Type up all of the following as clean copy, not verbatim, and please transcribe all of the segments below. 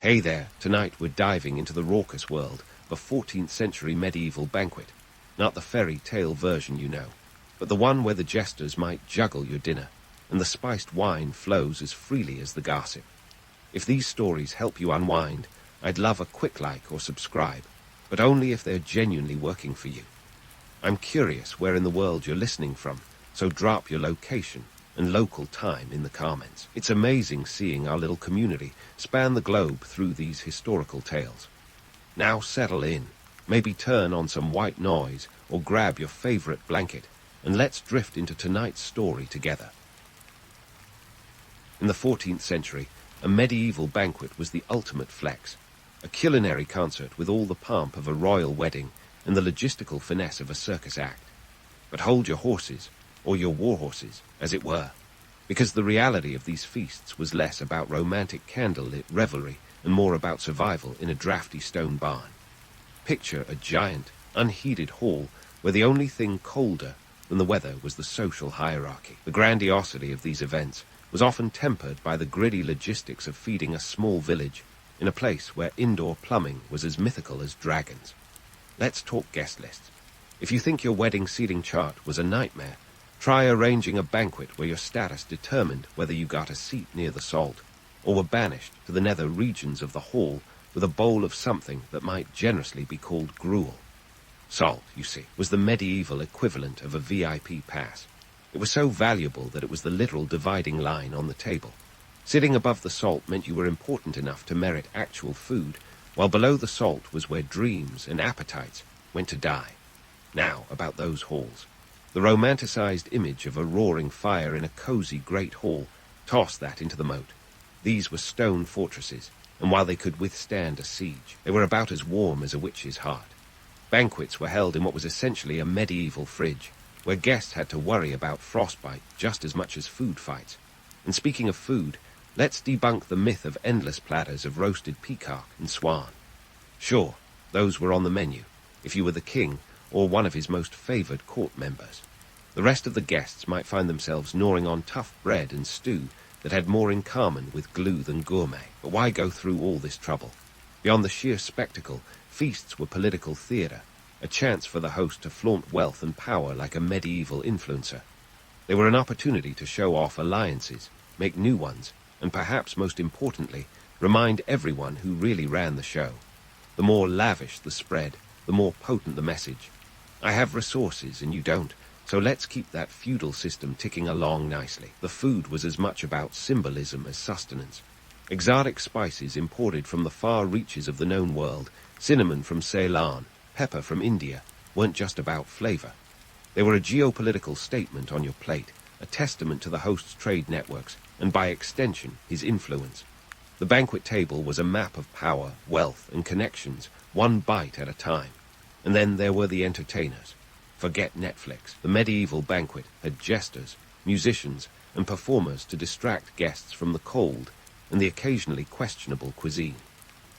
Hey there, tonight we're diving into the raucous world of a 14th century medieval banquet. Not the fairy tale version you know, but the one where the jesters might juggle your dinner, and the spiced wine flows as freely as the gossip. If these stories help you unwind, I'd love a quick like or subscribe, but only if they're genuinely working for you. I'm curious where in the world you're listening from, so drop your location and local time in the comments. It's amazing seeing our little community span the globe through these historical tales. Now settle in, maybe turn on some white noise or grab your favorite blanket, and let's drift into tonight's story together. In the 14th century, a medieval banquet was the ultimate flex, a culinary concert with all the pomp of a royal wedding and the logistical finesse of a circus act. But hold your horses, or your war horses, as it were, because the reality of these feasts was less about romantic candlelit revelry and more about survival in a drafty stone barn. Picture a giant, unheated hall where the only thing colder than the weather was the social hierarchy. The grandiosity of these events was often tempered by the gritty logistics of feeding a small village in a place where indoor plumbing was as mythical as dragons. Let's talk guest lists. If you think your wedding seating chart was a nightmare, try arranging a banquet where your status determined whether you got a seat near the salt, or were banished to the nether regions of the hall with a bowl of something that might generously be called gruel. Salt, you see, was the medieval equivalent of a VIP pass. It was so valuable that it was the literal dividing line on the table. Sitting above the salt meant you were important enough to merit actual food, while below the salt was where dreams and appetites went to die. Now, about those halls. The romanticized image of a roaring fire in a cozy great hall tossed that into the moat. These were stone fortresses, and while they could withstand a siege, they were about as warm as a witch's heart. Banquets were held in what was essentially a medieval fridge, where guests had to worry about frostbite just as much as food fights. And speaking of food, let's debunk the myth of endless platters of roasted peacock and swan. Sure, those were on the menu, if you were the king or one of his most favored court members. The rest of the guests might find themselves gnawing on tough bread and stew that had more in common with glue than gourmet. But why go through all this trouble? Beyond the sheer spectacle, feasts were political theater, a chance for the host to flaunt wealth and power like a medieval influencer. They were an opportunity to show off alliances, make new ones, and perhaps most importantly, remind everyone who really ran the show. The more lavish the spread, the more potent the message. I have resources and you don't, so let's keep that feudal system ticking along nicely. The food was as much about symbolism as sustenance. Exotic spices imported from the far reaches of the known world, cinnamon from Ceylon, pepper from India, weren't just about flavor. They were a geopolitical statement on your plate, a testament to the host's trade networks, and by extension, his influence. The banquet table was a map of power, wealth, and connections, one bite at a time. And then there were the entertainers. Forget Netflix. The medieval banquet had jesters, musicians, and performers to distract guests from the cold and the occasionally questionable cuisine.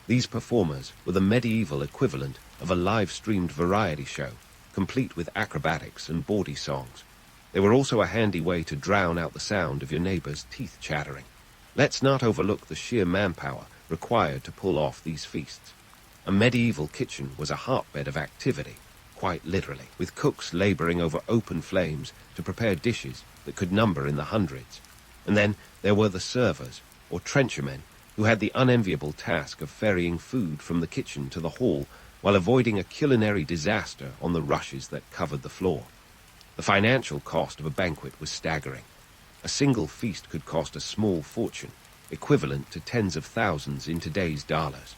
These performers were the medieval equivalent of a live-streamed variety show, complete with acrobatics and bawdy songs. They were also a handy way to drown out the sound of your neighbor's teeth chattering. Let's not overlook the sheer manpower required to pull off these feasts. A medieval kitchen was a hotbed of activity, quite literally, with cooks laboring over open flames to prepare dishes that could number in the hundreds. And then there were the servers, or trenchermen, who had the unenviable task of ferrying food from the kitchen to the hall while avoiding a culinary disaster on the rushes that covered the floor. The financial cost of a banquet was staggering. A single feast could cost a small fortune, equivalent to tens of thousands in today's dollars.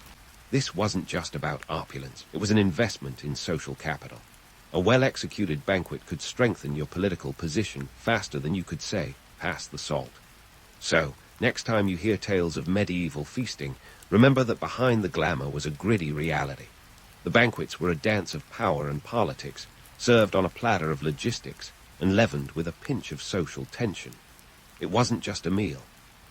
This wasn't just about opulence, it was an investment in social capital. A well-executed banquet could strengthen your political position faster than you could say, pass the salt. So, next time you hear tales of medieval feasting, remember that behind the glamour was a gritty reality. The banquets were a dance of power and politics, served on a platter of logistics and leavened with a pinch of social tension. It wasn't just a meal,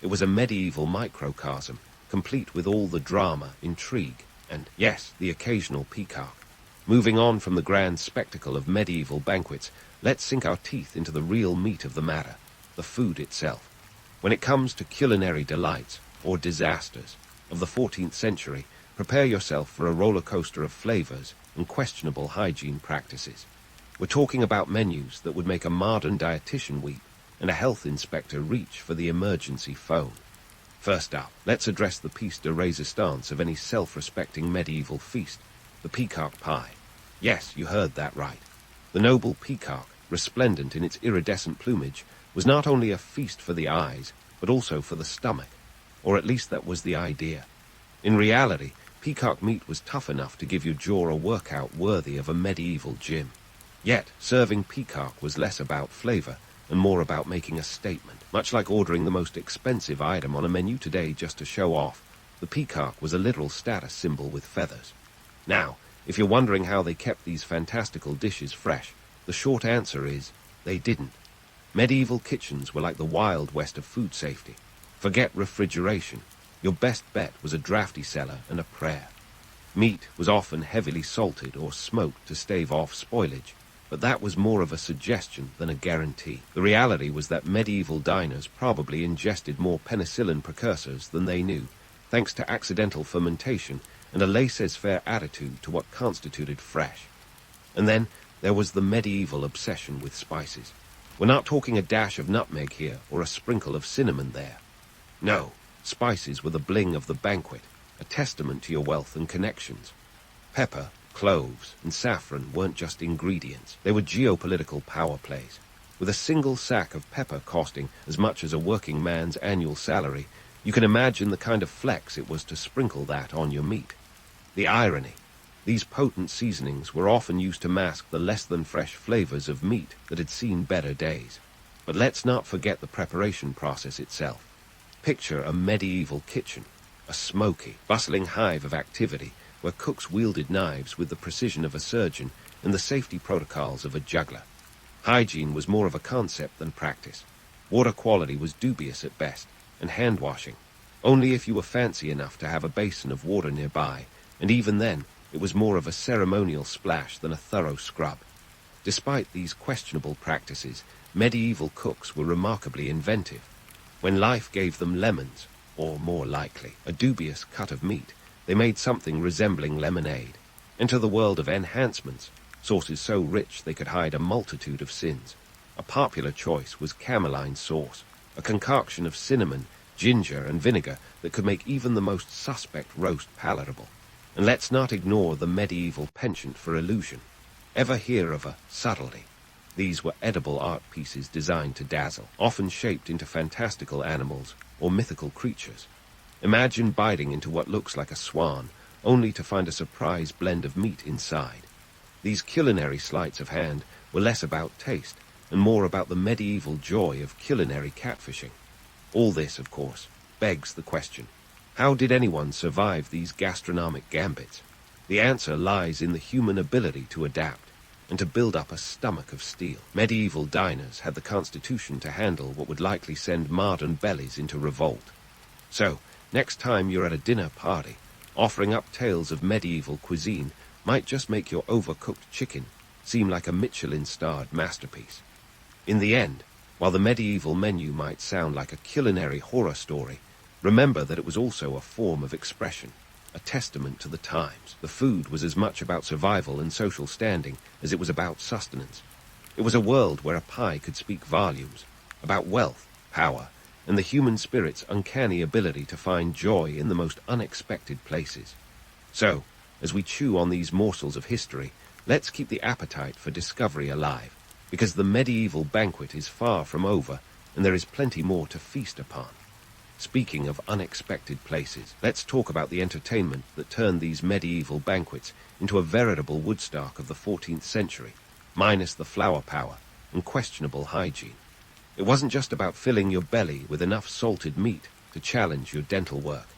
it was a medieval microcosm, complete with all the drama, intrigue, and, yes, the occasional peacock. Moving on from the grand spectacle of medieval banquets, let's sink our teeth into the real meat of the matter, the food itself. When it comes to culinary delights, or disasters, of the 14th century, prepare yourself for a roller coaster of flavors and questionable hygiene practices. We're talking about menus that would make a modern dietitian weep and a health inspector reach for the emergency phone. First up, let's address the piece de resistance of any self-respecting medieval feast, the peacock pie. Yes, you heard that right. The noble peacock, resplendent in its iridescent plumage, was not only a feast for the eyes, but also for the stomach, or at least that was the idea. In reality, peacock meat was tough enough to give your jaw a workout worthy of a medieval gym. Yet, serving peacock was less about flavor and more about making a statement. Much like ordering the most expensive item on a menu today just to show off, the peacock was a literal status symbol with feathers. Now, if you're wondering how they kept these fantastical dishes fresh, the short answer is, they didn't. Medieval kitchens were like the Wild West of food safety. Forget refrigeration. Your best bet was a drafty cellar and a prayer. Meat was often heavily salted or smoked to stave off spoilage, but that was more of a suggestion than a guarantee. The reality was that medieval diners probably ingested more penicillin precursors than they knew, thanks to accidental fermentation and a laissez-faire attitude to what constituted fresh. And then there was the medieval obsession with spices. We're not talking a dash of nutmeg here or a sprinkle of cinnamon there. No, spices were the bling of the banquet, a testament to your wealth and connections. Pepper, cloves, and saffron weren't just ingredients. They were geopolitical power plays. With a single sack of pepper costing as much as a working man's annual salary, you can imagine the kind of flex it was to sprinkle that on your meat. The irony. These potent seasonings were often used to mask the less-than-fresh flavors of meat that had seen better days. But let's not forget the preparation process itself. Picture a medieval kitchen, a smoky, bustling hive of activity where cooks wielded knives with the precision of a surgeon and the safety protocols of a juggler. Hygiene was more of a concept than practice. Water quality was dubious at best, and hand-washing. Only if you were fancy enough to have a basin of water nearby, and even then, it was more of a ceremonial splash than a thorough scrub. Despite these questionable practices, medieval cooks were remarkably inventive. When life gave them lemons, or more likely, a dubious cut of meat, they made something resembling lemonade. Enter the world of enhancements, sauces so rich they could hide a multitude of sins. A popular choice was cameline sauce, a concoction of cinnamon, ginger, and vinegar that could make even the most suspect roast palatable. And let's not ignore the medieval penchant for illusion. Ever hear of a subtlety? These were edible art pieces designed to dazzle, often shaped into fantastical animals or mythical creatures. Imagine biting into what looks like a swan, only to find a surprise blend of meat inside. These culinary sleights of hand were less about taste and more about the medieval joy of culinary catfishing. All this, of course, begs the question. How did anyone survive these gastronomic gambits? The answer lies in the human ability to adapt and to build up a stomach of steel. Medieval diners had the constitution to handle what would likely send modern bellies into revolt. So, next time you're at a dinner party, offering up tales of medieval cuisine might just make your overcooked chicken seem like a Michelin-starred masterpiece. In the end, while the medieval menu might sound like a culinary horror story, remember that it was also a form of expression, a testament to the times. The food was as much about survival and social standing as it was about sustenance. It was a world where a pie could speak volumes, about wealth, power, and the human spirit's uncanny ability to find joy in the most unexpected places. So, as we chew on these morsels of history, let's keep the appetite for discovery alive, because the medieval banquet is far from over, and there is plenty more to feast upon. Speaking of unexpected places, let's talk about the entertainment that turned these medieval banquets into a veritable Woodstock of the 14th century, minus the flower power and questionable hygiene. It wasn't just about filling your belly with enough salted meat to challenge your dental work.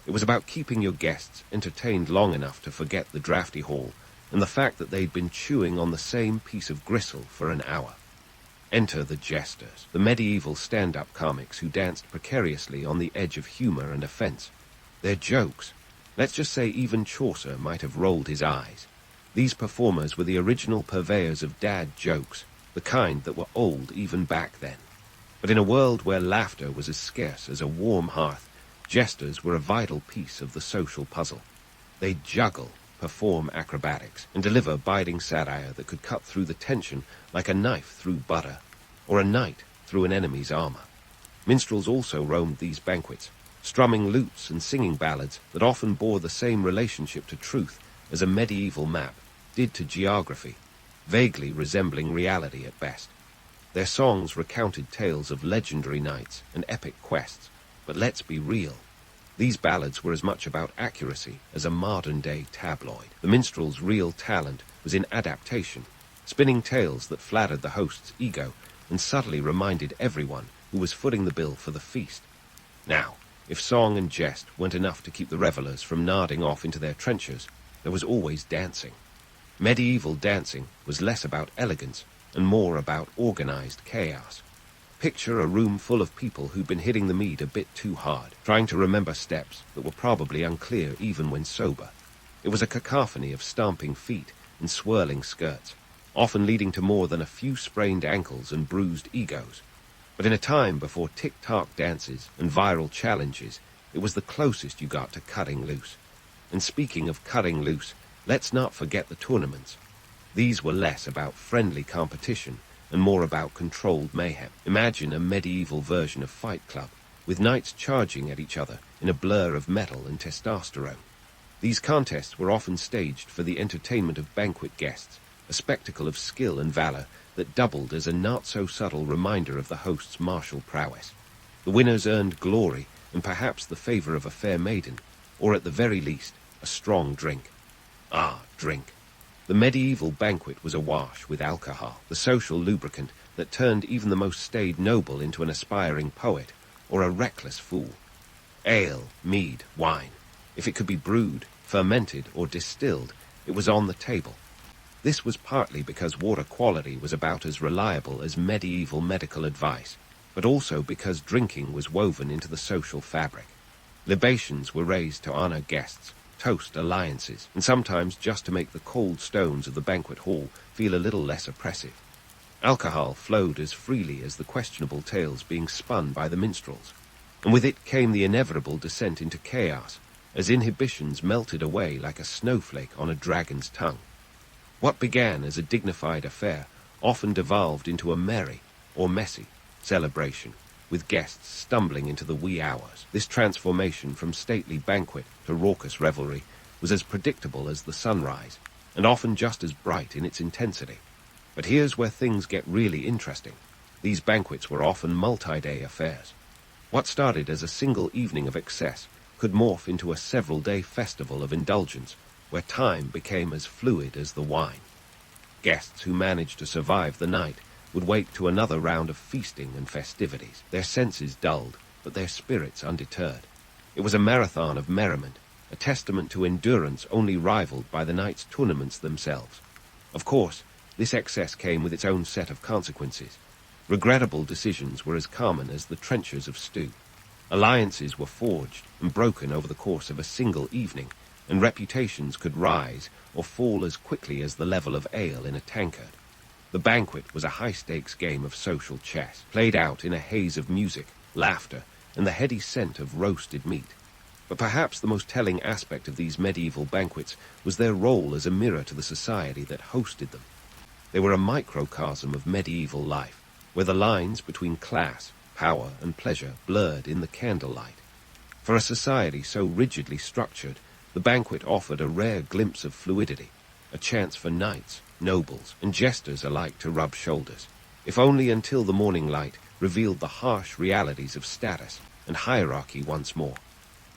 It was about keeping your guests entertained long enough to forget the drafty hall and the fact that they'd been chewing on the same piece of gristle for an hour. Enter the jesters, the medieval stand-up comics who danced precariously on the edge of humor and offense. Their jokes. Let's just say even Chaucer might have rolled his eyes. These performers were the original purveyors of dad jokes, the kind that were old even back then. But in a world where laughter was as scarce as a warm hearth, Jesters were a vital piece of the social puzzle. They'd juggle, perform acrobatics, and deliver biting satire that could cut through the tension like a knife through butter, or a knight through an enemy's armor. Minstrels also roamed these banquets, strumming lutes and singing ballads that often bore the same relationship to truth as a medieval map did to geography, vaguely resembling reality at best. Their songs recounted tales of legendary knights and epic quests, but let's be real. These ballads were as much about accuracy as a modern-day tabloid. The minstrel's real talent was in adaptation, spinning tales that flattered the host's ego and subtly reminded everyone who was footing the bill for the feast. Now, if song and jest weren't enough to keep the revelers from nodding off into their trenches, there was always dancing. Medieval dancing was less about elegance and more about organized chaos. Picture a room full of people who'd been hitting the mead a bit too hard, trying to remember steps that were probably unclear even when sober. It was a cacophony of stomping feet and swirling skirts, often leading to more than a few sprained ankles and bruised egos. But in a time before tick-tock dances and viral challenges, it was the closest you got to cutting loose. And speaking of cutting loose, let's not forget the tournaments. These were less about friendly competition and more about controlled mayhem. Imagine a medieval version of Fight Club, with knights charging at each other in a blur of metal and testosterone. These contests were often staged for the entertainment of banquet guests, a spectacle of skill and valor that doubled as a not-so-subtle reminder of the host's martial prowess. The winners earned glory and perhaps the favor of a fair maiden, or at the very least, a strong drink. Ah, drink. The medieval banquet was awash with alcohol, the social lubricant that turned even the most staid noble into an aspiring poet or a reckless fool. Ale, mead, wine. If it could be brewed, fermented, or distilled, it was on the table. This was partly because water quality was about as reliable as medieval medical advice, but also because drinking was woven into the social fabric. Libations were raised to honor guests, toast alliances, and sometimes just to make the cold stones of the banquet hall feel a little less oppressive. Alcohol flowed as freely as the questionable tales being spun by the minstrels, and with it came the inevitable descent into chaos, as inhibitions melted away like a snowflake on a dragon's tongue. What began as a dignified affair often devolved into a merry, or messy, celebration, with guests stumbling into the wee hours. This transformation from stately banquet to raucous revelry was as predictable as the sunrise, and often just as bright in its intensity. But here's where things get really interesting. These banquets were often multi-day affairs. What started as a single evening of excess could morph into a several-day festival of indulgence, where time became as fluid as the wine. Guests who managed to survive the night would wake to another round of feasting and festivities, their senses dulled, but their spirits undeterred. It was a marathon of merriment, a testament to endurance only rivaled by the night's tournaments themselves. Of course, this excess came with its own set of consequences. Regrettable decisions were as common as the trenchers of stew. Alliances were forged and broken over the course of a single evening, and reputations could rise or fall as quickly as the level of ale in a tankard. The banquet was a high-stakes game of social chess, played out in a haze of music, laughter, and the heady scent of roasted meat. But perhaps the most telling aspect of these medieval banquets was their role as a mirror to the society that hosted them. They were a microcosm of medieval life, where the lines between class, power, and pleasure blurred in the candlelight. For a society so rigidly structured, the banquet offered a rare glimpse of fluidity, a chance for knights, nobles, and jesters alike to rub shoulders, if only until the morning light revealed the harsh realities of status and hierarchy once more.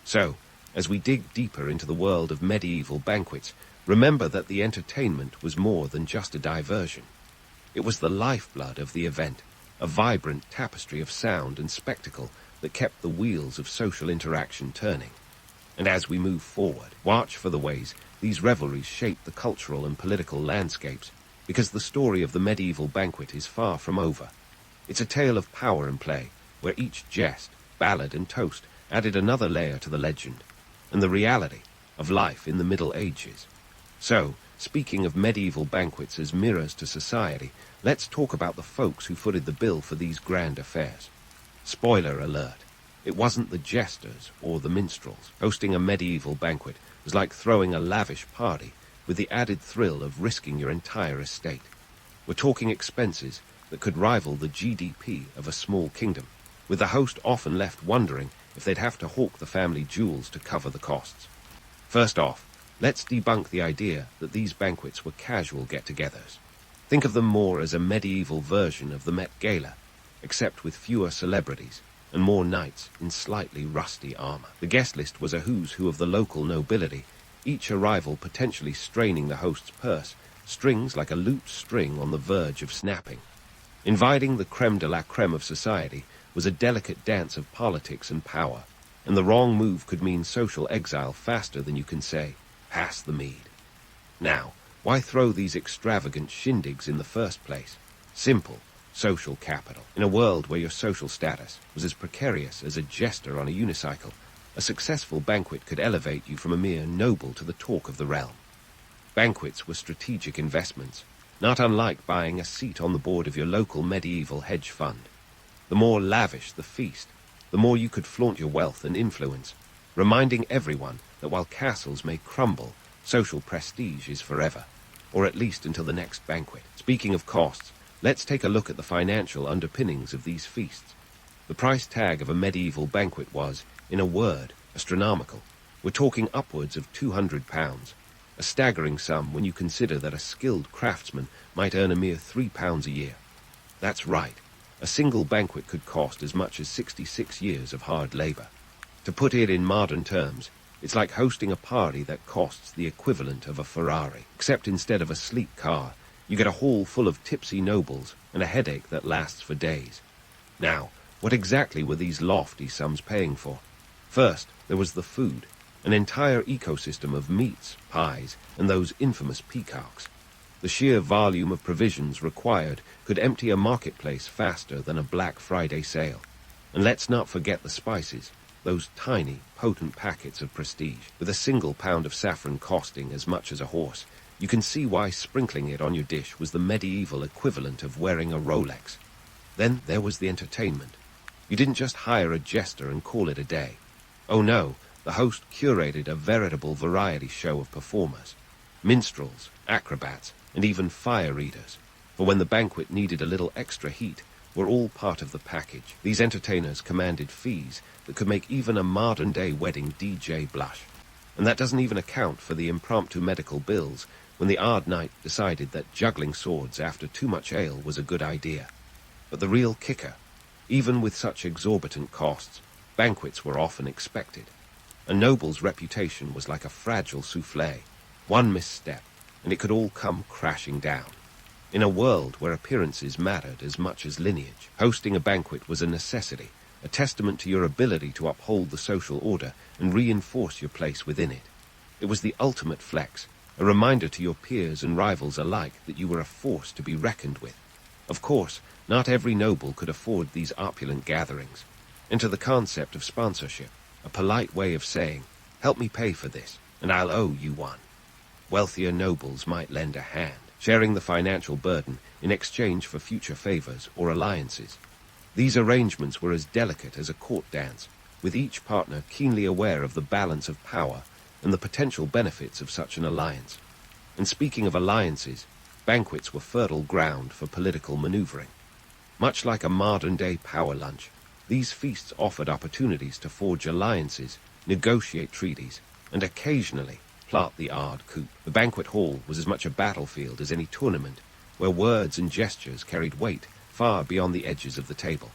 So, as we dig deeper into the world of medieval banquets, remember that the entertainment was more than just a diversion. It was the lifeblood of the event, a vibrant tapestry of sound and spectacle that kept the wheels of social interaction turning. And as we move forward, watch for the ways these revelries shape the cultural and political landscapes, because the story of the medieval banquet is far from over. It's a tale of power and play, where each jest, ballad, and toast added another layer to the legend, and the reality of life in the Middle Ages. So, speaking of medieval banquets as mirrors to society, let's talk about the folks who footed the bill for these grand affairs. Spoiler alert, It wasn't the jesters or the minstrels. Hosting a medieval banquet was like throwing a lavish party with the added thrill of risking your entire estate. We're talking expenses that could rival the GDP of a small kingdom, with the host often left wondering if they'd have to hawk the family jewels to cover the costs. First off, let's debunk the idea that these banquets were casual get-togethers. Think of them more as a medieval version of the Met Gala, except with fewer celebrities and more knights in slightly rusty armor. The guest list was a who's who of the local nobility, each arrival potentially straining the host's purse, strings like a looped string on the verge of snapping. Inviting the creme de la creme of society was a delicate dance of politics and power, and the wrong move could mean social exile faster than you can say, "Pass the mead." Now, why throw these extravagant shindigs in the first place? Simple. Social capital. In a world where your social status was as precarious as a jester on a unicycle, a successful banquet could elevate you from a mere noble to the talk of the realm. Banquets were strategic investments, not unlike buying a seat on the board of your local medieval hedge fund. The more lavish the feast, the more you could flaunt your wealth and influence, reminding everyone that while castles may crumble, social prestige is forever, or at least until the next banquet. Speaking of costs, let's take a look at the financial underpinnings of these feasts. The price tag of a medieval banquet was, in a word, astronomical. We're talking upwards of £200, a staggering sum when you consider that a skilled craftsman might earn a mere £3 a year. That's right, a single banquet could cost as much as 66 years of hard labor. To put it in modern terms, it's like hosting a party that costs the equivalent of a Ferrari, except instead of a sleek car, you get a hall full of tipsy nobles and a headache that lasts for days. Now, what exactly were these lofty sums paying for? First, there was the food, an entire ecosystem of meats, pies, and those infamous peacocks. The sheer volume of provisions required could empty a marketplace faster than a Black Friday sale. And let's not forget the spices, those tiny, potent packets of prestige. With a single pound of saffron costing as much as a horse, you can see why sprinkling it on your dish was the medieval equivalent of wearing a Rolex. Then there was the entertainment. You didn't just hire a jester and call it a day. Oh no, the host curated a veritable variety show of performers, minstrels, acrobats, and even fire eaters, for when the banquet needed a little extra heat, were all part of the package. These entertainers commanded fees that could make even a modern-day wedding DJ blush. And that doesn't even account for the impromptu medical bills when the odd knight decided that juggling swords after too much ale was a good idea. But the real kicker, even with such exorbitant costs, banquets were often expected. A noble's reputation was like a fragile souffle. One misstep, and it could all come crashing down. In a world where appearances mattered as much as lineage, hosting a banquet was a necessity, a testament to your ability to uphold the social order and reinforce your place within it. It was the ultimate flex, a reminder to your peers and rivals alike that you were a force to be reckoned with. Of course, not every noble could afford these opulent gatherings. Enter the concept of sponsorship, a polite way of saying, "Help me pay for this, and I'll owe you one." Wealthier nobles might lend a hand, sharing the financial burden in exchange for future favors or alliances. These arrangements were as delicate as a court dance, with each partner keenly aware of the balance of power and the potential benefits of such an alliance. And speaking of alliances, banquets were fertile ground for political maneuvering. Much like a modern-day power lunch, these feasts offered opportunities to forge alliances, negotiate treaties, and occasionally plot the odd coup. The banquet hall was as much a battlefield as any tournament, where words and gestures carried weight far beyond the edges of the table.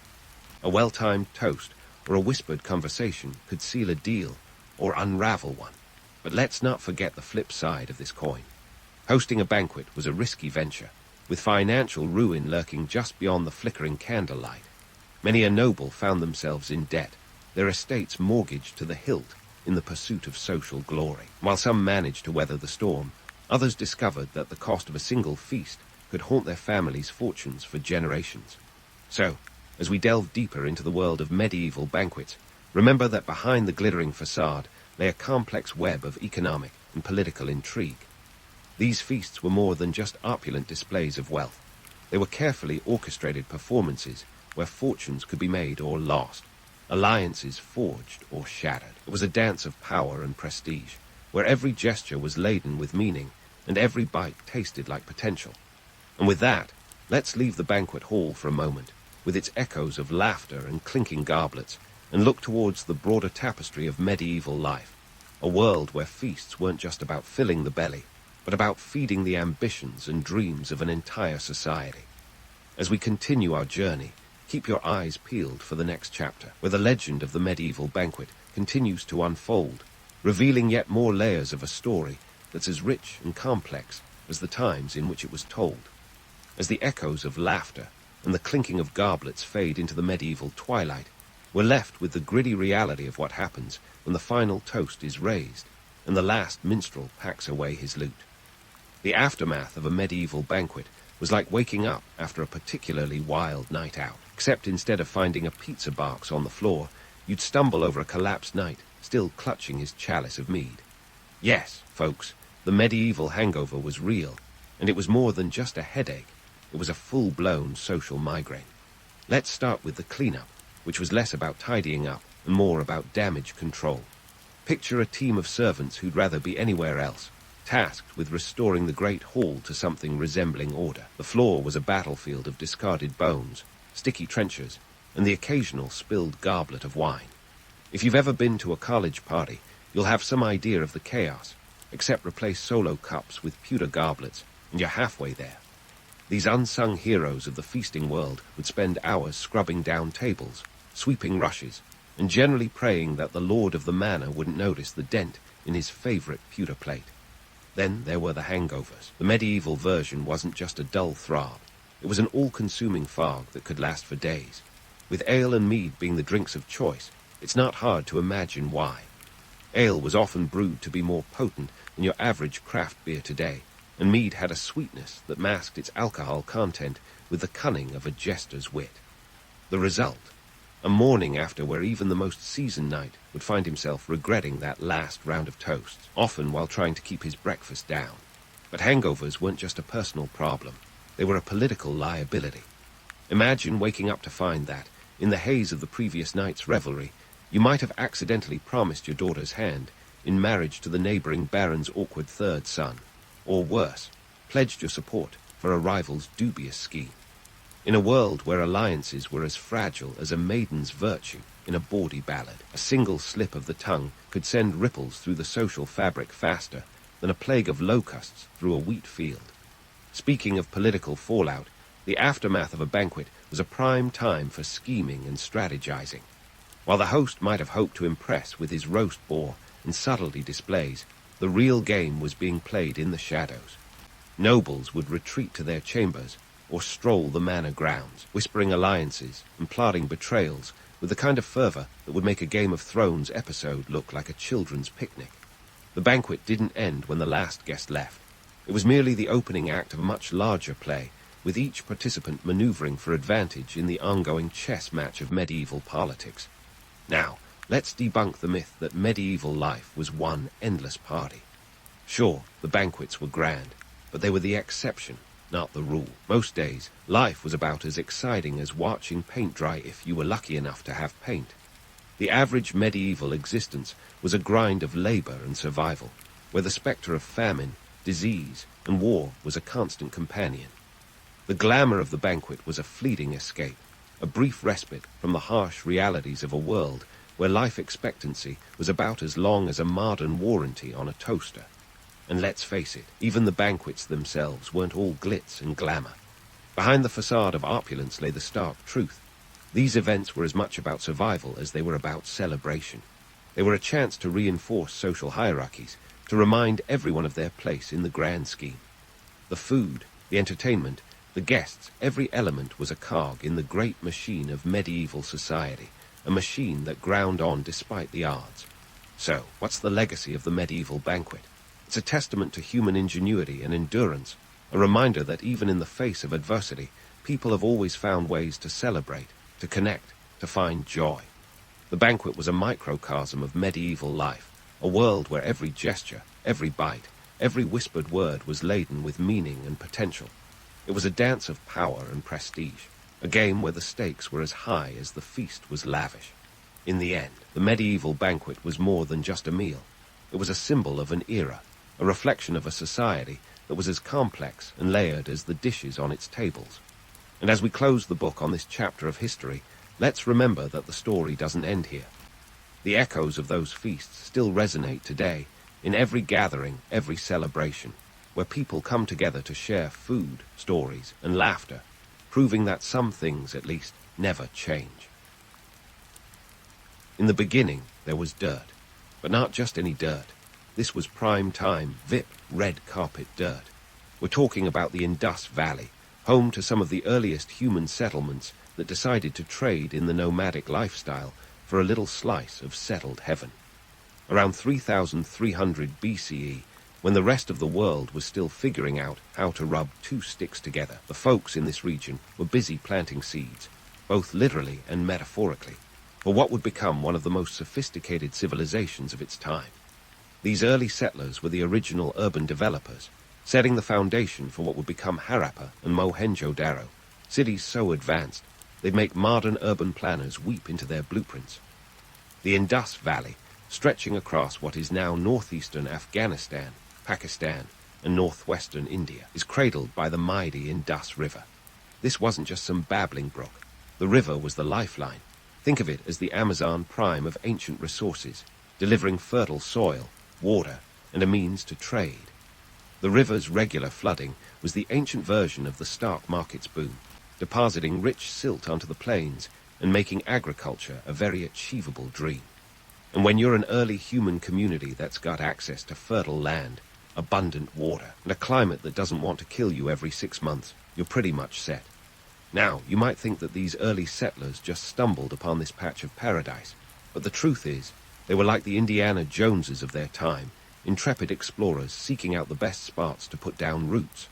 A well-timed toast or a whispered conversation could seal a deal or unravel one. But let's not forget the flip side of this coin. Hosting a banquet was a risky venture, with financial ruin lurking just beyond the flickering candlelight. Many a noble found themselves in debt, their estates mortgaged to the hilt in the pursuit of social glory. While some managed to weather the storm, others discovered that the cost of a single feast could haunt their families' fortunes for generations. So, as we delve deeper into the world of medieval banquets, remember that behind the glittering facade lay a complex web of economic and political intrigue. These feasts were more than just opulent displays of wealth. They were carefully orchestrated performances where fortunes could be made or lost, alliances forged or shattered. It was a dance of power and prestige, where every gesture was laden with meaning and every bite tasted like potential. And with that, let's leave the banquet hall for a moment, with its echoes of laughter and clinking goblets, and look towards the broader tapestry of medieval life, a world where feasts weren't just about filling the belly, but about feeding the ambitions and dreams of an entire society. As we continue our journey, keep your eyes peeled for the next chapter, where the legend of the medieval banquet continues to unfold, revealing yet more layers of a story that's as rich and complex as the times in which it was told. As the echoes of laughter and the clinking of goblets fade into the medieval twilight, we're left with the gritty reality of what happens when the final toast is raised and the last minstrel packs away his loot. The aftermath of a medieval banquet was like waking up after a particularly wild night out, except instead of finding a pizza box on the floor, you'd stumble over a collapsed knight still clutching his chalice of mead. Yes, folks, the medieval hangover was real, and it was more than just a headache. It was a full-blown social migraine. Let's start with the cleanup, which was less about tidying up and more about damage control. Picture a team of servants who'd rather be anywhere else, tasked with restoring the great hall to something resembling order. The floor was a battlefield of discarded bones, sticky trenchers, and the occasional spilled goblet of wine. If you've ever been to a college party, you'll have some idea of the chaos, except replace solo cups with pewter goblets, and you're halfway there. These unsung heroes of the feasting world would spend hours scrubbing down tables, sweeping rushes, and generally praying that the lord of the manor wouldn't notice the dent in his favorite pewter plate. Then there were the hangovers. The medieval version wasn't just a dull throb. It was an all-consuming fog that could last for days. With ale and mead being the drinks of choice, it's not hard to imagine why. Ale was often brewed to be more potent than your average craft beer today, and mead had a sweetness that masked its alcohol content with the cunning of a jester's wit. The result? A morning after where even the most seasoned knight would find himself regretting that last round of toasts, often while trying to keep his breakfast down. But hangovers weren't just a personal problem. They were a political liability. Imagine waking up to find that, in the haze of the previous night's revelry, you might have accidentally promised your daughter's hand in marriage to the neighboring baron's awkward third son, or worse, pledged your support for a rival's dubious scheme. In a world where alliances were as fragile as a maiden's virtue in a bawdy ballad, a single slip of the tongue could send ripples through the social fabric faster than a plague of locusts through a wheat field. Speaking of political fallout, the aftermath of a banquet was a prime time for scheming and strategizing. While the host might have hoped to impress with his roast boar and subtlety displays, the real game was being played in the shadows. Nobles would retreat to their chambers or stroll the manor grounds, whispering alliances and plotting betrayals with the kind of fervor that would make a Game of Thrones episode look like a children's picnic. The banquet didn't end when the last guest left. It was merely the opening act of a much larger play, with each participant maneuvering for advantage in the ongoing chess match of medieval politics. Now, let's debunk the myth that medieval life was one endless party. Sure, the banquets were grand, but they were the exception, not the rule. Most days, life was about as exciting as watching paint dry if you were lucky enough to have paint. The average medieval existence was a grind of labor and survival, where the specter of famine, disease, and war was a constant companion. The glamour of the banquet was a fleeting escape, a brief respite from the harsh realities of a world where life expectancy was about as long as a modern warranty on a toaster. And let's face it, even the banquets themselves weren't all glitz and glamour. Behind the facade of opulence lay the stark truth. These events were as much about survival as they were about celebration. They were a chance to reinforce social hierarchies, to remind everyone of their place in the grand scheme. The food, the entertainment, the guests, every element was a cog in the great machine of medieval society, a machine that ground on despite the odds. So, what's the legacy of the medieval banquet? It's a testament to human ingenuity and endurance, a reminder that even in the face of adversity, people have always found ways to celebrate, to connect, to find joy. The banquet was a microcosm of medieval life, a world where every gesture, every bite, every whispered word was laden with meaning and potential. It was a dance of power and prestige, a game where the stakes were as high as the feast was lavish. In the end, the medieval banquet was more than just a meal. It was a symbol of an era, a reflection of a society that was as complex and layered as the dishes on its tables. And as we close the book on this chapter of history, let's remember that the story doesn't end here. The echoes of those feasts still resonate today, in every gathering, every celebration, where people come together to share food, stories, and laughter, proving that some things, at least, never change. In the beginning, there was dirt, but not just any dirt. This was prime time, VIP, red carpet dirt. We're talking about the Indus Valley, home to some of the earliest human settlements that decided to trade in the nomadic lifestyle for a little slice of settled heaven. Around 3300 BCE, when the rest of the world was still figuring out how to rub two sticks together, the folks in this region were busy planting seeds, both literally and metaphorically, for what would become one of the most sophisticated civilizations of its time. These early settlers were the original urban developers, setting the foundation for what would become Harappa and Mohenjo-Daro, cities so advanced they'd make modern urban planners weep into their blueprints. The Indus Valley, stretching across what is now northeastern Afghanistan, Pakistan, and northwestern India, is cradled by the mighty Indus River. This wasn't just some babbling brook. The river was the lifeline. Think of it as the Amazon prime of ancient resources, delivering fertile soil, water, and a means to trade. The river's regular flooding was the ancient version of the stock market's boom, depositing rich silt onto the plains and making agriculture a very achievable dream. And when you're an early human community that's got access to fertile land, abundant water, and a climate that doesn't want to kill you every 6 months, you're pretty much set. Now, you might think that these early settlers just stumbled upon this patch of paradise, but the truth is, they were like the Indiana Joneses of their time, intrepid explorers seeking out the best spots to put down roots.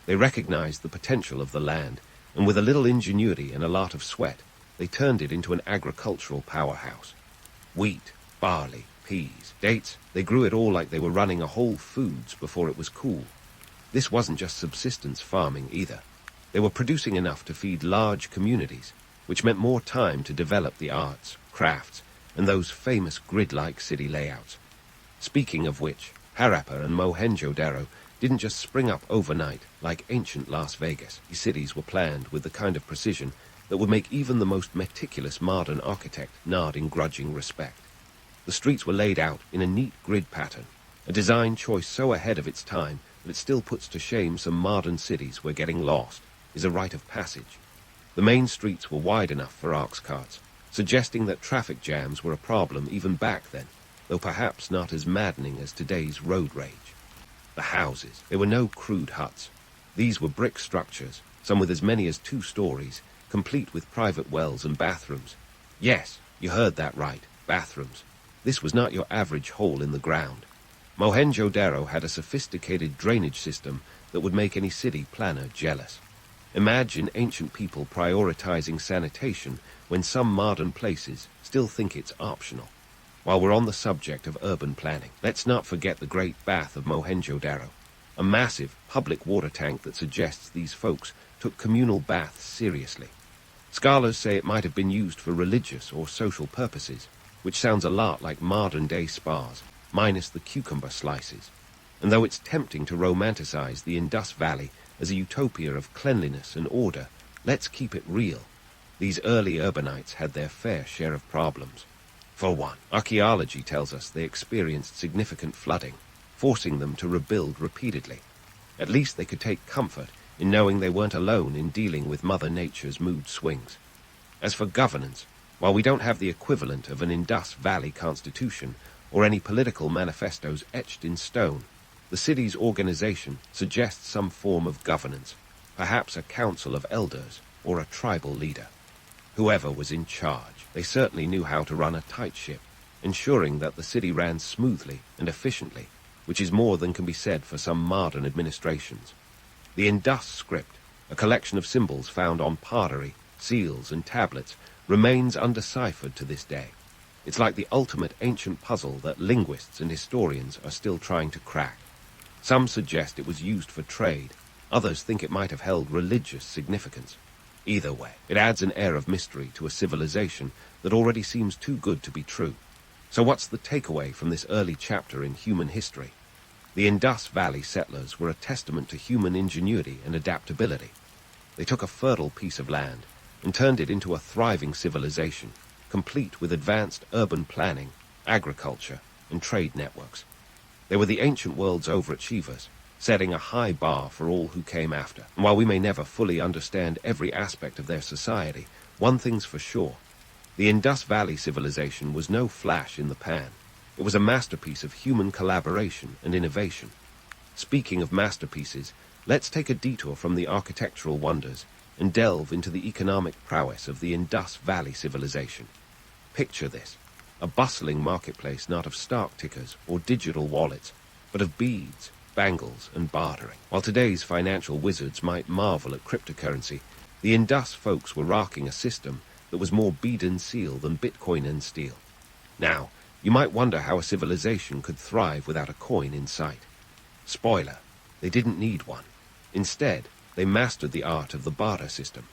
They recognized the potential of the land, and with a little ingenuity and a lot of sweat, they turned it into an agricultural powerhouse. Wheat, barley, peas, dates, they grew it all like they were running a Whole Foods before it was cool. This wasn't just subsistence farming either. They were producing enough to feed large communities, which meant more time to develop the arts, crafts, and those famous grid-like city layouts. Speaking of which, Harappa and Mohenjo-Daro didn't just spring up overnight like ancient Las Vegas. These cities were planned with the kind of precision that would make even the most meticulous modern architect nod in grudging respect. The streets were laid out in a neat grid pattern, a design choice so ahead of its time that it still puts to shame some modern cities where getting lost is a rite of passage. The main streets were wide enough for ox carts, suggesting that traffic jams were a problem even back then, though perhaps not as maddening as today's road rage. The houses, they were no crude huts. These were brick structures, some with as many as 2 stories, complete with private wells and bathrooms. Yes, you heard that right, bathrooms. This was not your average hole in the ground. Mohenjo-Daro had a sophisticated drainage system that would make any city planner jealous. Imagine ancient people prioritizing sanitation when some modern places still think it's optional. While we're on the subject of urban planning, let's not forget the Great Bath of Mohenjo-Daro, a massive public water tank that suggests these folks took communal baths seriously. Scholars say it might have been used for religious or social purposes, which sounds a lot like modern-day spas, minus the cucumber slices. And though it's tempting to romanticize the Indus Valley as a utopia of cleanliness and order, let's keep it real. These early urbanites had their fair share of problems. For one, archaeology tells us they experienced significant flooding, forcing them to rebuild repeatedly. At least they could take comfort in knowing they weren't alone in dealing with Mother Nature's mood swings. As for governance, while we don't have the equivalent of an Indus Valley constitution or any political manifestos etched in stone, the city's organization suggests some form of governance, perhaps a council of elders or a tribal leader. Whoever was in charge, they certainly knew how to run a tight ship, ensuring that the city ran smoothly and efficiently, which is more than can be said for some modern administrations. The Indus script, a collection of symbols found on pottery, seals, and tablets, remains undeciphered to this day. It's like the ultimate ancient puzzle that linguists and historians are still trying to crack. Some suggest it was used for trade, others think it might have held religious significance. Either way, it adds an air of mystery to a civilization that already seems too good to be true. So what's the takeaway from this early chapter in human history? The Indus Valley settlers were a testament to human ingenuity and adaptability. They took a fertile piece of land and turned it into a thriving civilization, complete with advanced urban planning, agriculture, and trade networks. They were the ancient world's overachievers, setting a high bar for all who came after. And while we may never fully understand every aspect of their society, one thing's for sure. The Indus Valley civilization was no flash in the pan. It was a masterpiece of human collaboration and innovation. Speaking of masterpieces, let's take a detour from the architectural wonders and delve into the economic prowess of the Indus Valley civilization. Picture this, a bustling marketplace not of stark tickers or digital wallets, but of beads, bangles, and bartering. While today's financial wizards might marvel at cryptocurrency, the Indus folks were rocking a system that was more bead and seal than Bitcoin and steel. Now, you might wonder how a civilization could thrive without a coin in sight. Spoiler, they didn't need one. Instead, they mastered the art of the barter system.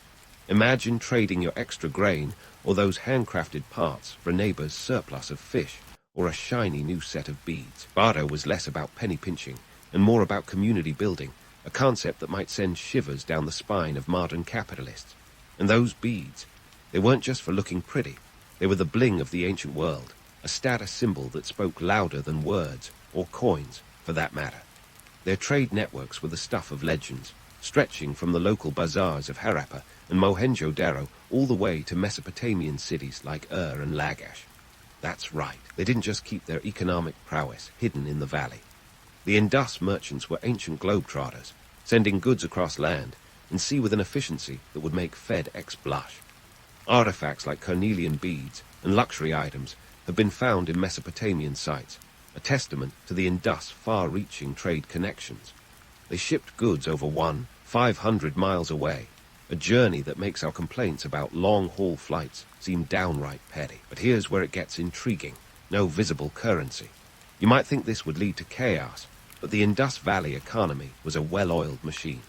Imagine trading your extra grain or those handcrafted parts for a neighbor's surplus of fish or a shiny new set of beads. Barter was less about penny pinching and more about community building, a concept that might send shivers down the spine of modern capitalists. And those beads, they weren't just for looking pretty. They were the bling of the ancient world, a status symbol that spoke louder than words, or coins, for that matter. Their trade networks were the stuff of legends, stretching from the local bazaars of Harappa and Mohenjo-Daro all the way to Mesopotamian cities like Ur and Lagash. That's right, they didn't just keep their economic prowess hidden in the valley. The Indus merchants were ancient globetrotters, sending goods across land and sea with an efficiency that would make FedEx blush. Artifacts like carnelian beads and luxury items have been found in Mesopotamian sites, a testament to the Indus' far-reaching trade connections. They shipped goods over 500 miles away, a journey that makes our complaints about long-haul flights seem downright petty. But here's where it gets intriguing. No visible currency. You might think this would lead to chaos, but the Indus Valley economy was a well-oiled machine.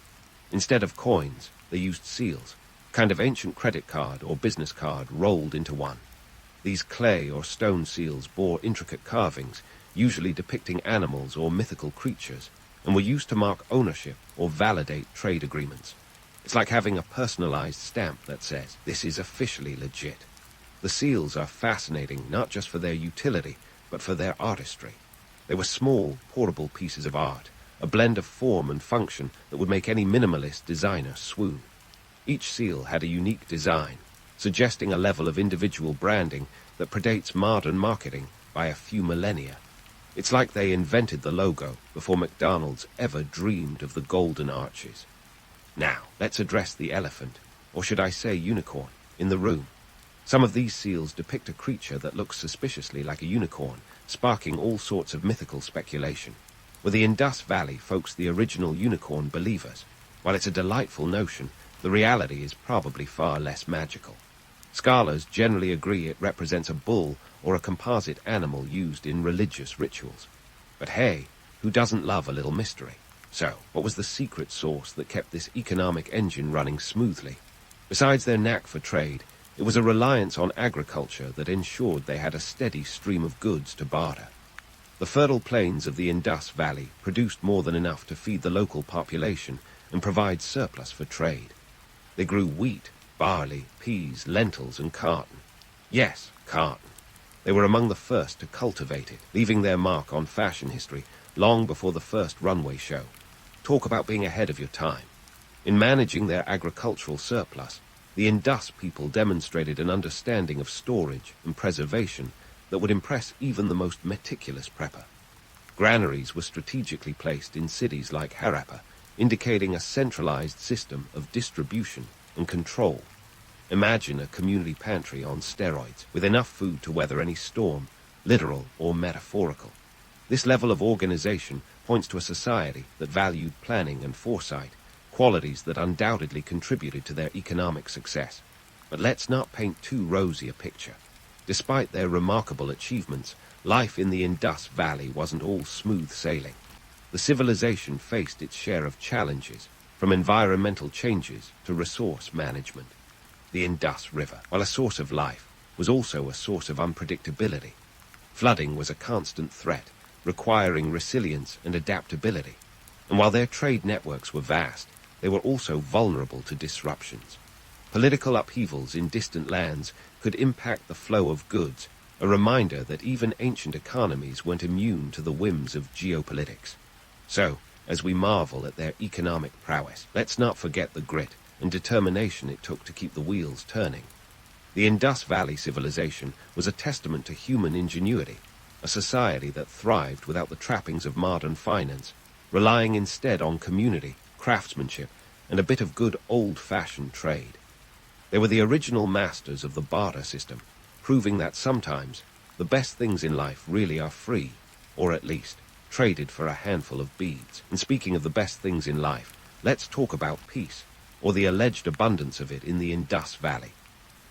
Instead of coins, they used seals, a kind of ancient credit card or business card rolled into one. These clay or stone seals bore intricate carvings, usually depicting animals or mythical creatures, and were used to mark ownership or validate trade agreements. It's like having a personalized stamp that says, "This is officially legit." The seals are fascinating not just for their utility, but for their artistry. They were small, portable pieces of art, a blend of form and function that would make any minimalist designer swoon. Each seal had a unique design, suggesting a level of individual branding that predates modern marketing by a few millennia. It's like they invented the logo before McDonald's ever dreamed of the golden arches. Now, let's address the elephant, or should I say unicorn, in the room. Some of these seals depict a creature that looks suspiciously like a unicorn, sparking all sorts of mythical speculation. Were the Indus Valley folks the original unicorn believers? While it's a delightful notion, the reality is probably far less magical. Scholars generally agree it represents a bull or a composite animal used in religious rituals. But hey, who doesn't love a little mystery? So, what was the secret sauce that kept this economic engine running smoothly? Besides their knack for trade, it was a reliance on agriculture that ensured they had a steady stream of goods to barter. The fertile plains of the Indus Valley produced more than enough to feed the local population and provide surplus for trade. They grew wheat, barley, peas, lentils, and cotton. Yes, cotton. They were among the first to cultivate it, leaving their mark on fashion history long before the first runway show. Talk about being ahead of your time. In managing their agricultural surplus, the Indus people demonstrated an understanding of storage and preservation that would impress even the most meticulous prepper. Granaries were strategically placed in cities like Harappa, indicating a centralized system of distribution and control. Imagine a community pantry on steroids, with enough food to weather any storm, literal or metaphorical. This level of organization points to a society that valued planning and foresight, qualities that undoubtedly contributed to their economic success. But let's not paint too rosy a picture. Despite their remarkable achievements, life in the Indus Valley wasn't all smooth sailing. The civilization faced its share of challenges, from environmental changes to resource management. The Indus River, while a source of life, was also a source of unpredictability. Flooding was a constant threat, requiring resilience and adaptability. And while their trade networks were vast, they were also vulnerable to disruptions. Political upheavals in distant lands could impact the flow of goods, a reminder that even ancient economies weren't immune to the whims of geopolitics. So, as we marvel at their economic prowess, let's not forget the grit and determination it took to keep the wheels turning. The Indus Valley civilization was a testament to human ingenuity, a society that thrived without the trappings of modern finance, relying instead on community, craftsmanship, and a bit of good old-fashioned trade. They were the original masters of the barter system, proving that sometimes the best things in life really are free, or at least traded for a handful of beads. And speaking of the best things in life, let's talk about peace, or the alleged abundance of it in the Indus Valley.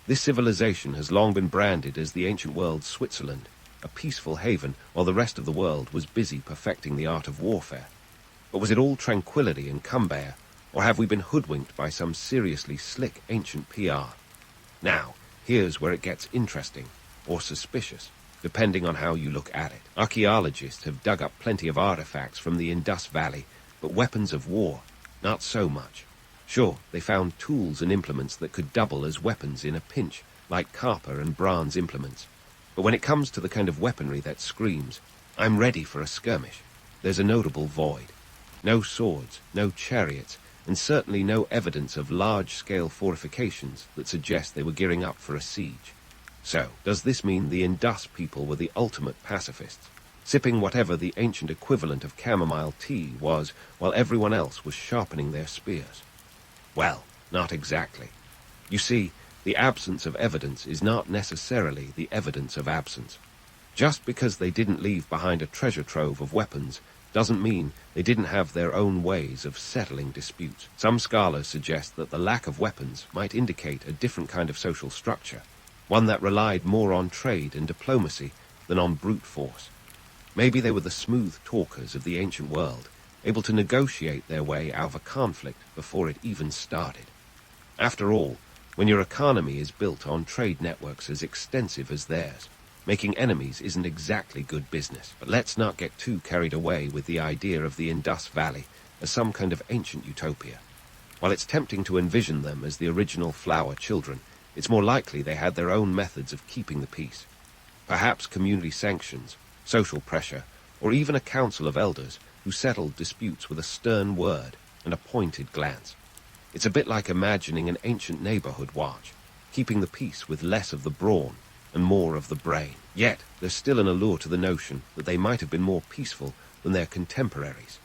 This civilization has long been branded as the ancient world's Switzerland, a peaceful haven while the rest of the world was busy perfecting the art of warfare. But was it all tranquility and cumbaya, or have we been hoodwinked by some seriously slick ancient PR? Now, here's where it gets interesting, or suspicious, depending on how you look at it. Archaeologists have dug up plenty of artifacts from the Indus Valley, but weapons of war, not so much. Sure, they found tools and implements that could double as weapons in a pinch, like copper and bronze implements. But when it comes to the kind of weaponry that screams, "I'm ready for a skirmish," there's a notable void. No swords, no chariots, and certainly no evidence of large-scale fortifications that suggest they were gearing up for a siege. So, does this mean the Indus people were the ultimate pacifists, sipping whatever the ancient equivalent of chamomile tea was while everyone else was sharpening their spears? Well, not exactly. You see, the absence of evidence is not necessarily the evidence of absence. Just because they didn't leave behind a treasure trove of weapons doesn't mean they didn't have their own ways of settling disputes. Some scholars suggest that the lack of weapons might indicate a different kind of social structure, one that relied more on trade and diplomacy than on brute force. Maybe they were the smooth talkers of the ancient world, able to negotiate their way out of a conflict before it even started. After all, when your economy is built on trade networks as extensive as theirs, making enemies isn't exactly good business. But let's not get too carried away with the idea of the Indus Valley as some kind of ancient utopia. While it's tempting to envision them as the original flower children, it's more likely they had their own methods of keeping the peace. Perhaps community sanctions, social pressure, or even a council of elders who settled disputes with a stern word and a pointed glance. It's a bit like imagining an ancient neighborhood watch, keeping the peace with less of the brawn and more of the brain. Yet, there's still an allure to the notion that they might have been more peaceful than their contemporaries.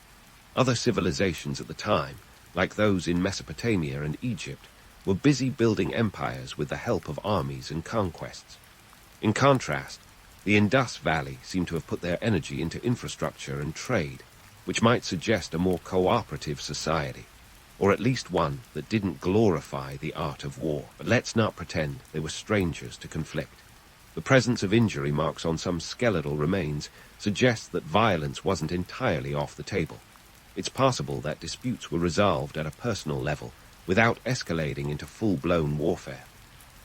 Other civilizations at the time, like those in Mesopotamia and Egypt, were busy building empires with the help of armies and conquests. In contrast, the Indus Valley seemed to have put their energy into infrastructure and trade, which might suggest a more cooperative society, or at least one that didn't glorify the art of war. But let's not pretend they were strangers to conflict. The presence of injury marks on some skeletal remains suggests that violence wasn't entirely off the table. It's possible that disputes were resolved at a personal level without escalating into full-blown warfare.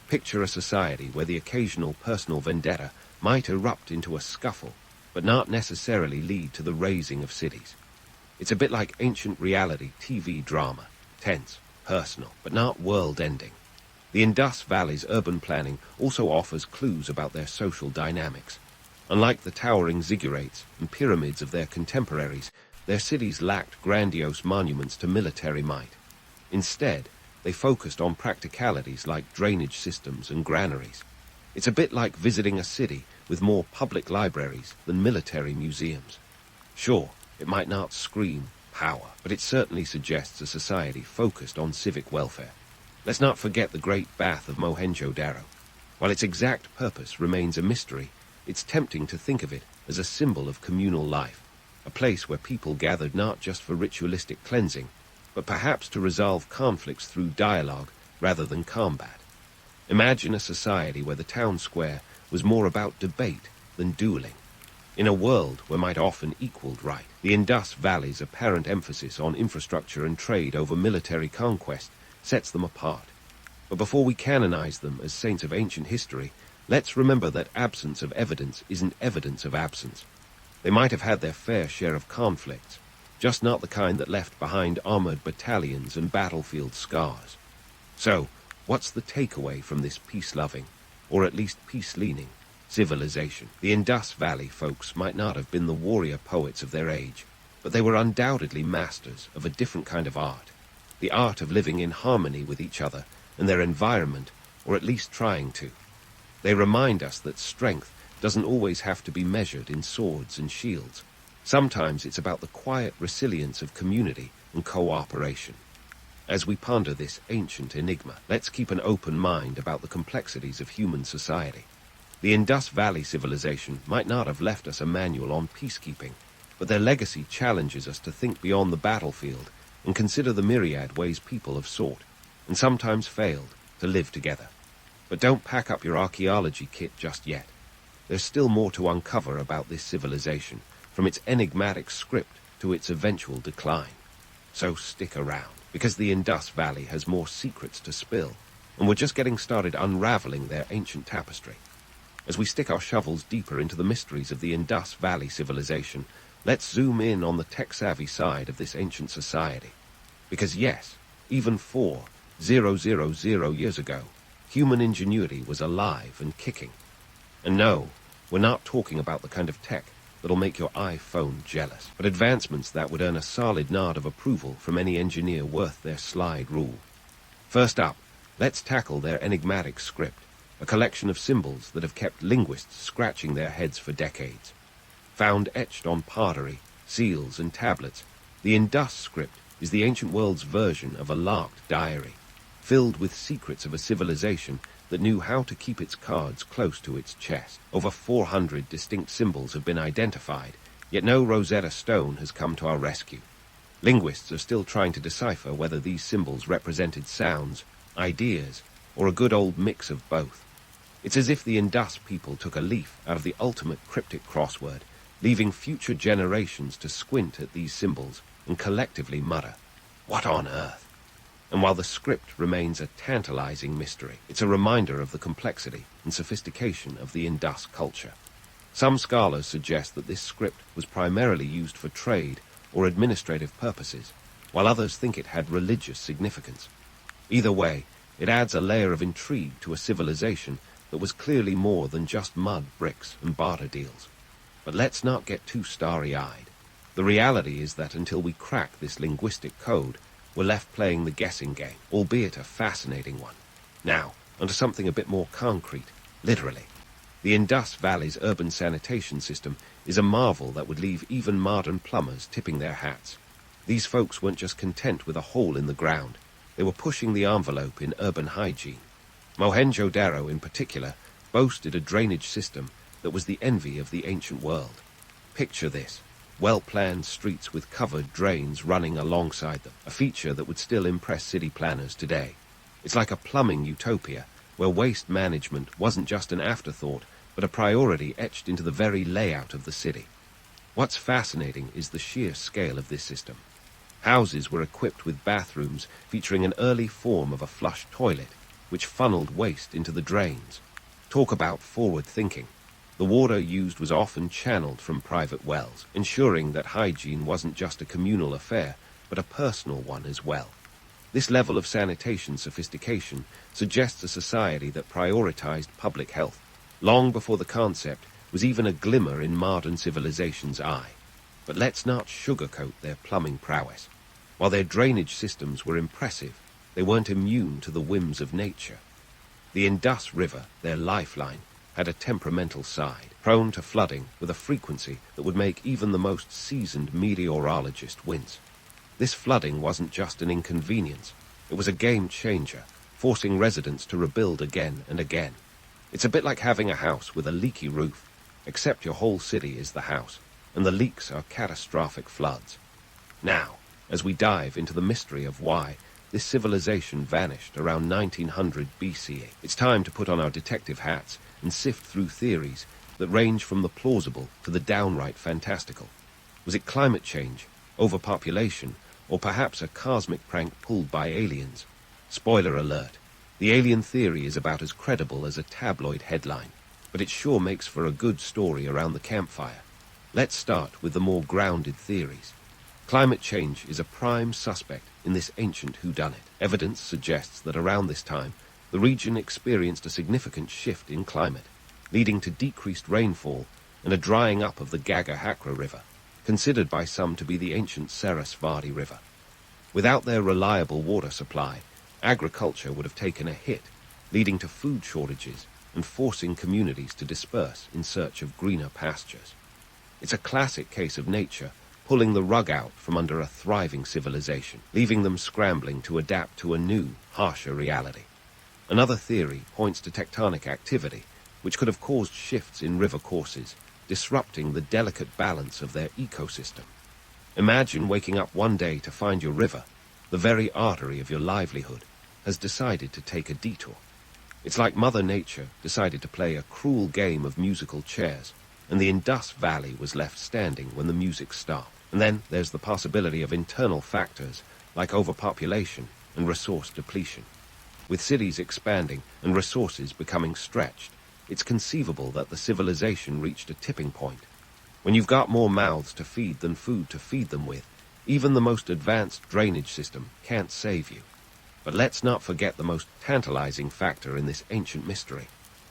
Picture a society where the occasional personal vendetta might erupt into a scuffle, but not necessarily lead to the razing of cities. It's a bit like ancient reality TV drama, tense, personal, but not world-ending. The Indus Valley's urban planning also offers clues about their social dynamics. Unlike the towering ziggurats and pyramids of their contemporaries, their cities lacked grandiose monuments to military might. Instead, they focused on practicalities like drainage systems and granaries. It's a bit like visiting a city with more public libraries than military museums. Sure, it might not scream power, but it certainly suggests a society focused on civic welfare. Let's not forget the Great Bath of Mohenjo-Daro. While its exact purpose remains a mystery, it's tempting to think of it as a symbol of communal life, a place where people gathered not just for ritualistic cleansing, but perhaps to resolve conflicts through dialogue rather than combat. Imagine a society where the town square was more about debate than dueling. In a world where might often equaled right, the Indus Valley's apparent emphasis on infrastructure and trade over military conquest sets them apart. But before we canonize them as saints of ancient history, Let's remember that absence of evidence isn't evidence of absence. They might have had their fair share of conflicts, just not the kind that left behind armored battalions and battlefield scars. So, what's the takeaway from this peace-loving, or at least peace-leaning, civilization? The Indus Valley folks might not have been the warrior poets of their age, but they were undoubtedly masters of a different kind of art, the art of living in harmony with each other and their environment, or at least trying to. They remind us that strength doesn't always have to be measured in swords and shields. Sometimes it's about the quiet resilience of community and cooperation. As we ponder this ancient enigma, let's keep an open mind about the complexities of human society. The Indus Valley civilization might not have left us a manual on peacekeeping, but their legacy challenges us to think beyond the battlefield and consider the myriad ways people have sought, and sometimes failed, to live together. But don't pack up your archaeology kit just yet. There's still more to uncover about this civilization, from its enigmatic script to its eventual decline. So stick around, because the Indus Valley has more secrets to spill, and we're just getting started unraveling their ancient tapestry. As we stick our shovels deeper into the mysteries of the Indus Valley civilization, let's zoom in on the tech-savvy side of this ancient society. Because yes, even 4,000 years ago, human ingenuity was alive and kicking. And no, we're not talking about the kind of tech that'll make your iPhone jealous, but advancements that would earn a solid nod of approval from any engineer worth their slide rule. First up, let's tackle their enigmatic script, a collection of symbols that have kept linguists scratching their heads for decades. Found etched on pottery, seals, and tablets, the Indus script is the ancient world's version of a locked diary, filled with secrets of a civilization that knew how to keep its cards close to its chest. Over 400 distinct symbols have been identified, yet no Rosetta Stone has come to our rescue. Linguists are still trying to decipher whether these symbols represented sounds, ideas, or a good old mix of both. It's as if the Indus people took a leaf out of the ultimate cryptic crossword, leaving future generations to squint at these symbols and collectively mutter, "What on earth?" And while the script remains a tantalizing mystery, it's a reminder of the complexity and sophistication of the Indus culture. Some scholars suggest that this script was primarily used for trade or administrative purposes, while others think it had religious significance. Either way, it adds a layer of intrigue to a civilization that was clearly more than just mud, bricks, and barter deals. But let's not get too starry-eyed. The reality is that until we crack this linguistic code, we're left playing the guessing game, albeit a fascinating one. Now, onto something a bit more concrete, literally. The Indus Valley's urban sanitation system is a marvel that would leave even modern plumbers tipping their hats. These folks weren't just content with a hole in the ground. They were pushing the envelope in urban hygiene. Mohenjo-Daro, in particular, boasted a drainage system that was the envy of the ancient world. Picture this. Well-planned streets with covered drains running alongside them, a feature that would still impress city planners today. It's like a plumbing utopia, where waste management wasn't just an afterthought, but a priority etched into the very layout of the city. What's fascinating is the sheer scale of this system. Houses were equipped with bathrooms featuring an early form of a flush toilet, which funneled waste into the drains. Talk about forward thinking. The water used was often channeled from private wells, ensuring that hygiene wasn't just a communal affair, but a personal one as well. This level of sanitation sophistication suggests a society that prioritized public health, long before the concept was even a glimmer in modern civilization's eye. But let's not sugarcoat their plumbing prowess. While their drainage systems were impressive, they weren't immune to the whims of nature. The Indus River, their lifeline, had a temperamental side, prone to flooding with a frequency that would make even the most seasoned meteorologist wince. This flooding wasn't just an inconvenience, it was a game changer, forcing residents to rebuild again and again. It's a bit like having a house with a leaky roof, except your whole city is the house, and the leaks are catastrophic floods. Now, as we dive into the mystery of why this civilization vanished around 1900 BCE, it's time to put on our detective hats and sift through theories that range from the plausible to the downright fantastical. Was it climate change, overpopulation, or perhaps a cosmic prank pulled by aliens? Spoiler alert, the alien theory is about as credible as a tabloid headline. but it sure makes for a good story around the campfire. Let's start with the more grounded theories. Climate change is a prime suspect in this ancient whodunit. Evidence suggests that around this time, the region experienced a significant shift in climate, leading to decreased rainfall and a drying up of the Gagahakra River, considered by some to be the ancient Sarasvati River. Without their reliable water supply, agriculture would have taken a hit, leading to food shortages and forcing communities to disperse in search of greener pastures. It's a classic case of nature pulling the rug out from under a thriving civilization, leaving them scrambling to adapt to a new, harsher reality. Another theory points to tectonic activity, which could have caused shifts in river courses, disrupting the delicate balance of their ecosystem. Imagine waking up one day to find your river, the very artery of your livelihood, has decided to take a detour. It's like Mother Nature decided to play a cruel game of musical chairs, and the Indus Valley was left standing when the music stopped. And then there's the possibility of internal factors like overpopulation and resource depletion. With cities expanding and resources becoming stretched, it's conceivable that the civilization reached a tipping point. When you've got more mouths to feed than food to feed them with, even the most advanced drainage system can't save you. But let's not forget the most tantalizing factor in this ancient mystery: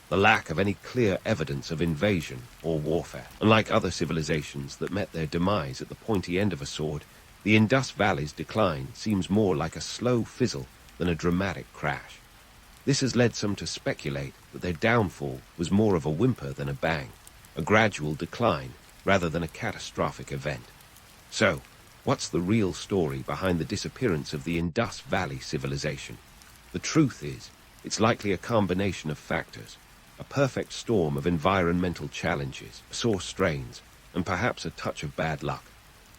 the lack of any clear evidence of invasion or warfare. Unlike other civilizations that met their demise at the pointy end of a sword, the Indus Valley's decline seems more like a slow fizzle than a dramatic crash. This has led some to speculate that their downfall was more of a whimper than a bang, a gradual decline rather than a catastrophic event. So, what's the real story behind the disappearance of the Indus Valley civilization? The truth is, it's likely a combination of factors: a perfect storm of environmental challenges, sore strains, and perhaps a touch of bad luck.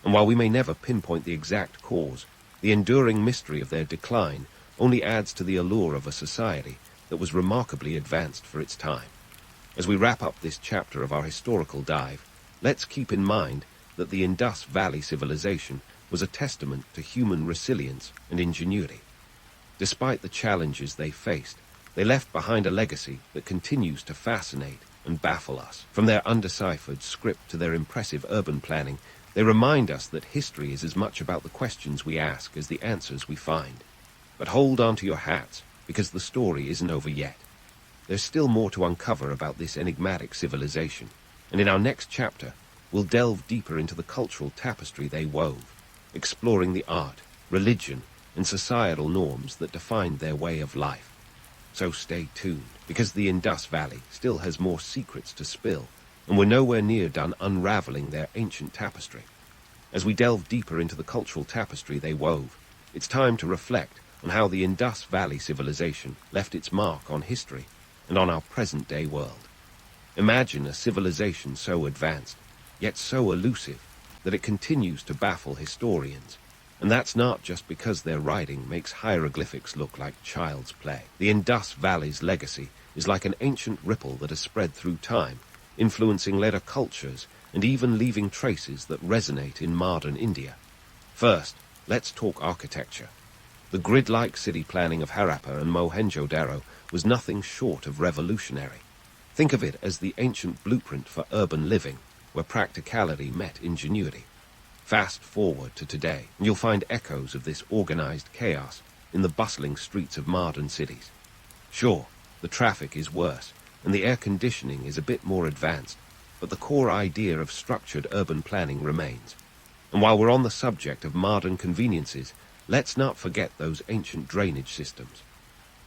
And while we may never pinpoint the exact cause, the enduring mystery of their decline only adds to the allure of a society that was remarkably advanced for its time. As we wrap up this chapter of our historical dive, let's keep in mind that the Indus Valley civilization was a testament to human resilience and ingenuity. Despite the challenges they faced, they left behind a legacy that continues to fascinate and baffle us. From their undeciphered script to their impressive urban planning, they remind us that history is as much about the questions we ask as the answers we find. But hold on to your hats, because the story isn't over yet. There's still more to uncover about this enigmatic civilization, and in our next chapter, we'll delve deeper into the cultural tapestry they wove, exploring the art, religion, and societal norms that defined their way of life. So stay tuned, because the Indus Valley still has more secrets to spill, and we're nowhere near done unraveling their ancient tapestry. As we delve deeper into the cultural tapestry they wove, it's time to reflect on how the Indus Valley civilization left its mark on history and on our present-day world. Imagine a civilization so advanced, yet so elusive, that it continues to baffle historians. And that's not just because their writing makes hieroglyphics look like child's play. The Indus Valley's legacy is like an ancient ripple that has spread through time, influencing later cultures and even leaving traces that resonate in modern India. First, let's talk architecture. The grid-like city planning of Harappa and Mohenjo-Daro was nothing short of revolutionary. Think of it as the ancient blueprint for urban living, where practicality met ingenuity. Fast forward to today, and you'll find echoes of this organized chaos in the bustling streets of modern cities. Sure, the traffic is worse, and the air conditioning is a bit more advanced, but the core idea of structured urban planning remains. And while we're on the subject of modern conveniences, let's not forget those ancient drainage systems.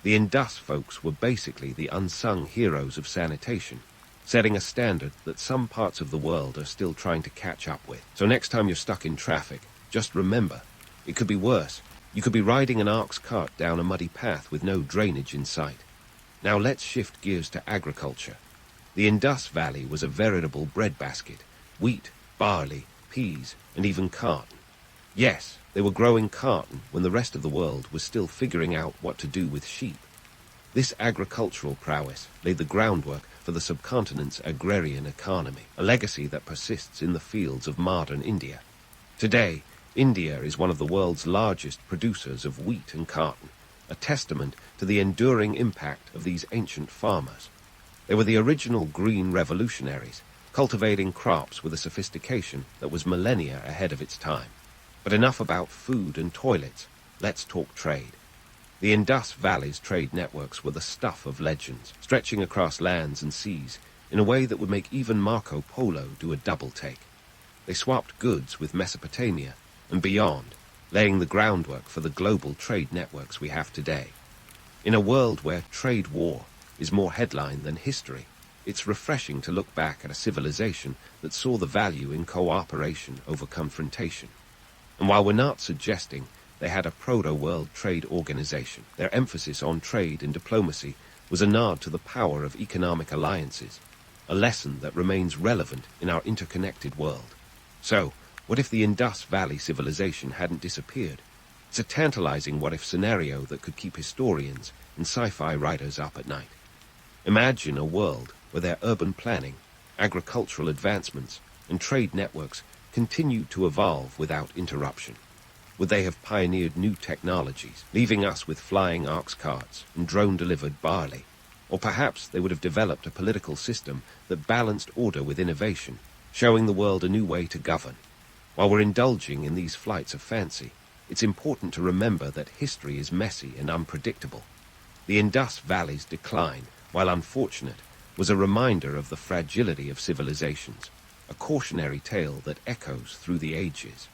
The Indus folks were basically the unsung heroes of sanitation, setting a standard that some parts of the world are still trying to catch up with. So next time you're stuck in traffic, just remember, it could be worse. You could be riding an ox cart down a muddy path with no drainage in sight. Now let's shift gears to agriculture. The Indus Valley was a veritable breadbasket: wheat, barley, peas, and even cotton. Yes, they were growing cotton when the rest of the world was still figuring out what to do with sheep. This agricultural prowess laid the groundwork for the subcontinent's agrarian economy, a legacy that persists in the fields of modern India. Today, India is one of the world's largest producers of wheat and cotton, a testament to the enduring impact of these ancient farmers. They were the original green revolutionaries, cultivating crops with a sophistication that was millennia ahead of its time. But enough about food and toilets. Let's talk trade. The Indus Valley's trade networks were the stuff of legends, stretching across lands and seas in a way that would make even Marco Polo do a double take. They swapped goods with Mesopotamia and beyond, laying the groundwork for the global trade networks we have today. In a world where trade war is more headline than history, it's refreshing to look back at a civilization that saw the value in cooperation over confrontation. And while we're not suggesting they had a proto-world trade organization, their emphasis on trade and diplomacy was a nod to the power of economic alliances, a lesson that remains relevant in our interconnected world. So, what if the Indus Valley civilization hadn't disappeared? It's a tantalizing what-if scenario that could keep historians and sci-fi writers up at night. Imagine a world where their urban planning, agricultural advancements, and trade networks continued to evolve without interruption. Would they have pioneered new technologies, leaving us with flying ox carts and drone-delivered barley? Or perhaps they would have developed a political system that balanced order with innovation, showing the world a new way to govern. While we're indulging in these flights of fancy, it's important to remember that history is messy and unpredictable. The Indus Valley's decline, while unfortunate, was a reminder of the fragility of civilizations, a cautionary tale that echoes through the ages.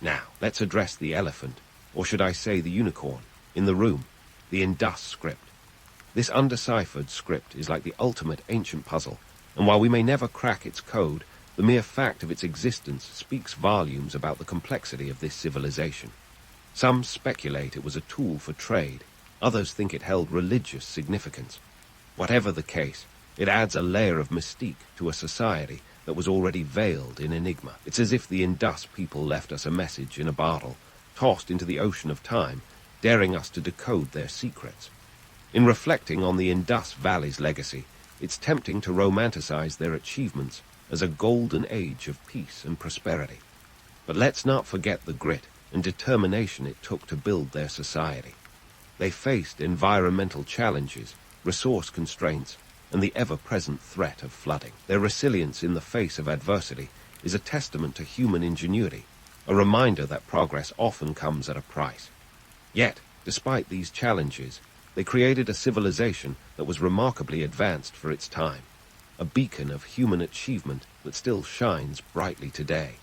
Now, let's address the elephant, or should I say the unicorn, in the room, the Indus script. This undeciphered script is like the ultimate ancient puzzle, and while we may never crack its code, the mere fact of its existence speaks volumes about the complexity of this civilization. Some speculate it was a tool for trade, others think it held religious significance. Whatever the case, it adds a layer of mystique to a society that was already veiled in enigma. It's as if the Indus people left us a message in a bottle, tossed into the ocean of time, daring us to decode their secrets. In reflecting on the Indus Valley's legacy, it's tempting to romanticize their achievements as a golden age of peace and prosperity. But let's not forget the grit and determination it took to build their society. They faced environmental challenges, resource constraints, and the ever-present threat of flooding. Their resilience in the face of adversity is a testament to human ingenuity, a reminder that progress often comes at a price. Yet, despite these challenges, they created a civilization that was remarkably advanced for its time, a beacon of human achievement that still shines brightly today.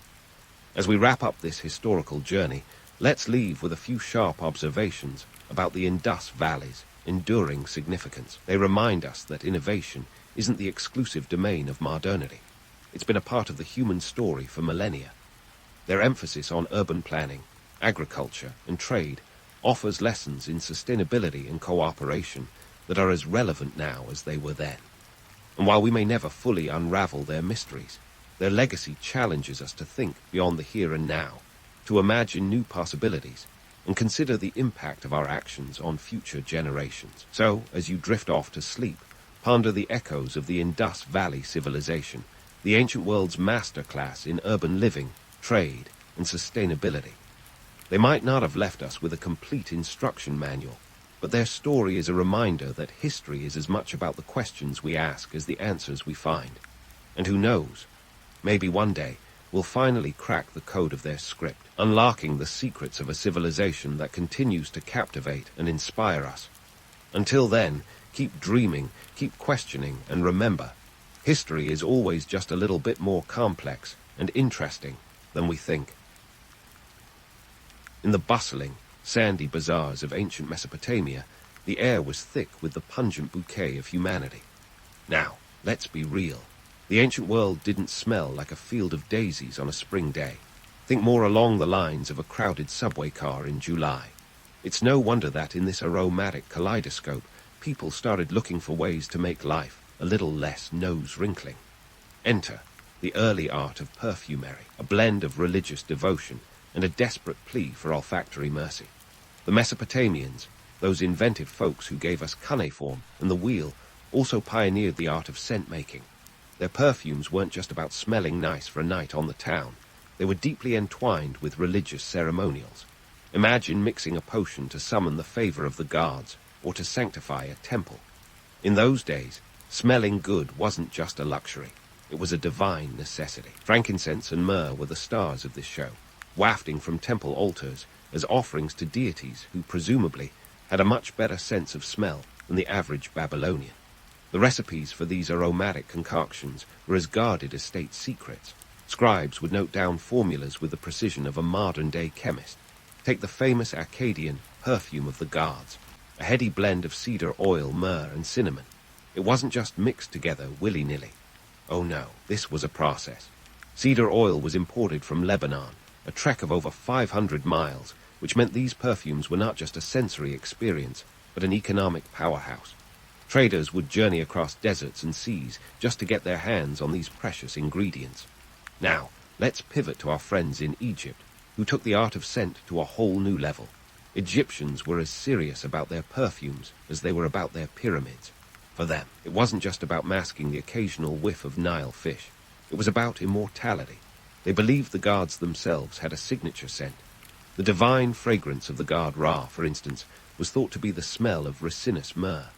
As we wrap up this historical journey, let's leave with a few sharp observations about the Indus Valley's enduring significance. They remind us that innovation isn't the exclusive domain of modernity. It's been a part of the human story for millennia. Their emphasis on urban planning, agriculture, and trade offers lessons in sustainability and cooperation that are as relevant now as they were then. And while we may never fully unravel their mysteries, their legacy challenges us to think beyond the here and now, to imagine new possibilities, and consider the impact of our actions on future generations. So, as you drift off to sleep, ponder the echoes of the Indus Valley civilization, the ancient world's masterclass in urban living, trade, and sustainability. They might not have left us with a complete instruction manual, but their story is a reminder that history is as much about the questions we ask as the answers we find. And who knows, maybe one day we'll finally crack the code of their script, unlocking the secrets of a civilization that continues to captivate and inspire us. Until then, keep dreaming, keep questioning, and remember, history is always just a little bit more complex and interesting than we think. In the bustling, sandy bazaars of ancient Mesopotamia, the air was thick with the pungent bouquet of humanity. Now, let's be real. The ancient world didn't smell like a field of daisies on a spring day. Think more along the lines of a crowded subway car in July. It's no wonder that in this aromatic kaleidoscope, people started looking for ways to make life a little less nose-wrinkling. Enter the early art of perfumery, a blend of religious devotion and a desperate plea for olfactory mercy. The Mesopotamians, those inventive folks who gave us cuneiform and the wheel, also pioneered the art of scent-making. Their perfumes weren't just about smelling nice for a night on the town. They were deeply entwined with religious ceremonials. Imagine mixing a potion to summon the favor of the gods or to sanctify a temple. In those days, Smelling good wasn't just a luxury. It was a divine necessity. Frankincense and myrrh were the stars of this show, wafting from temple altars as offerings to deities who presumably had a much better sense of smell than the average Babylonian. The recipes for these aromatic concoctions were as guarded as state secrets. Scribes would note down formulas with the precision of a modern-day chemist. Take the famous Akkadian perfume of the gods, a heady blend of cedar oil, myrrh, and cinnamon. It wasn't just mixed together willy-nilly. Oh no, this was a process. Cedar oil was imported from Lebanon, a trek of over 500 miles, which meant these perfumes were not just a sensory experience, but an economic powerhouse. Traders would journey across deserts and seas just to get their hands on these precious ingredients. Now, let's pivot to our friends in Egypt, who took the art of scent to a whole new level. Egyptians were as serious about their perfumes as they were about their pyramids. For them, it wasn't just about masking the occasional whiff of Nile fish. It was about immortality. They believed the gods themselves had a signature scent. The divine fragrance of the god Ra, for instance, was thought to be the smell of resinous myrrh.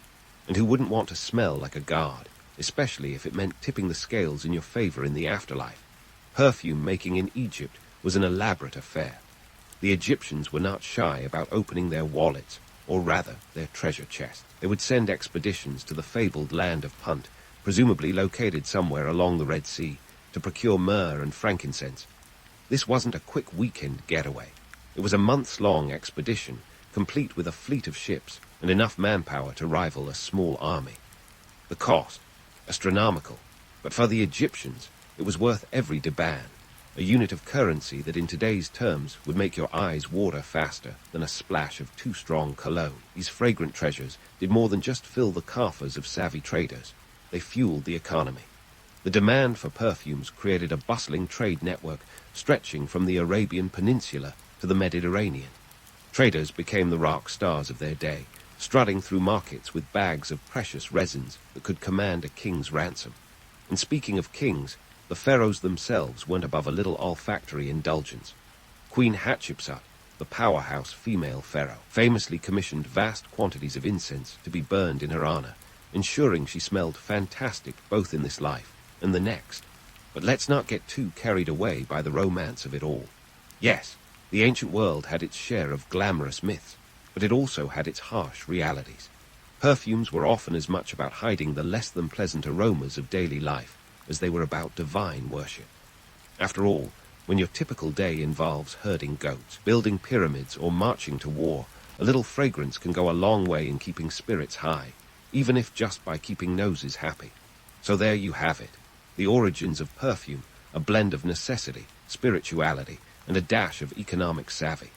And who wouldn't want to smell like a god, especially if it meant tipping the scales in your favor in the afterlife? Perfume making in Egypt was an elaborate affair. The Egyptians were not shy about opening their wallets, or rather, their treasure chest. They would send expeditions to the fabled land of Punt, presumably located somewhere along the Red Sea, to procure myrrh and frankincense. This wasn't a quick weekend getaway. It was a months-long expedition, complete with a fleet of ships and enough manpower to rival a small army. The cost, astronomical, but for the Egyptians, it was worth every deban, a unit of currency that in today's terms would make your eyes water faster than a splash of too strong cologne. These fragrant treasures did more than just fill the coffers of savvy traders. They fueled the economy. The demand for perfumes created a bustling trade network stretching from the Arabian Peninsula to the Mediterranean. Traders became the rock stars of their day, strutting through markets with bags of precious resins that could command a king's ransom. And speaking of kings, the pharaohs themselves weren't above a little olfactory indulgence. Queen Hatshepsut, the powerhouse female pharaoh, famously commissioned vast quantities of incense to be burned in her honor, ensuring she smelled fantastic both in this life and the next. But let's not get too carried away by the romance of it all. Yes, the ancient world had its share of glamorous myths, but it also had its harsh realities. Perfumes were often as much about hiding the less-than-pleasant aromas of daily life as they were about divine worship. After all, when your typical day involves herding goats, building pyramids, or marching to war, a little fragrance can go a long way in keeping spirits high, even if just by keeping noses happy. So there you have it, the origins of perfume, a blend of necessity, spirituality, and a dash of economic savvy.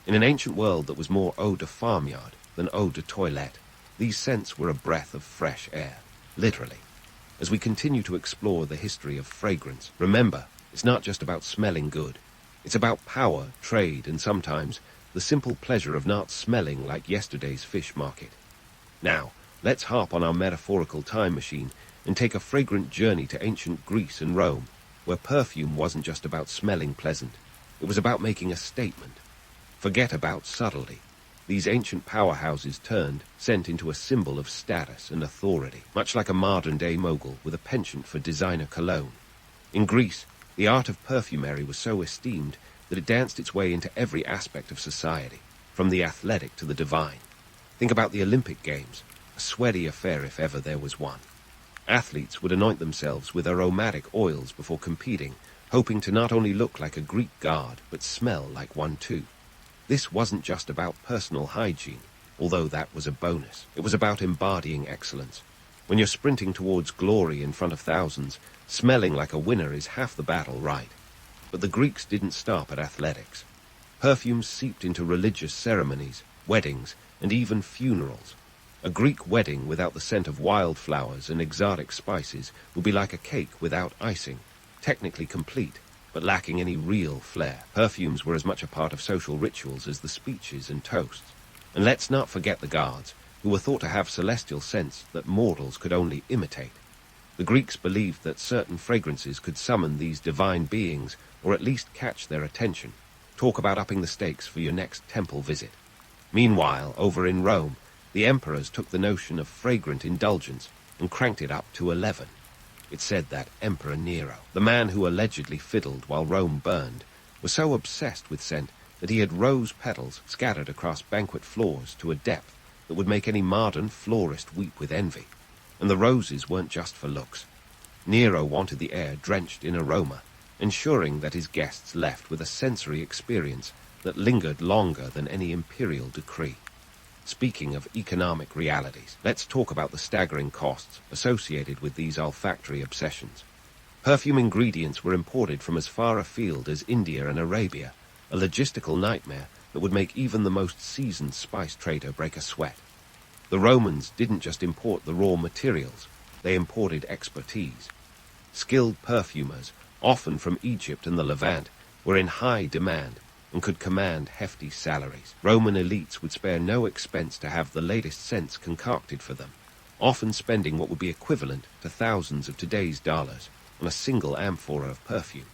In an ancient world that was more eau de farmyard than eau de toilette, these scents were a breath of fresh air, literally. As we continue to explore the history of fragrance, remember, it's not just about smelling good. It's about power, trade, and sometimes the simple pleasure of not smelling like yesterday's fish market. Now, let's hop on our metaphorical time machine and take a fragrant journey to ancient Greece and Rome, where perfume wasn't just about smelling pleasant. It was about making a statement. Forget about subtlety. These ancient powerhouses turned scent into a symbol of status and authority, much like a modern-day mogul with a penchant for designer cologne. In Greece, the art of perfumery was so esteemed that it danced its way into every aspect of society, from the athletic to the divine. Think about the Olympic Games, a sweaty affair if ever there was one. Athletes would anoint themselves with aromatic oils before competing, hoping to not only look like a Greek god, but smell like one too. This wasn't just about personal hygiene, although that was a bonus. It was about embodying excellence. When you're sprinting towards glory in front of thousands, smelling like a winner is half the battle, right? But the Greeks didn't stop at athletics. Perfumes seeped into religious ceremonies, weddings, and even funerals. A Greek wedding without the scent of wildflowers and exotic spices would be like a cake without icing, technically complete, but lacking any real flair. Perfumes were as much a part of social rituals as the speeches and toasts. And let's not forget the gods, who were thought to have celestial scents that mortals could only imitate. The Greeks believed that certain fragrances could summon these divine beings, or at least catch their attention. Talk about upping the stakes for your next temple visit. Meanwhile, over in Rome, the emperors took the notion of fragrant indulgence and cranked it up to 11. It said that Emperor Nero, the man who allegedly fiddled while Rome burned, was so obsessed with scent that he had rose petals scattered across banquet floors to a depth that would make any modern florist weep with envy. And the roses weren't just for looks. Nero wanted the air drenched in aroma, ensuring that his guests left with a sensory experience that lingered longer than any imperial decree. Speaking of economic realities, let's talk about the staggering costs associated with these olfactory obsessions. Perfume ingredients were imported from as far afield as India and Arabia, a logistical nightmare that would make even the most seasoned spice trader break a sweat. The Romans didn't just import the raw materials, they imported expertise. Skilled perfumers, often from Egypt and the Levant, were in high demand and could command hefty salaries. Roman elites would spare no expense to have the latest scents concocted for them, often spending what would be equivalent to thousands of today's dollars on a single amphora of perfume.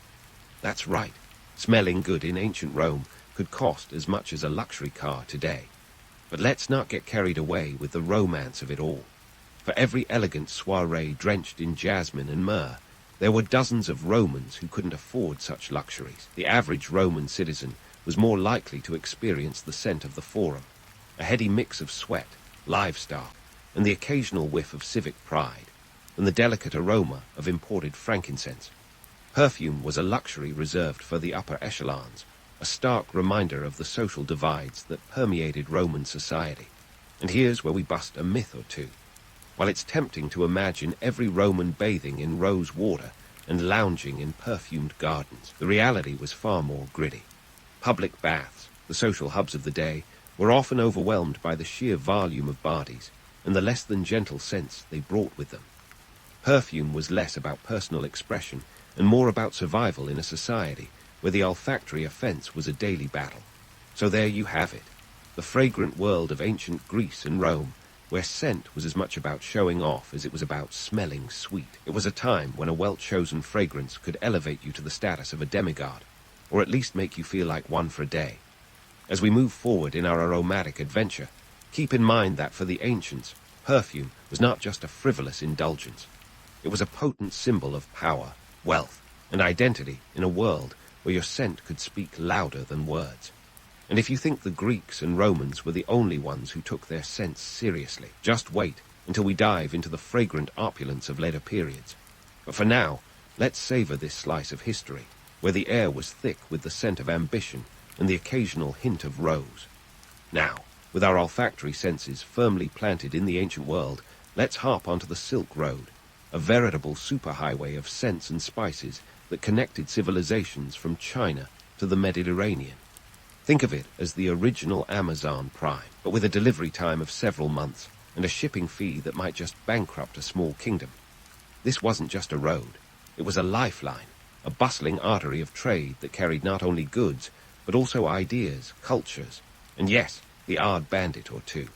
That's right, smelling good in ancient Rome could cost as much as a luxury car today. But let's not get carried away with the romance of it all. For every elegant soiree drenched in jasmine and myrrh, there were dozens of Romans who couldn't afford such luxuries. The average Roman citizen was more likely to experience the scent of the forum, a heady mix of sweat, livestock, and the occasional whiff of civic pride, than the delicate aroma of imported frankincense. Perfume was a luxury reserved for the upper echelons, a stark reminder of the social divides that permeated Roman society. And here's where we bust a myth or two. While it's tempting to imagine every Roman bathing in rose water and lounging in perfumed gardens, the reality was far more gritty. Public baths, the social hubs of the day, were often overwhelmed by the sheer volume of bodies and the less than gentle scents they brought with them. Perfume was less about personal expression and more about survival in a society where the olfactory offense was a daily battle. So there you have it, the fragrant world of ancient Greece and Rome, where scent was as much about showing off as it was about smelling sweet. It was a time when a well-chosen fragrance could elevate you to the status of a demigod, or at least make you feel like one for a day. As we move forward in our aromatic adventure, keep in mind that for the ancients, perfume was not just a frivolous indulgence. It was a potent symbol of power, wealth, and identity in a world where your scent could speak louder than words. And if you think the Greeks and Romans were the only ones who took their scents seriously, just wait until we dive into the fragrant opulence of later periods. But for now, let's savor this slice of history, where the air was thick with the scent of ambition and the occasional hint of rose. Now, with our olfactory senses firmly planted in the ancient world, let's hop onto the Silk Road, a veritable superhighway of scents and spices that connected civilizations from China to the Mediterranean. Think of it as the original Amazon Prime, but with a delivery time of several months and a shipping fee that might just bankrupt a small kingdom. This wasn't just a road, it was a lifeline, a bustling artery of trade that carried not only goods, but also ideas, cultures, and yes, the odd bandit or two.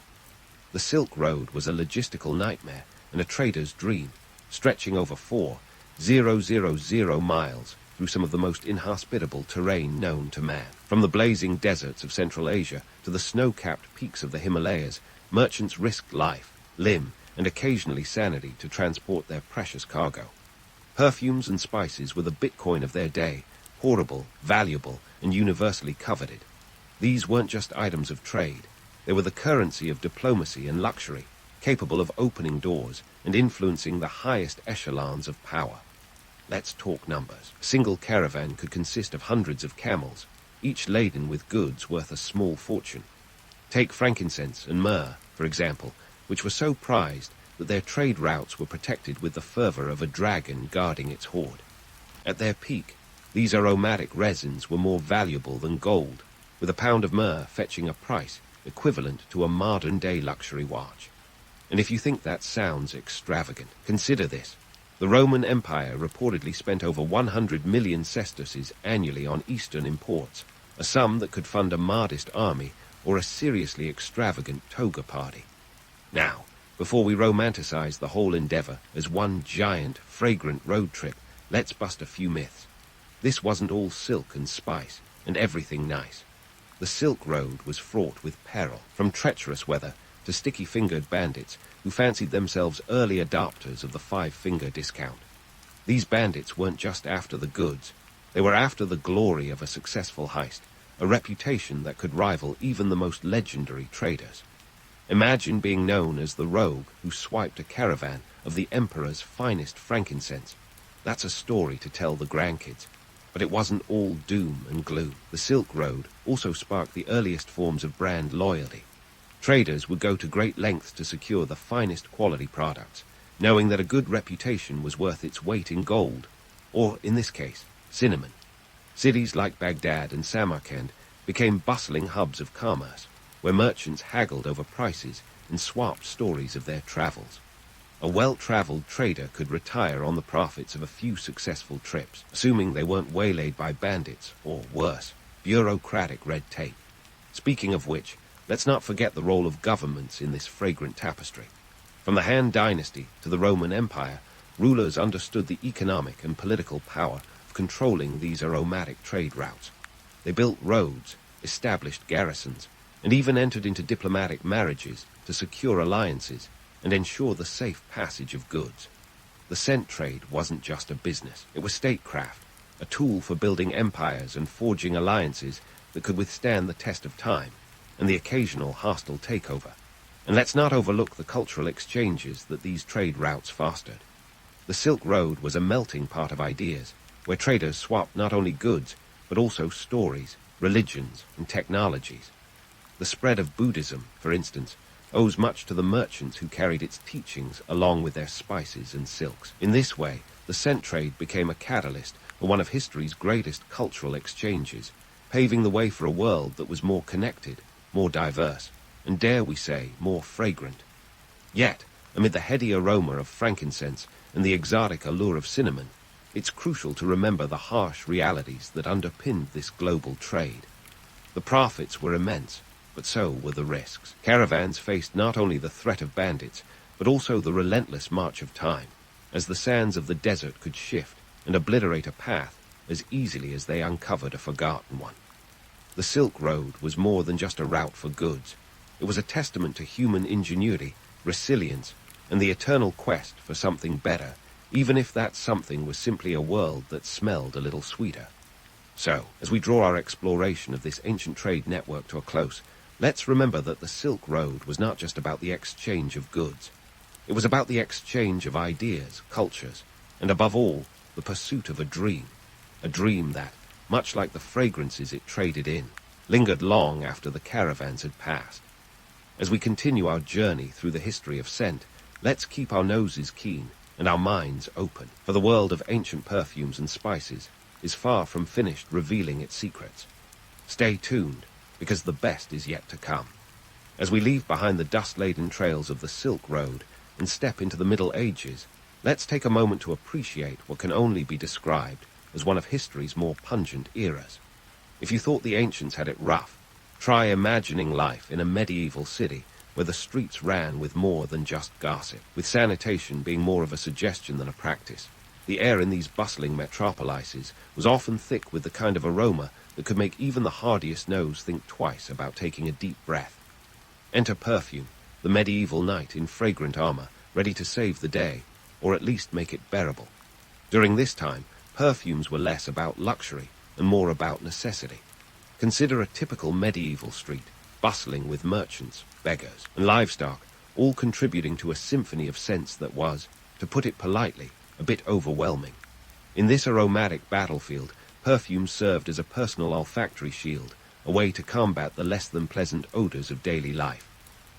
The Silk Road was a logistical nightmare and a trader's dream, stretching over 4,000 miles through some of the most inhospitable terrain known to man. From the blazing deserts of Central Asia to the snow-capped peaks of the Himalayas, merchants risked life, limb, and occasionally sanity to transport their precious cargo. Perfumes and spices were the Bitcoin of their day, portable, valuable, and universally coveted. These weren't just items of trade. They were the currency of diplomacy and luxury, capable of opening doors and influencing the highest echelons of power. Let's talk numbers. A single caravan could consist of hundreds of camels, each laden with goods worth a small fortune. Take frankincense and myrrh, for example, which were so prized that their trade routes were protected with the fervor of a dragon guarding its hoard. At their peak, these aromatic resins were more valuable than gold, with a pound of myrrh fetching a price equivalent to a modern-day luxury watch. And if you think that sounds extravagant, consider this. The Roman Empire reportedly spent over 100 million sesterces annually on Eastern imports, a sum that could fund a modest army or a seriously extravagant toga party. Now, before we romanticize the whole endeavor as one giant, fragrant road trip, let's bust a few myths. This wasn't all silk and spice, and everything nice. The Silk Road was fraught with peril, from treacherous weather to sticky-fingered bandits who fancied themselves early adopters of the five-finger discount. These bandits weren't just after the goods. They were after the glory of a successful heist, a reputation that could rival even the most legendary traders. Imagine being known as the rogue who swiped a caravan of the emperor's finest frankincense. That's a story to tell the grandkids. But it wasn't all doom and gloom. The Silk Road also sparked the earliest forms of brand loyalty. Traders would go to great lengths to secure the finest quality products, knowing that a good reputation was worth its weight in gold, or, in this case, cinnamon. Cities like Baghdad and Samarkand became bustling hubs of commerce, where merchants haggled over prices and swapped stories of their travels. A well-traveled trader could retire on the profits of a few successful trips, assuming they weren't waylaid by bandits, or worse, bureaucratic red tape. Speaking of which, let's not forget the role of governments in this fragrant tapestry. From the Han Dynasty to the Roman Empire, rulers understood the economic and political power of controlling these aromatic trade routes. They built roads, established garrisons, and even entered into diplomatic marriages to secure alliances and ensure the safe passage of goods. The scent trade wasn't just a business. It was statecraft, a tool for building empires and forging alliances that could withstand the test of time and the occasional hostile takeover. And let's not overlook the cultural exchanges that these trade routes fostered. The Silk Road was a melting pot of ideas, where traders swapped not only goods, but also stories, religions, and technologies. The spread of Buddhism, for instance, owes much to the merchants who carried its teachings along with their spices and silks. In this way, the scent trade became a catalyst for one of history's greatest cultural exchanges, paving the way for a world that was more connected, more diverse, and dare we say, more fragrant. Yet, amid the heady aroma of frankincense and the exotic allure of cinnamon, it's crucial to remember the harsh realities that underpinned this global trade. The profits were immense, but so were the risks. Caravans faced not only the threat of bandits, but also the relentless march of time, as the sands of the desert could shift and obliterate a path as easily as they uncovered a forgotten one. The Silk Road was more than just a route for goods. It was a testament to human ingenuity, resilience, and the eternal quest for something better, even if that something was simply a world that smelled a little sweeter. So, as we draw our exploration of this ancient trade network to a close, let's remember that the Silk Road was not just about the exchange of goods. It was about the exchange of ideas, cultures, and above all, the pursuit of a dream that, much like the fragrances it traded in, lingered long after the caravans had passed. As we continue our journey through the history of scent, let's keep our noses keen and our minds open, for the world of ancient perfumes and spices is far from finished revealing its secrets. Stay tuned, because the best is yet to come. As we leave behind the dust-laden trails of the Silk Road and step into the Middle Ages, let's take a moment to appreciate what can only be described as one of history's more pungent eras. If you thought the ancients had it rough, try imagining life in a medieval city where the streets ran with more than just gossip, with sanitation being more of a suggestion than a practice. The air in these bustling metropolises was often thick with the kind of aroma that could make even the hardiest nose think twice about taking a deep breath. Enter Perfume, the medieval knight in fragrant armor, ready to save the day, or at least make it bearable. During this time, perfumes were less about luxury and more about necessity. Consider a typical medieval street, bustling with merchants, beggars, and livestock, all contributing to a symphony of scents that was, to put it politely, a bit overwhelming. In this aromatic battlefield, perfume served as a personal olfactory shield, a way to combat the less-than-pleasant odors of daily life.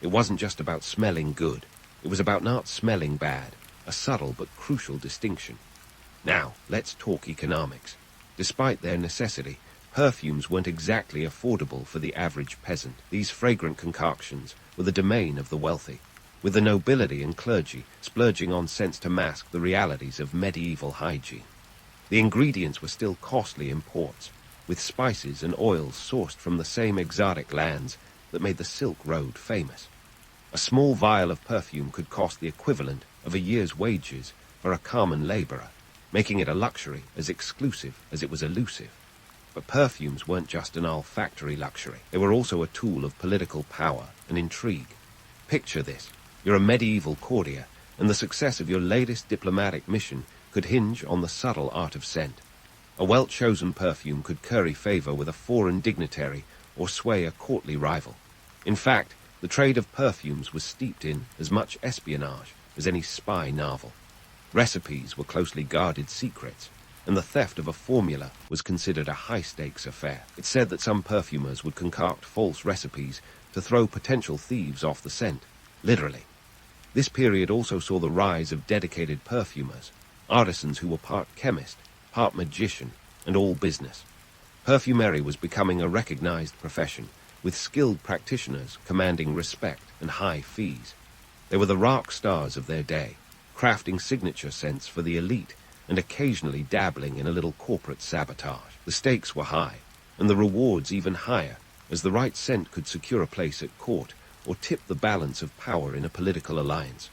It wasn't just about smelling good. It was about not smelling bad, a subtle but crucial distinction. Now, let's talk economics. Despite their necessity, perfumes weren't exactly affordable for the average peasant. These fragrant concoctions were the domain of the wealthy, with the nobility and clergy splurging on scents to mask the realities of medieval hygiene. The ingredients were still costly imports, with spices and oils sourced from the same exotic lands that made the Silk Road famous. A small vial of perfume could cost the equivalent of a year's wages for a common laborer, making it a luxury as exclusive as it was elusive. But perfumes weren't just an olfactory luxury. They were also a tool of political power and intrigue. Picture this. You're a medieval courtier, and the success of your latest diplomatic mission could hinge on the subtle art of scent. A well-chosen perfume could curry favor with a foreign dignitary or sway a courtly rival. In fact, the trade of perfumes was steeped in as much espionage as any spy novel. Recipes were closely guarded secrets, and the theft of a formula was considered a high-stakes affair. It's said that some perfumers would concoct false recipes to throw potential thieves off the scent, literally. This period also saw the rise of dedicated perfumers, artisans who were part chemist, part magician, and all business. Perfumery was becoming a recognized profession, with skilled practitioners commanding respect and high fees. They were the rock stars of their day, crafting signature scents for the elite and occasionally dabbling in a little corporate sabotage. The stakes were high, and the rewards even higher, as the right scent could secure a place at court or tip the balance of power in a political alliance.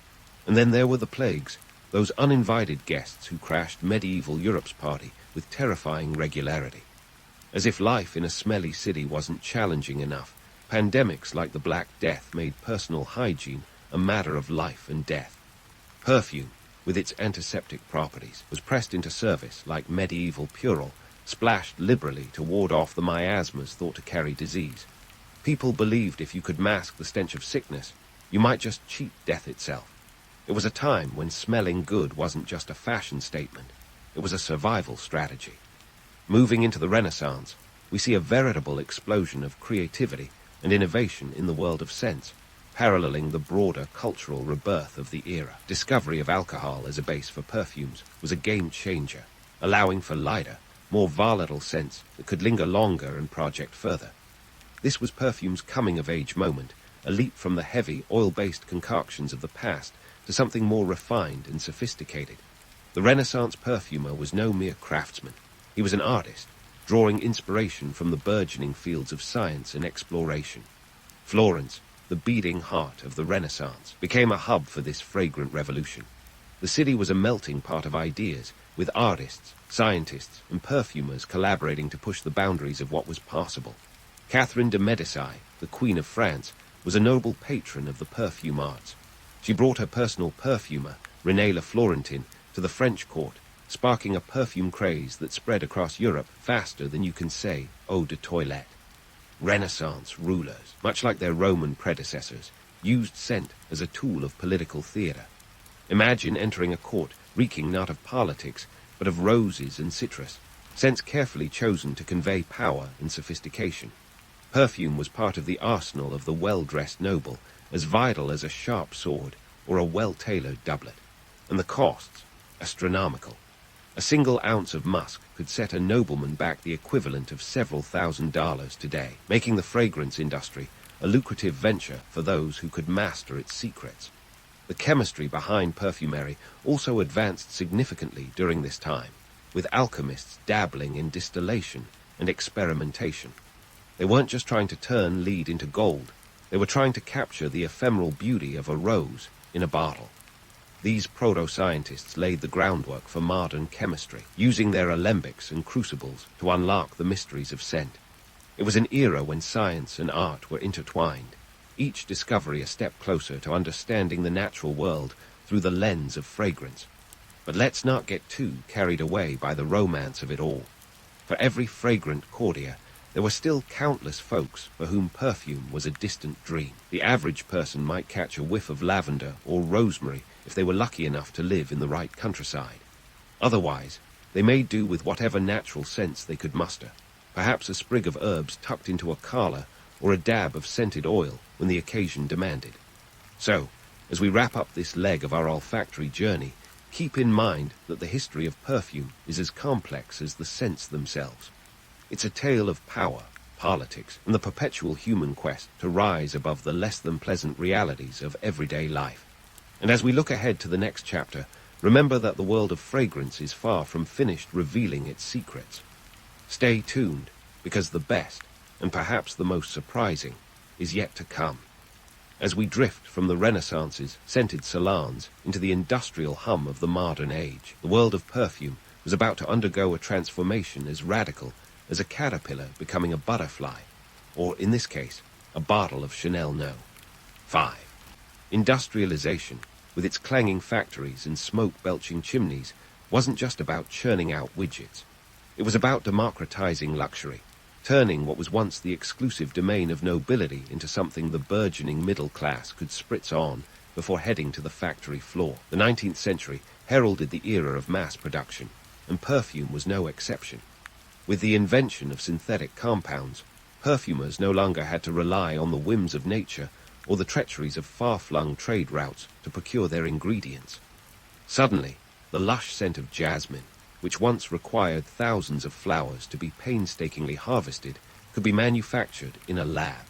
And then there were the plagues, those uninvited guests who crashed medieval Europe's party with terrifying regularity. As if life in a smelly city wasn't challenging enough, pandemics like the Black Death made personal hygiene a matter of life and death. Perfume, with its antiseptic properties, was pressed into service like medieval Purell, splashed liberally to ward off the miasmas thought to carry disease. People believed if you could mask the stench of sickness, you might just cheat death itself. It was a time when smelling good wasn't just a fashion statement, it was a survival strategy. Moving into the Renaissance, we see a veritable explosion of creativity and innovation in the world of scents, paralleling the broader cultural rebirth of the era. Discovery of alcohol as a base for perfumes was a game changer, allowing for lighter, more volatile scents that could linger longer and project further. This was perfume's coming-of-age moment, a leap from the heavy, oil-based concoctions of the past to something more refined and sophisticated. The Renaissance perfumer was no mere craftsman. He was an artist, drawing inspiration from the burgeoning fields of science and exploration. Florence, the beating heart of the Renaissance, became a hub for this fragrant revolution. The city was a melting pot of ideas, with artists, scientists, and perfumers collaborating to push the boundaries of what was possible. Catherine de Medici, the Queen of France, was a noble patron of the perfume arts. She brought her personal perfumer, René Le Florentin, to the French court, sparking a perfume craze that spread across Europe faster than you can say eau de toilette. Renaissance rulers, much like their Roman predecessors, used scent as a tool of political theater. Imagine entering a court reeking not of politics, but of roses and citrus, scents carefully chosen to convey power and sophistication. Perfume was part of the arsenal of the well-dressed noble, as vital as a sharp sword or a well-tailored doublet. And the costs, astronomical. A single ounce of musk could set a nobleman back the equivalent of several $1,000s today, making the fragrance industry a lucrative venture for those who could master its secrets. The chemistry behind perfumery also advanced significantly during this time, with alchemists dabbling in distillation and experimentation. They weren't just trying to turn lead into gold, they were trying to capture the ephemeral beauty of a rose in a bottle. These proto-scientists laid the groundwork for modern chemistry, using their alembics and crucibles to unlock the mysteries of scent. It was an era when science and art were intertwined, each discovery a step closer to understanding the natural world through the lens of fragrance. But let's not get too carried away by the romance of it all. For every fragrant courtier, there were still countless folks for whom perfume was a distant dream. The average person might catch a whiff of lavender or rosemary if they were lucky enough to live in the right countryside. Otherwise, they made do with whatever natural scents they could muster, perhaps a sprig of herbs tucked into a collar or a dab of scented oil when the occasion demanded. So, as we wrap up this leg of our olfactory journey, keep in mind that the history of perfume is as complex as the scents themselves. It's a tale of power, politics, and the perpetual human quest to rise above the less-than-pleasant realities of everyday life. And as we look ahead to the next chapter, remember that the world of fragrance is far from finished revealing its secrets. Stay tuned, because the best, and perhaps the most surprising, is yet to come. As we drift from the Renaissance's scented salons into the industrial hum of the modern age, the world of perfume was about to undergo a transformation as radical as a caterpillar becoming a butterfly, or in this case, a bottle of Chanel No. 5. Industrialization, with its clanging factories and smoke-belching chimneys, wasn't just about churning out widgets. It was about democratizing luxury, turning what was once the exclusive domain of nobility into something the burgeoning middle class could spritz on before heading to the factory floor. The 19th century heralded the era of mass production, and perfume was no exception. With the invention of synthetic compounds, perfumers no longer had to rely on the whims of nature or the treacheries of far-flung trade routes to procure their ingredients. Suddenly, the lush scent of jasmine, which once required thousands of flowers to be painstakingly harvested, could be manufactured in a lab.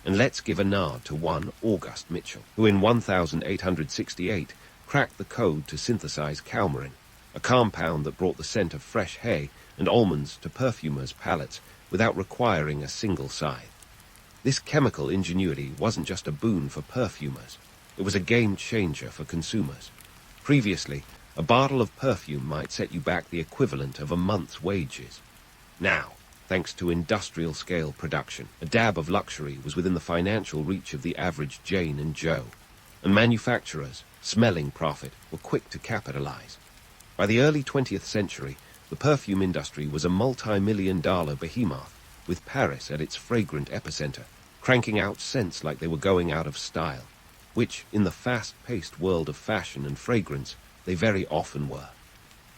And let's give a nod to one August Mitchell, who in 1868 cracked the code to synthesize coumarin, a compound that brought the scent of fresh hay and almonds to perfumers' palates without requiring a single scythe. This chemical ingenuity wasn't just a boon for perfumers, it was a game-changer for consumers. Previously, a bottle of perfume might set you back the equivalent of a month's wages. Now, thanks to industrial-scale production, a dab of luxury was within the financial reach of the average Jane and Joe, and manufacturers, smelling profit, were quick to capitalize. By the early 20th century, the perfume industry was a multi-million-dollar behemoth, with Paris at its fragrant epicenter, cranking out scents like they were going out of style, which, in the fast-paced world of fashion and fragrance, they very often were.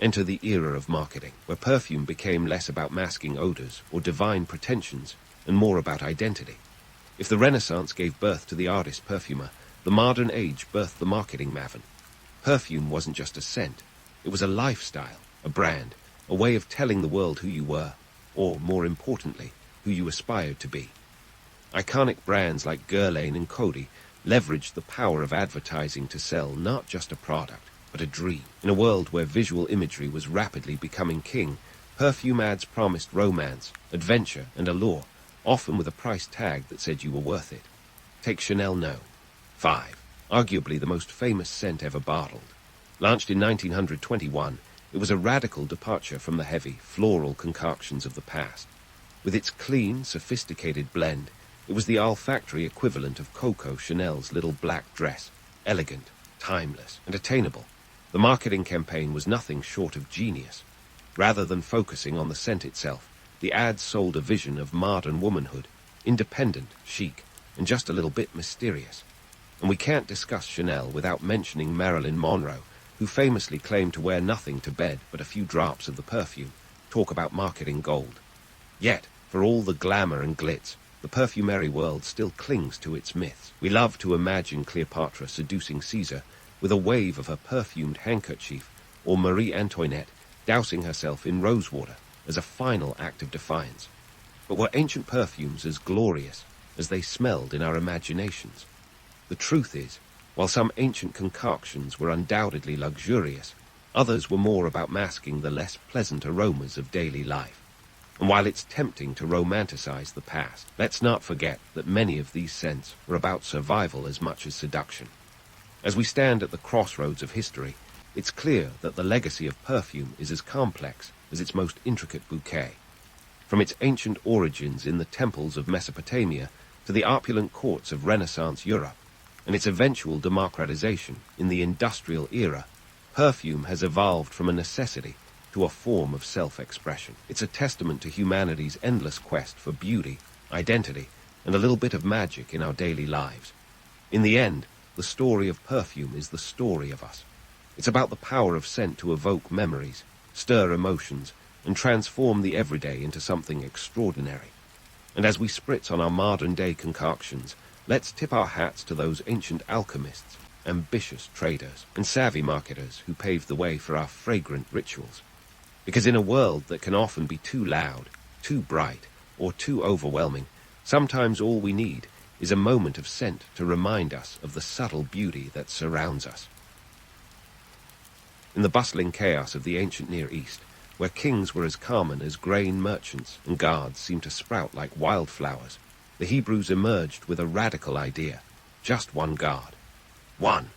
Enter the era of marketing, where perfume became less about masking odors or divine pretensions and more about identity. If the Renaissance gave birth to the artist perfumer, the modern age birthed the marketing maven. Perfume wasn't just a scent, it was a lifestyle, a brand, a way of telling the world who you were, or, more importantly, who you aspired to be. Iconic brands like Guerlain and Coty leveraged the power of advertising to sell not just a product, but a dream. In a world where visual imagery was rapidly becoming king, perfume ads promised romance, adventure, and allure, often with a price tag that said you were worth it. Take Chanel No. 5, arguably the most famous scent ever bottled. Launched in 1921, it was a radical departure from the heavy, floral concoctions of the past. With its clean, sophisticated blend, it was the olfactory equivalent of Coco Chanel's little black dress, elegant, timeless, and attainable. The marketing campaign was nothing short of genius. Rather than focusing on the scent itself, the ads sold a vision of modern womanhood, independent, chic, and just a little bit mysterious. And we can't discuss Chanel without mentioning Marilyn Monroe, who famously claimed to wear nothing to bed but a few drops of the perfume. Talk about marketing gold. Yet, for all the glamour and glitz, the perfumery world still clings to its myths. We love to imagine Cleopatra seducing Caesar with a wave of her perfumed handkerchief, or Marie Antoinette dousing herself in rosewater as a final act of defiance. But were ancient perfumes as glorious as they smelled in our imaginations? The truth is, while some ancient concoctions were undoubtedly luxurious, others were more about masking the less pleasant aromas of daily life. And while it's tempting to romanticize the past, let's not forget that many of these scents were about survival as much as seduction. As we stand at the crossroads of history, it's clear that the legacy of perfume is as complex as its most intricate bouquet. From its ancient origins in the temples of Mesopotamia to the opulent courts of Renaissance Europe, and its eventual democratization in the industrial era, perfume has evolved from a necessity to a form of self-expression. It's a testament to humanity's endless quest for beauty, identity, and a little bit of magic in our daily lives. In the end, the story of perfume is the story of us. It's about the power of scent to evoke memories, stir emotions, and transform the everyday into something extraordinary. And as we spritz on our modern-day concoctions, let's tip our hats to those ancient alchemists, ambitious traders, and savvy marketers who paved the way for our fragrant rituals. Because in a world that can often be too loud, too bright, or too overwhelming, sometimes all we need is a moment of scent to remind us of the subtle beauty that surrounds us. In the bustling chaos of the ancient Near East, where kings were as common as grain merchants and guards seemed to sprout like wildflowers, the Hebrews emerged with a radical idea: just one God. One.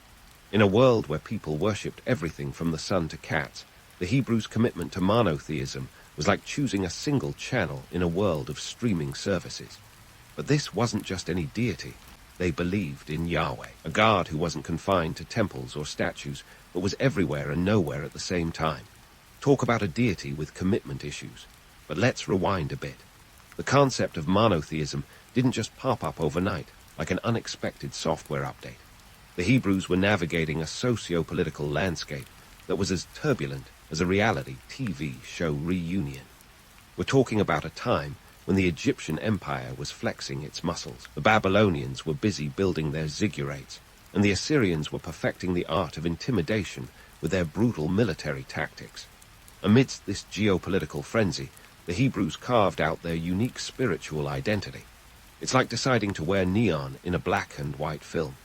In a world where people worshipped everything from the sun to cats, the Hebrews' commitment to monotheism was like choosing a single channel in a world of streaming services. But this wasn't just any deity. They believed in Yahweh, a God who wasn't confined to temples or statues, but was everywhere and nowhere at the same time. Talk about a deity with commitment issues. But let's rewind a bit. The concept of monotheism didn't just pop up overnight, like an unexpected software update. The Hebrews were navigating a socio-political landscape that was as turbulent as a reality TV show reunion. We're talking about a time when the Egyptian empire was flexing its muscles. The Babylonians were busy building their ziggurats, and the Assyrians were perfecting the art of intimidation with their brutal military tactics. Amidst this geopolitical frenzy, the Hebrews carved out their unique spiritual identity. It's like deciding to wear neon in a black and white film.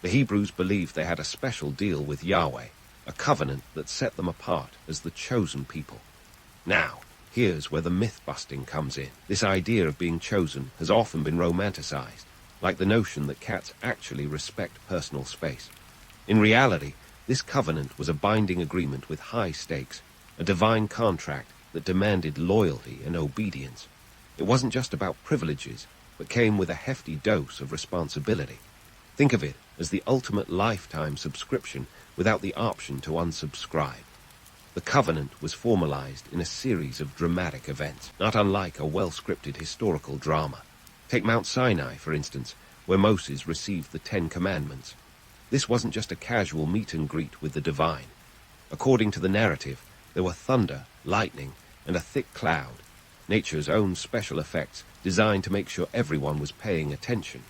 The Hebrews believed they had a special deal with Yahweh, a covenant that set them apart as the chosen people. Now, here's where the myth-busting comes in. This idea of being chosen has often been romanticized, like the notion that cats actually respect personal space. In reality, this covenant was a binding agreement with high stakes, a divine contract that demanded loyalty and obedience. It wasn't just about privileges, but came with a hefty dose of responsibility. Think of it as the ultimate lifetime subscription without the option to unsubscribe. The covenant was formalized in a series of dramatic events, not unlike a well-scripted historical drama. Take Mount Sinai, for instance, where Moses received the Ten Commandments. This wasn't just a casual meet and greet with the divine. According to the narrative, there were thunder, lightning, and a thick cloud, nature's own special effects designed to make sure everyone was paying attention.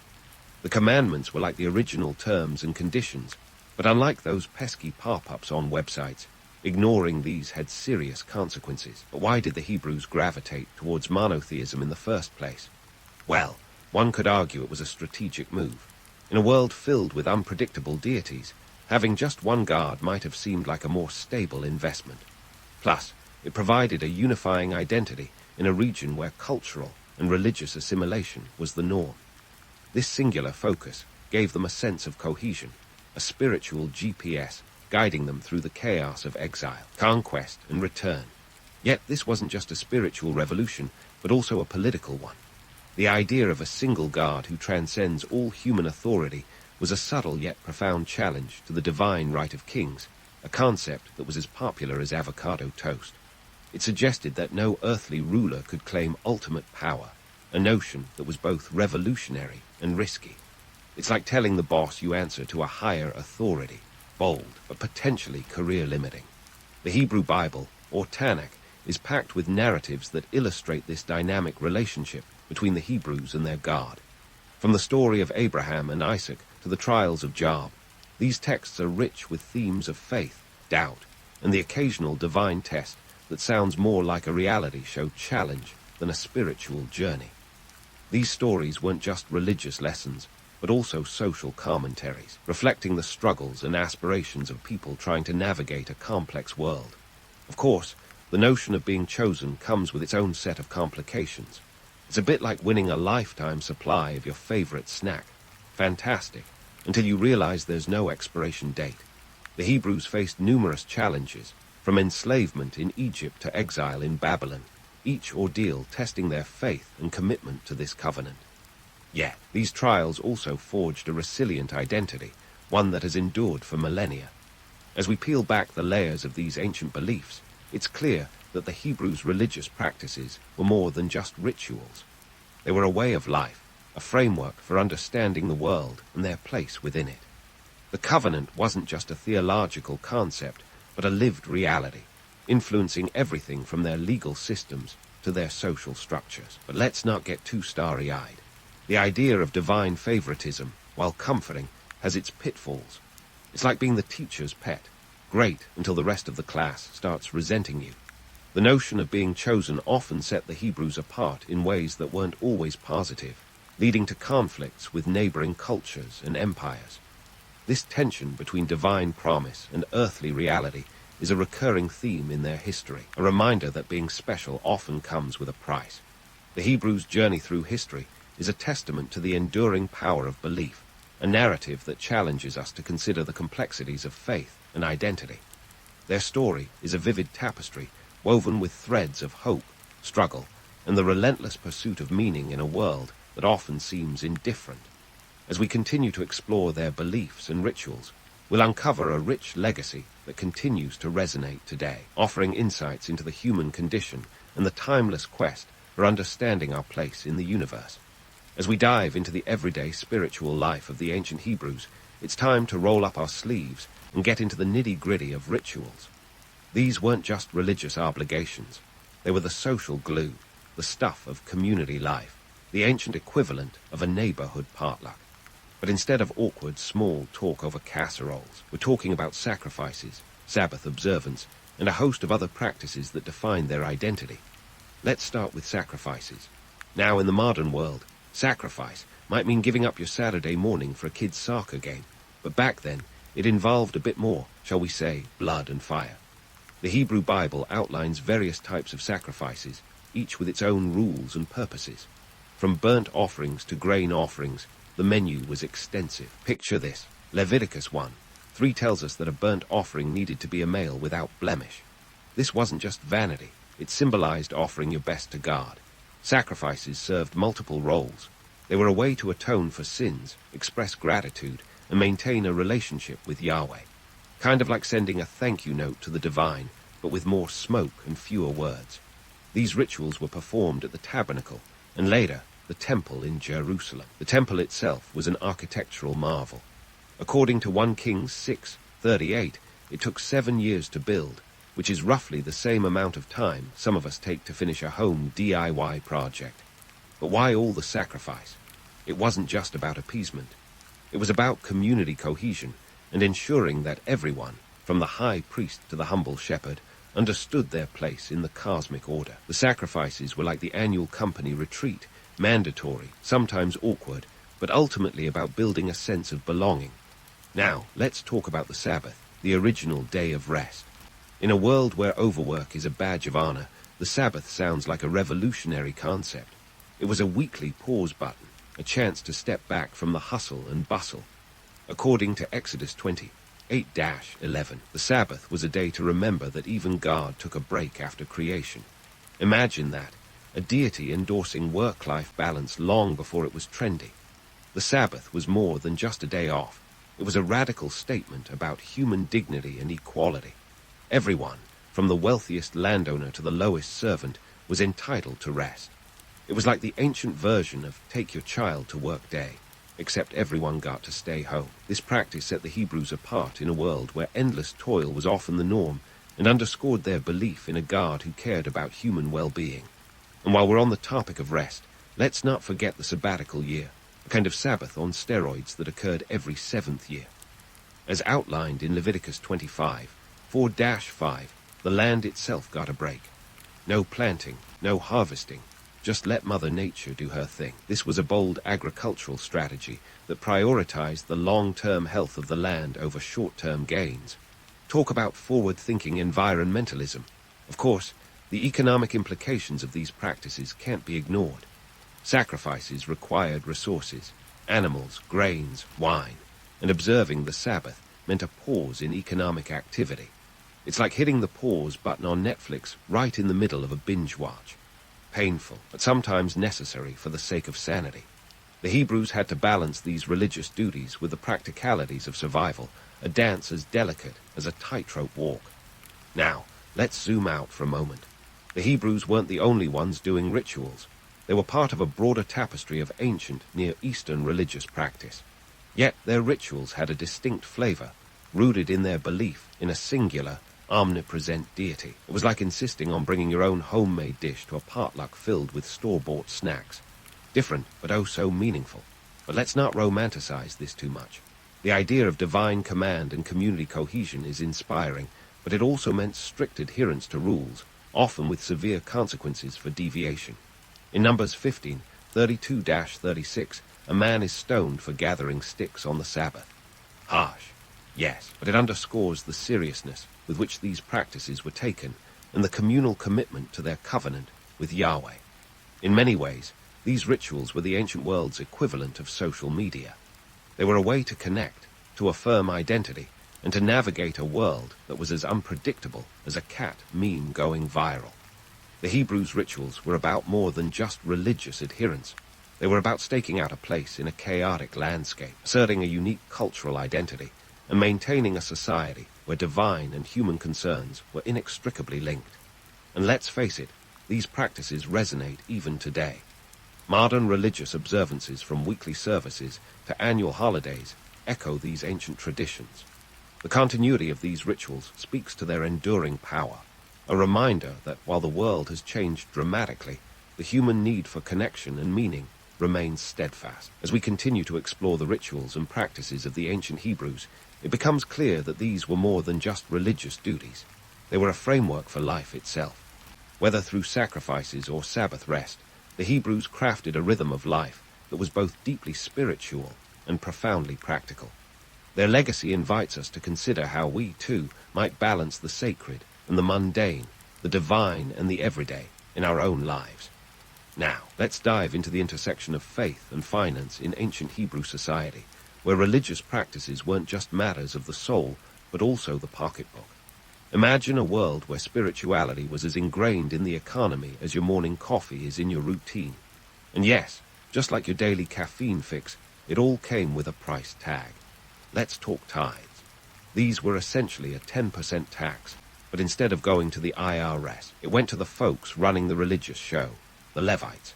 The commandments were like the original terms and conditions, but unlike those pesky pop-ups on websites, ignoring these had serious consequences. But why did the Hebrews gravitate towards monotheism in the first place? Well, one could argue it was a strategic move. In a world filled with unpredictable deities, having just one god might have seemed like a more stable investment. Plus, it provided a unifying identity in a region where cultural and religious assimilation was the norm. This singular focus gave them a sense of cohesion, a spiritual GPS guiding them through the chaos of exile, conquest, and return. Yet this wasn't just a spiritual revolution, but also a political one. The idea of a single God who transcends all human authority was a subtle yet profound challenge to the divine right of kings, a concept that was as popular as avocado toast. It suggested that no earthly ruler could claim ultimate power, a notion that was both revolutionary and risky. It's like telling the boss you answer to a higher authority, bold but potentially career-limiting. The Hebrew Bible, or Tanakh, is packed with narratives that illustrate this dynamic relationship between the Hebrews and their God. From the story of Abraham and Isaac to the trials of Job, these texts are rich with themes of faith, doubt, and the occasional divine test that sounds more like a reality show challenge than a spiritual journey. These stories weren't just religious lessons, but also social commentaries, reflecting the struggles and aspirations of people trying to navigate a complex world. Of course, the notion of being chosen comes with its own set of complications. It's a bit like winning a lifetime supply of your favorite snack. Fantastic, until you realize there's no expiration date. The Hebrews faced numerous challenges, from enslavement in Egypt to exile in Babylon, each ordeal testing their faith and commitment to this covenant. Yet, these trials also forged a resilient identity, one that has endured for millennia. As we peel back the layers of these ancient beliefs, it's clear that the Hebrews' religious practices were more than just rituals. They were a way of life, a framework for understanding the world and their place within it. The covenant wasn't just a theological concept, but a lived reality, influencing everything from their legal systems to their social structures. But let's not get too starry-eyed. The idea of divine favoritism, while comforting, has its pitfalls. It's like being the teacher's pet, great until the rest of the class starts resenting you. The notion of being chosen often set the Hebrews apart in ways that weren't always positive, leading to conflicts with neighboring cultures and empires. This tension between divine promise and earthly reality is a recurring theme in their history, a reminder that being special often comes with a price. The Hebrews' journey through history is a testament to the enduring power of belief, a narrative that challenges us to consider the complexities of faith and identity. Their story is a vivid tapestry woven with threads of hope, struggle, and the relentless pursuit of meaning in a world that often seems indifferent. As we continue to explore their beliefs and rituals, we'll uncover a rich legacy that continues to resonate today, offering insights into the human condition and the timeless quest for understanding our place in the universe. As we dive into the everyday spiritual life of the ancient Hebrews, it's time to roll up our sleeves and get into the nitty-gritty of rituals. These weren't just religious obligations. They were the social glue, the stuff of community life, the ancient equivalent of a neighborhood potluck. But instead of awkward, small talk over casseroles, we're talking about sacrifices, Sabbath observance, and a host of other practices that define their identity. Let's start with sacrifices. Now, in the modern world, sacrifice might mean giving up your Saturday morning for a kid's soccer game, but back then, it involved a bit more, shall we say, blood and fire. The Hebrew Bible outlines various types of sacrifices, each with its own rules and purposes. From burnt offerings to grain offerings, the menu was extensive. Picture this. Leviticus 1:3 tells us that a burnt offering needed to be a male without blemish. This wasn't just vanity. It symbolized offering your best to God. Sacrifices served multiple roles. They were a way to atone for sins, express gratitude, and maintain a relationship with Yahweh. Kind of like sending a thank you note to the divine, but with more smoke and fewer words. These rituals were performed at the tabernacle, and later, the temple in Jerusalem. The temple itself was an architectural marvel. According to 1 Kings 6:38, it took 7 years to build, which is roughly the same amount of time some of us take to finish a home DIY project. But why all the sacrifice? It wasn't just about appeasement. It was about community cohesion and ensuring that everyone, from the high priest to the humble shepherd, understood their place in the cosmic order. The sacrifices were like the annual company retreat, mandatory, sometimes awkward, but ultimately about building a sense of belonging. Now, let's talk about the Sabbath, the original day of rest. In a world where overwork is a badge of honor, the Sabbath sounds like a revolutionary concept. It was a weekly pause button, a chance to step back from the hustle and bustle. According to Exodus 28:11, the Sabbath was a day to remember that even God took a break after creation. Imagine that. A deity endorsing work-life balance long before it was trendy. The Sabbath was more than just a day off. It was a radical statement about human dignity and equality. Everyone, from the wealthiest landowner to the lowest servant, was entitled to rest. It was like the ancient version of Take Your Child to Work Day, except everyone got to stay home. This practice set the Hebrews apart in a world where endless toil was often the norm and underscored their belief in a God who cared about human well-being. And while we're on the topic of rest, let's not forget the sabbatical year, a kind of Sabbath on steroids that occurred every 7th year. As outlined in Leviticus 25:4-5, the land itself got a break. No planting, no harvesting, just let Mother Nature do her thing. This was a bold agricultural strategy that prioritized the long-term health of the land over short-term gains. Talk about forward-thinking environmentalism. Of course, the economic implications of these practices can't be ignored. Sacrifices required resources, animals, grains, wine, and observing the Sabbath meant a pause in economic activity. It's like hitting the pause button on Netflix right in the middle of a binge watch. Painful, but sometimes necessary for the sake of sanity. The Hebrews had to balance these religious duties with the practicalities of survival, a dance as delicate as a tightrope walk. Now, let's zoom out for a moment. The Hebrews weren't the only ones doing rituals. They were part of a broader tapestry of ancient Near Eastern religious practice. Yet their rituals had a distinct flavor, rooted in their belief in a singular, omnipresent deity. It was like insisting on bringing your own homemade dish to a potluck filled with store-bought snacks. Different, but oh so meaningful. But let's not romanticize this too much. The idea of divine command and community cohesion is inspiring, but it also meant strict adherence to rules, often with severe consequences for deviation. In Numbers 15:32-36, a man is stoned for gathering sticks on the Sabbath. Harsh, yes, but it underscores the seriousness with which these practices were taken and the communal commitment to their covenant with Yahweh. In many ways, these rituals were the ancient world's equivalent of social media. They were a way to connect, to affirm identity, and to navigate a world that was as unpredictable as a cat meme going viral. The Hebrews' rituals were about more than just religious adherence. They were about staking out a place in a chaotic landscape, asserting a unique cultural identity, and maintaining a society where divine and human concerns were inextricably linked. And let's face it, these practices resonate even today. Modern religious observances, from weekly services to annual holidays, echo these ancient traditions. The continuity of these rituals speaks to their enduring power, a reminder that while the world has changed dramatically, the human need for connection and meaning remains steadfast. As we continue to explore the rituals and practices of the ancient Hebrews, it becomes clear that these were more than just religious duties. They were a framework for life itself. Whether through sacrifices or Sabbath rest, the Hebrews crafted a rhythm of life that was both deeply spiritual and profoundly practical. Their legacy invites us to consider how we, too, might balance the sacred and the mundane, the divine and the everyday in our own lives. Now, let's dive into the intersection of faith and finance in ancient Hebrew society, where religious practices weren't just matters of the soul, but also the pocketbook. Imagine a world where spirituality was as ingrained in the economy as your morning coffee is in your routine. And yes, just like your daily caffeine fix, it all came with a price tag. Let's talk tithes. These were essentially a 10% tax, but instead of going to the IRS, it went to the folks running the religious show, the Levites.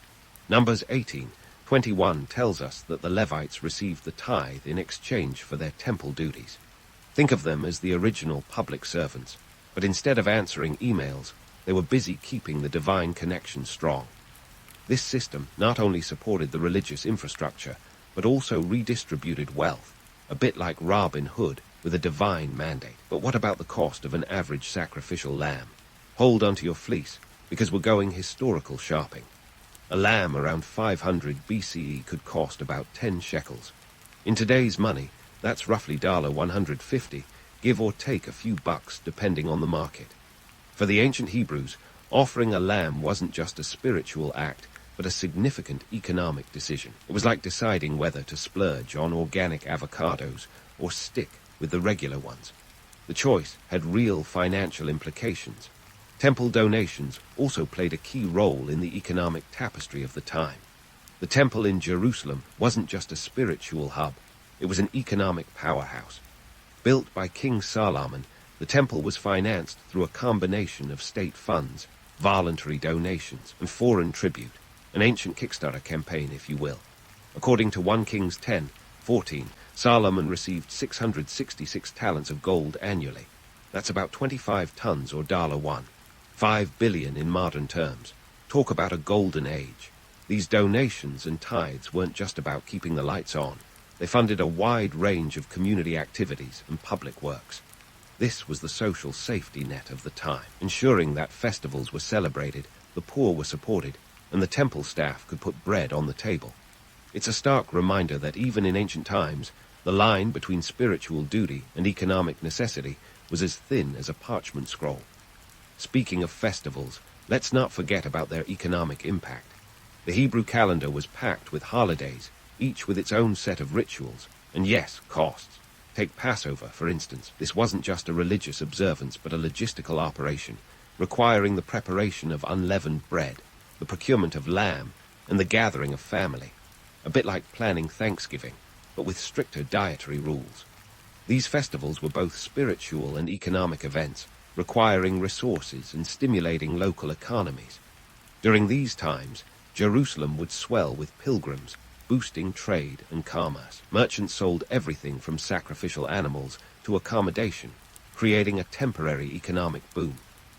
Numbers 18:21 tells us that the Levites received the tithe in exchange for their temple duties. Think of them as the original public servants, but instead of answering emails, they were busy keeping the divine connection strong. This system not only supported the religious infrastructure, but also redistributed wealth, a bit like Robin Hood with a divine mandate. But what about the cost of an average sacrificial lamb? Hold onto your fleece, because we're going historical shopping. A lamb around 500 BCE could cost about 10 shekels. In today's money, that's roughly $150, give or take a few bucks depending on the market. For the ancient Hebrews, offering a lamb wasn't just a spiritual act, but a significant economic decision. It was like deciding whether to splurge on organic avocados or stick with the regular ones. The choice had real financial implications. Temple donations also played a key role in the economic tapestry of the time. The temple in Jerusalem wasn't just a spiritual hub, it was an economic powerhouse. Built by King Solomon, the temple was financed through a combination of state funds, voluntary donations, and foreign tribute, an ancient Kickstarter campaign, if you will. According to 1 Kings 10:14, Solomon received 666 talents of gold annually. That's about 25 tons or $1. 5 billion in modern terms. Talk about a golden age. These donations and tithes weren't just about keeping the lights on. They funded a wide range of community activities and public works. This was the social safety net of the time, ensuring that festivals were celebrated, the poor were supported, and the temple staff could put bread on the table. It's a stark reminder that even in ancient times, the line between spiritual duty and economic necessity was as thin as a parchment scroll. Speaking of festivals, let's not forget about their economic impact. The Hebrew calendar was packed with holidays, each with its own set of rituals, and yes, costs. Take Passover, for instance. This wasn't just a religious observance, but a logistical operation, requiring the preparation of unleavened bread, the procurement of lamb, and the gathering of family. A bit like planning Thanksgiving, but with stricter dietary rules. These festivals were both spiritual and economic events, requiring resources and stimulating local economies. During these times, Jerusalem would swell with pilgrims, boosting trade and commerce. Merchants sold everything from sacrificial animals to accommodation, creating a temporary economic boom.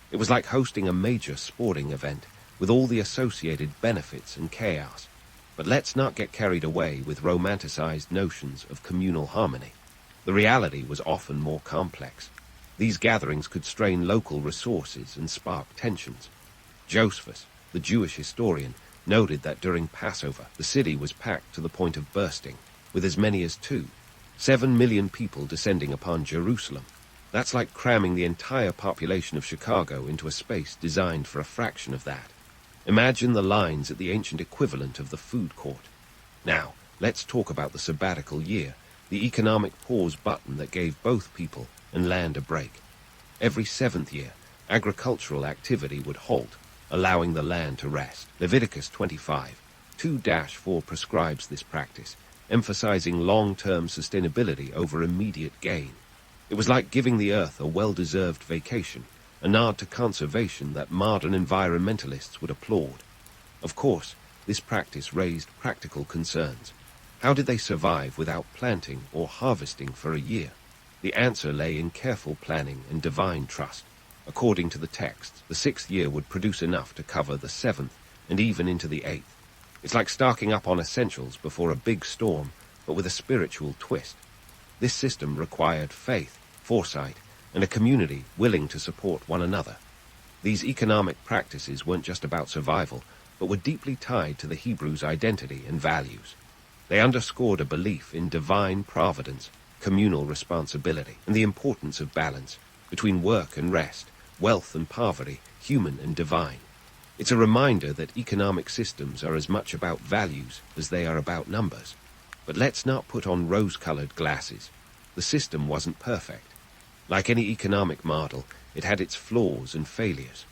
It was like hosting a major sporting event, with all the associated benefits and chaos. But let's not get carried away with romanticized notions of communal harmony. The reality was often more complex. These gatherings could strain local resources and spark tensions. Josephus, the Jewish historian, noted that during Passover, the city was packed to the point of bursting, with as many as 7 million people descending upon Jerusalem. That's like cramming the entire population of Chicago into a space designed for a fraction of that. Imagine the lines at the ancient equivalent of the food court. Now, let's talk about the sabbatical year, the economic pause button that gave both people and land a break. Every 7th year, agricultural activity would halt, allowing the land to rest. Leviticus 25 2-4 prescribes this practice, emphasizing long-term sustainability over immediate gain. It was like giving the earth a well-deserved vacation, a nod to conservation that modern environmentalists would applaud. Of course, this practice raised practical concerns. How did they survive without planting or harvesting for a year? The answer lay in careful planning and divine trust. According to the text, the 6th year would produce enough to cover the 7th and even into the 8th. It's like stocking up on essentials before a big storm, but with a spiritual twist. This system required faith, foresight, and a community willing to support one another. These economic practices weren't just about survival, but were deeply tied to the Hebrews' identity and values. They underscored a belief in divine providence, communal responsibility, and the importance of balance between work and rest, wealth and poverty, human and divine. It's a reminder that economic systems are as much about values as they are about numbers. But let's not put on rose-colored glasses. The system wasn't perfect. Like any economic model, it had its flaws and failures.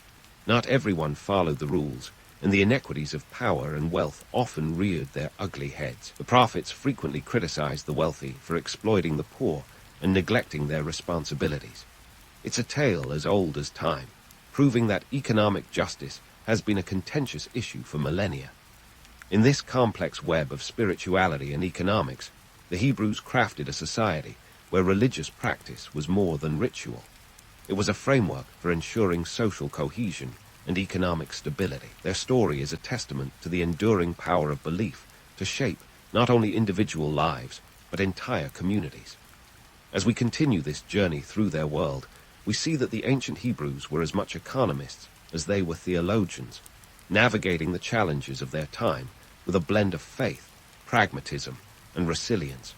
Not everyone followed the rules, and the inequities of power and wealth often reared their ugly heads. The prophets frequently criticized the wealthy for exploiting the poor and neglecting their responsibilities. It's a tale as old as time, proving that economic justice has been a contentious issue for millennia. In this complex web of spirituality and economics, the Hebrews crafted a society where religious practice was more than ritual. It was a framework for ensuring social cohesion and economic stability. Their story is a testament to the enduring power of belief to shape not only individual lives, but entire communities. As we continue this journey through their world, we see that the ancient Hebrews were as much economists as they were theologians, navigating the challenges of their time with a blend of faith, pragmatism, and resilience.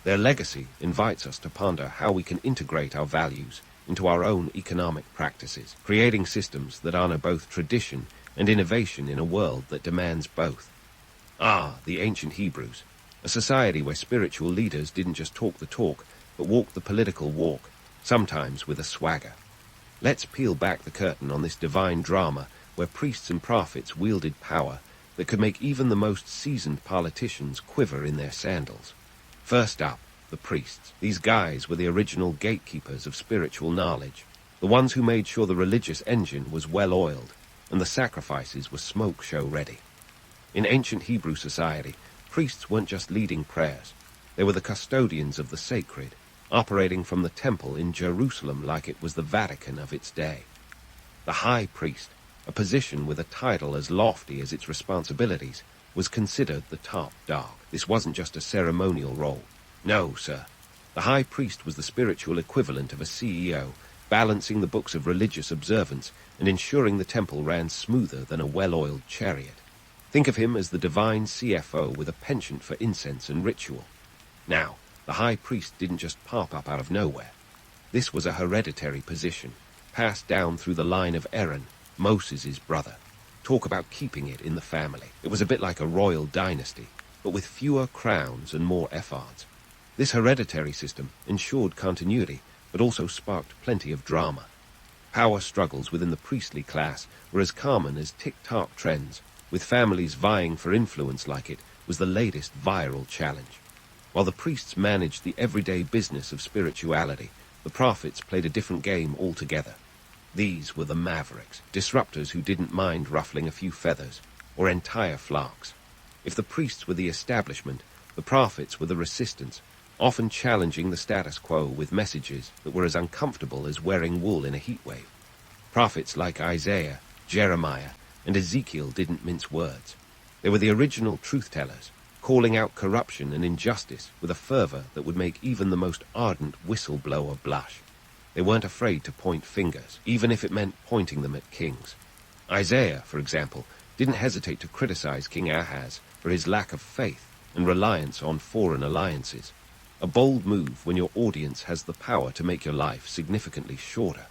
Their legacy invites us to ponder how we can integrate our values into our own economic practices, creating systems that honor both tradition and innovation in a world that demands both. The ancient Hebrews, a society where spiritual leaders didn't just talk the talk, but walked the political walk, sometimes with a swagger. Let's peel back the curtain on this divine drama where priests and prophets wielded power that could make even the most seasoned politicians quiver in their sandals. First up, the priests. These guys were the original gatekeepers of spiritual knowledge, the ones who made sure the religious engine was well-oiled and the sacrifices were smoke show ready. In ancient Hebrew society, priests weren't just leading prayers. They were the custodians of the sacred, operating from the temple in Jerusalem like it was the Vatican of its day. The high priest, a position with a title as lofty as its responsibilities, was considered the top dog. This wasn't just a ceremonial role. No, sir. The high priest was the spiritual equivalent of a CEO, balancing the books of religious observance and ensuring the temple ran smoother than a well-oiled chariot. Think of him as the divine CFO with a penchant for incense and ritual. Now, the high priest didn't just pop up out of nowhere. This was a hereditary position, passed down through the line of Aaron, Moses' brother. Talk about keeping it in the family. It was a bit like a royal dynasty, but with fewer crowns and more efforts. This hereditary system ensured continuity, but also sparked plenty of drama. Power struggles within the priestly class were as common as TikTok trends, with families vying for influence like it was the latest viral challenge. While the priests managed the everyday business of spirituality, the prophets played a different game altogether. These were the mavericks, disruptors who didn't mind ruffling a few feathers, or entire flocks. If the priests were the establishment, the prophets were the resistance, often challenging the status quo with messages that were as uncomfortable as wearing wool in a heatwave. Prophets like Isaiah, Jeremiah, and Ezekiel didn't mince words. They were the original truth-tellers, calling out corruption and injustice with a fervor that would make even the most ardent whistleblower blush. They weren't afraid to point fingers, even if it meant pointing them at kings. Isaiah, for example, didn't hesitate to criticize King Ahaz for his lack of faith and reliance on foreign alliances. A bold move when your audience has the power to make your life significantly shorter.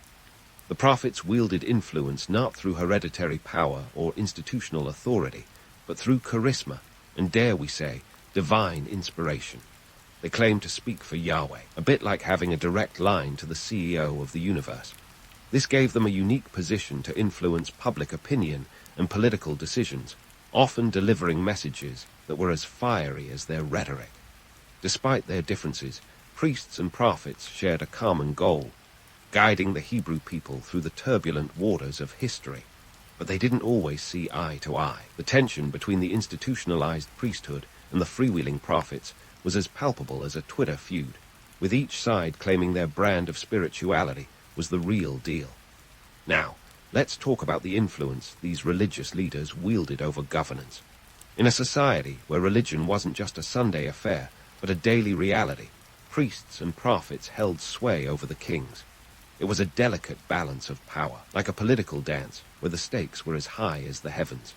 The prophets wielded influence not through hereditary power or institutional authority, but through charisma and, dare we say, divine inspiration. They claimed to speak for Yahweh, a bit like having a direct line to the CEO of the universe. This gave them a unique position to influence public opinion and political decisions, often delivering messages that were as fiery as their rhetoric. Despite their differences, priests and prophets shared a common goal, guiding the Hebrew people through the turbulent waters of history. But they didn't always see eye to eye. The tension between the institutionalized priesthood and the freewheeling prophets was as palpable as a Twitter feud, with each side claiming their brand of spirituality was the real deal. Now, let's talk about the influence these religious leaders wielded over governance. In a society where religion wasn't just a Sunday affair, but a daily reality, priests and prophets held sway over the kings. It was a delicate balance of power, like a political dance, where the stakes were as high as the heavens.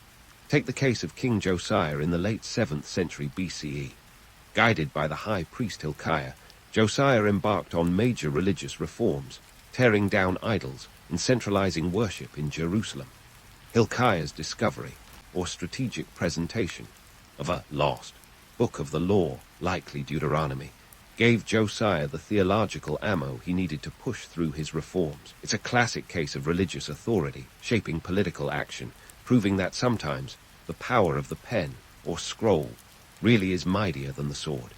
Take the case of King Josiah in the late 7th century BCE. Guided by the high priest Hilkiah, Josiah embarked on major religious reforms, tearing down idols and centralizing worship in Jerusalem. Hilkiah's discovery, or strategic presentation, of a lost book of the law, likely Deuteronomy, gave Josiah the theological ammo he needed to push through his reforms. It's a classic case of religious authority shaping political action, proving that sometimes the power of the pen, or scroll, really is mightier than the sword.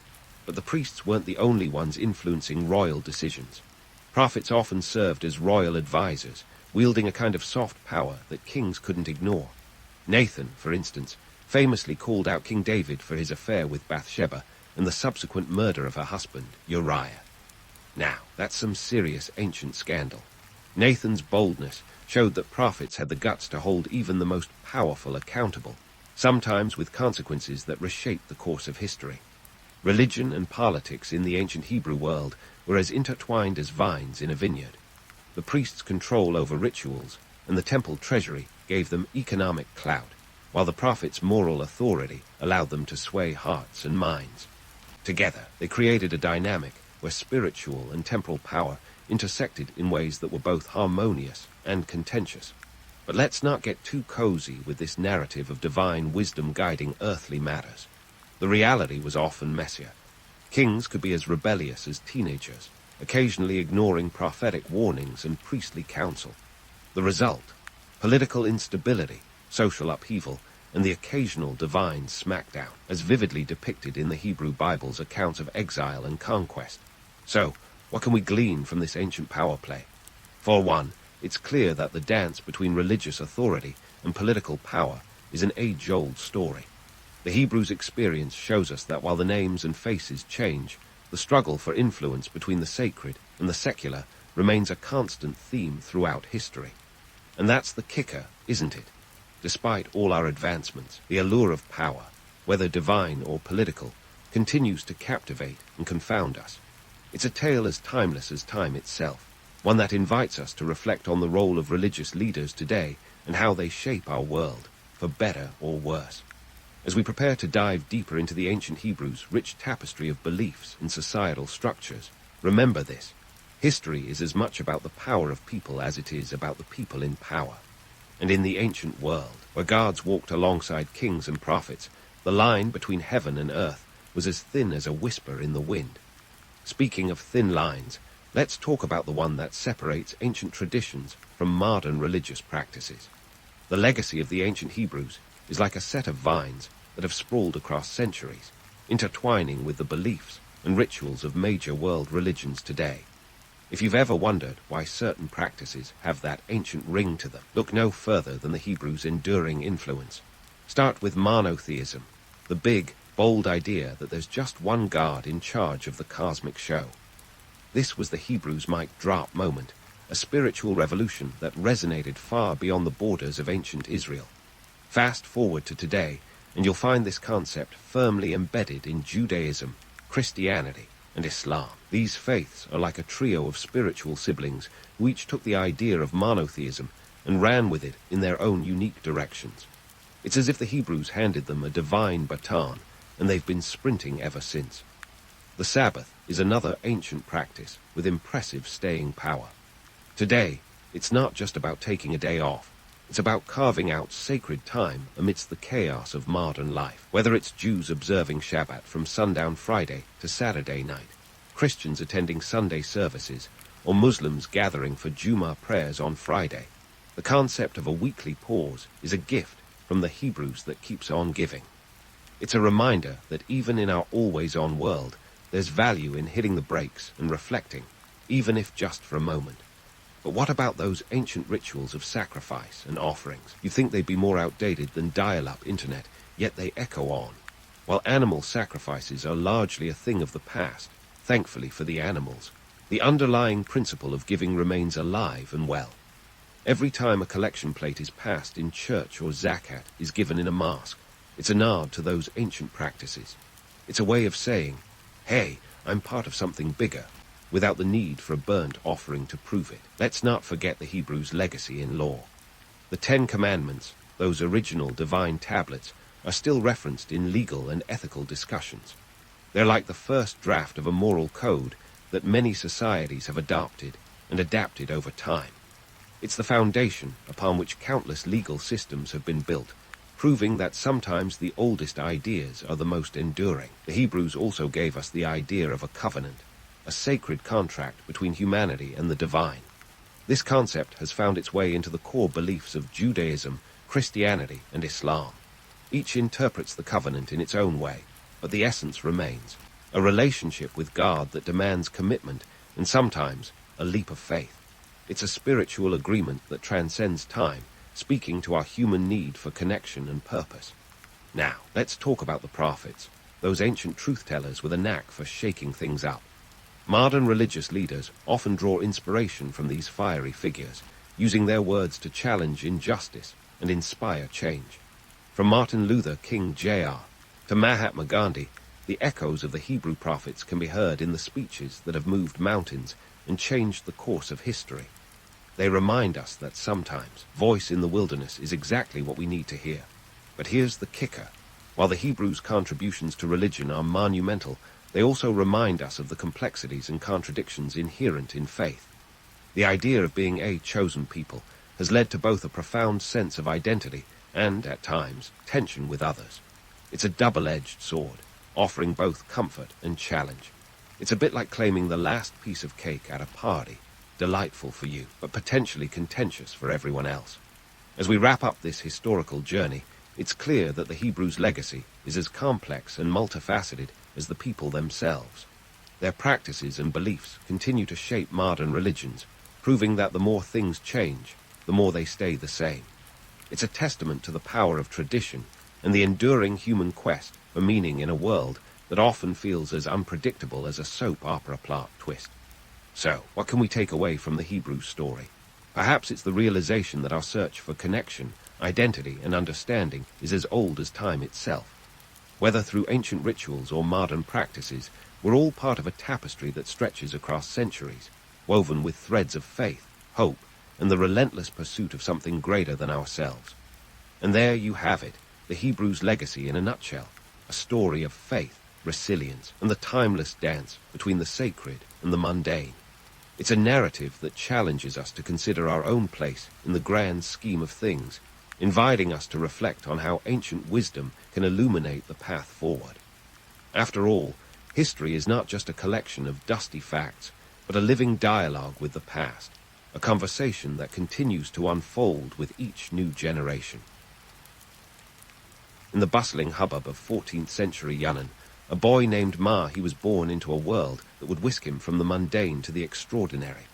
But the priests weren't the only ones influencing royal decisions. Prophets often served as royal advisors, wielding a kind of soft power that kings couldn't ignore. Nathan, for instance, famously called out King David for his affair with Bathsheba and the subsequent murder of her husband, Uriah. Now, that's some serious ancient scandal. Nathan's boldness showed that prophets had the guts to hold even the most powerful accountable, sometimes with consequences that reshaped the course of history. Religion and politics in the ancient Hebrew world were as intertwined as vines in a vineyard. The priests' control over rituals and the temple treasury gave them economic clout, while the prophets' moral authority allowed them to sway hearts and minds. Together, they created a dynamic where spiritual and temporal power intersected in ways that were both harmonious and contentious. But let's not get too cozy with this narrative of divine wisdom guiding earthly matters. The reality was often messier. Kings could be as rebellious as teenagers, occasionally ignoring prophetic warnings and priestly counsel. The result? Political instability, social upheaval, and the occasional divine smackdown, as vividly depicted in the Hebrew Bible's accounts of exile and conquest. So, what can we glean from this ancient power play? For one, it's clear that the dance between religious authority and political power is an age-old story. The Hebrews' experience shows us that while the names and faces change, the struggle for influence between the sacred and the secular remains a constant theme throughout history. And that's the kicker, isn't it? Despite all our advancements, the allure of power, whether divine or political, continues to captivate and confound us. It's a tale as timeless as time itself, one that invites us to reflect on the role of religious leaders today and how they shape our world, for better or worse. As we prepare to dive deeper into the ancient Hebrews' rich tapestry of beliefs and societal structures, remember this: history is as much about the power of people as it is about the people in power. And in the ancient world, where gods walked alongside kings and prophets, the line between heaven and earth was as thin as a whisper in the wind. Speaking of thin lines, let's talk about the one that separates ancient traditions from modern religious practices. The legacy of the ancient Hebrews is like a set of vines that have sprawled across centuries, intertwining with the beliefs and rituals of major world religions today. If you've ever wondered why certain practices have that ancient ring to them, look no further than the Hebrews' enduring influence. Start with monotheism, the big, bold idea that there's just one God in charge of the cosmic show. This was the Hebrews' mic drop moment, a spiritual revolution that resonated far beyond the borders of ancient Israel. Fast forward to today, and you'll find this concept firmly embedded in Judaism, Christianity, and Islam. These faiths are like a trio of spiritual siblings who each took the idea of monotheism and ran with it in their own unique directions. It's as if the Hebrews handed them a divine baton, and they've been sprinting ever since. The Sabbath is another ancient practice with impressive staying power. Today, it's not just about taking a day off. It's about carving out sacred time amidst the chaos of modern life. Whether it's Jews observing Shabbat from sundown Friday to Saturday night, Christians attending Sunday services, or Muslims gathering for Jummah prayers on Friday, the concept of a weekly pause is a gift from from the Hebrews that keeps on giving. It's a reminder that even in our always-on world, there's value in hitting the brakes and reflecting, even if just for a moment. But what about those ancient rituals of sacrifice and offerings? You think they'd be more outdated than dial-up internet, yet they echo on. While animal sacrifices are largely a thing of the past, thankfully for the animals, the underlying principle of giving remains alive and well. Every time a collection plate is passed in church or zakat is given in a mosque, it's a nod to those ancient practices. It's a way of saying, hey, I'm part of something bigger, without the need for a burnt offering to prove it. Let's not forget the Hebrews' legacy in law. The Ten Commandments, those original divine tablets, are still referenced in legal and ethical discussions. They're like the first draft of a moral code that many societies have adopted and adapted over time. It's the foundation upon which countless legal systems have been built, proving that sometimes the oldest ideas are the most enduring. The Hebrews also gave us the idea of a covenant, a sacred contract between humanity and the divine. This concept has found its way into the core beliefs of Judaism, Christianity, and Islam. Each interprets the covenant in its own way, but the essence remains, a relationship with God that demands commitment and sometimes a leap of faith. It's a spiritual agreement that transcends time, speaking to our human need for connection and purpose. Now, let's talk about the prophets, those ancient truth-tellers with a knack for shaking things up. Modern religious leaders often draw inspiration from these fiery figures, using their words to challenge injustice and inspire change. From Martin Luther King Jr. to Mahatma Gandhi, the echoes of the Hebrew prophets can be heard in the speeches that have moved mountains and changed the course of history. They remind us that sometimes voice in the wilderness is exactly what we need to hear. But here's the kicker. While the Hebrews' contributions to religion are monumental, they also remind us of the complexities and contradictions inherent in faith. The idea of being a chosen people has led to both a profound sense of identity and, at times, tension with others. It's a double-edged sword, offering both comfort and challenge. It's a bit like claiming the last piece of cake at a party, delightful for you, but potentially contentious for everyone else. As we wrap up this historical journey, it's clear that the Hebrews' legacy is as complex and multifaceted as the people themselves. Their practices and beliefs continue to shape modern religions, proving that the more things change, the more they stay the same. It's a testament to the power of tradition and the enduring human quest for meaning in a world that often feels as unpredictable as a soap opera plot twist. So, what can we take away from the Hebrew story? Perhaps it's the realization that our search for connection, identity, and understanding is as old as time itself. Whether through ancient rituals or modern practices, we're all part of a tapestry that stretches across centuries, woven with threads of faith, hope, and the relentless pursuit of something greater than ourselves. And there you have it, the Hebrews' legacy in a nutshell, a story of faith, resilience, and the timeless dance between the sacred and the mundane. It's a narrative that challenges us to consider our own place in the grand scheme of things, inviting us to reflect on how ancient wisdom can illuminate the path forward. After all, history is not just a collection of dusty facts, but a living dialogue with the past, a conversation that continues to unfold with each new generation. In the bustling hubbub of 14th century Yunnan, a boy named Ma, he was born into a world that would whisk him from the mundane to the extraordinary.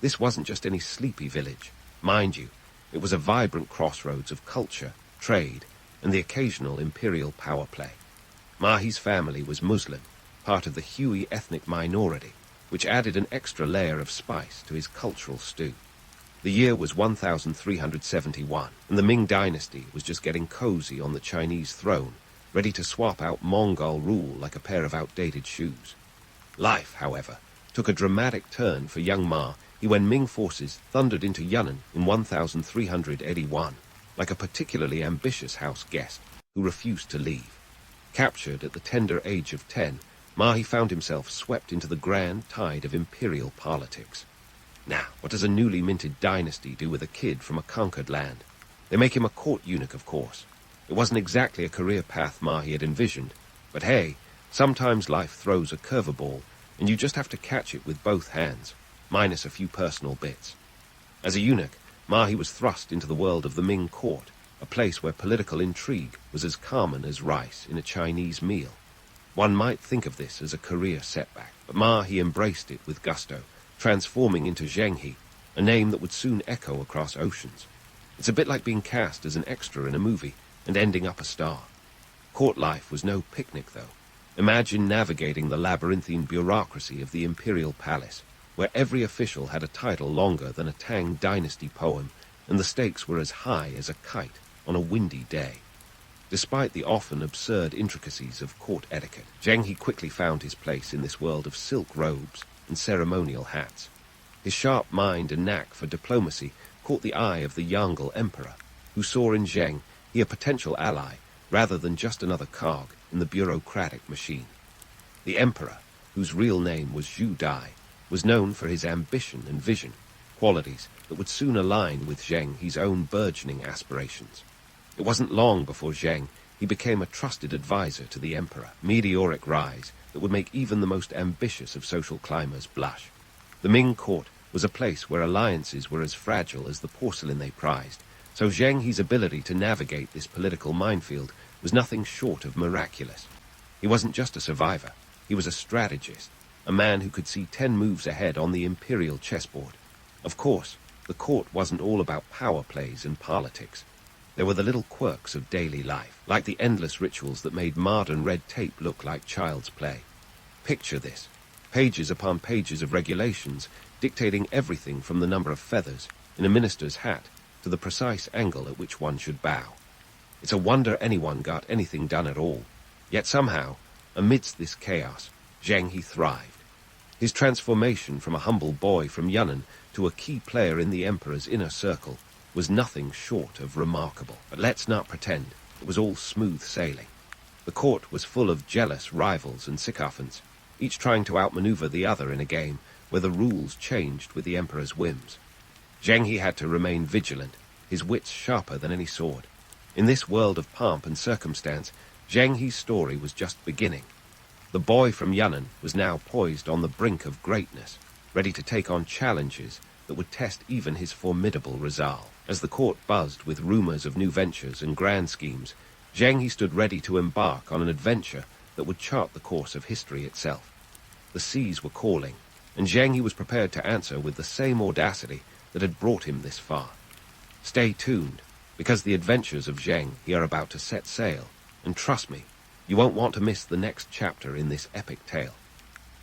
This wasn't just any sleepy village. Mind you, it was a vibrant crossroads of culture, trade, and the occasional imperial power play. Mahi's family was Muslim, part of the Hui ethnic minority, which added an extra layer of spice to his cultural stew. The year was 1371, and the Ming dynasty was just getting cozy on the Chinese throne, ready to swap out Mongol rule like a pair of outdated shoes. Life, however, took a dramatic turn for young Ma when Ming forces thundered into Yunnan in 1381, like a particularly ambitious house guest who refused to leave. Captured at the tender age of 10, Mahi found himself swept into the grand tide of imperial politics. Now, what does a newly minted dynasty do with a kid from a conquered land? They make him a court eunuch, of course. It wasn't exactly a career path Mahi had envisioned, but hey, sometimes life throws a curveball, and you just have to catch it with both hands, minus a few personal bits. As a eunuch, Mahi was thrust into the world of the Ming court, a place where political intrigue was as common as rice in a Chinese meal. One might think of this as a career setback, but Ma he embraced it with gusto, transforming into Zheng, a name that would soon echo across oceans. It's a bit like being cast as an extra in a movie and ending up a star. Court life was no picnic, though. Imagine navigating the labyrinthine bureaucracy of the imperial palace, where every official had a title longer than a Tang dynasty poem, and the stakes were as high as a kite on a windy day. Despite the often absurd intricacies of court etiquette, Zheng quickly found his place in this world of silk robes and ceremonial hats. His sharp mind and knack for diplomacy caught the eye of the Yongle emperor, who saw in Zheng a potential ally rather than just another cog in the bureaucratic machine. The emperor, whose real name was Zhu Dai, was known for his ambition and vision, qualities that would soon align with Zheng's own burgeoning aspirations. It wasn't long before Zheng became a trusted advisor to the emperor, meteoric rise that would make even the most ambitious of social climbers blush. The Ming court was a place where alliances were as fragile as the porcelain they prized, so Zheng's ability to navigate this political minefield was nothing short of miraculous. He wasn't just a survivor, he was a strategist, a man who could see 10 moves ahead on the imperial chessboard. Of course, the court wasn't all about power plays and politics. There were the little quirks of daily life, like the endless rituals that made modern red tape look like child's play. Picture this: pages upon pages of regulations dictating everything from the number of feathers in a minister's hat to the precise angle at which one should bow. It's a wonder anyone got anything done at all. Yet somehow, amidst this chaos, Zheng thrived. His transformation from a humble boy from Yunnan to a key player in the emperor's inner circle was nothing short of remarkable. But let's not pretend it was all smooth sailing. The court was full of jealous rivals and sycophants, each trying to outmaneuver the other in a game where the rules changed with the emperor's whims. Zheng had to remain vigilant, his wits sharper than any sword. In this world of pomp and circumstance, Zheng's story was just beginning. The boy from Yunnan was now poised on the brink of greatness, ready to take on challenges that would test even his formidable resolve. As the court buzzed with rumors of new ventures and grand schemes, Zheng stood ready to embark on an adventure that would chart the course of history itself. The seas were calling, and Zheng was prepared to answer with the same audacity that had brought him this far. Stay tuned, because the adventures of Zheng are about to set sail, and trust me, you won't want to miss the next chapter in this epic tale.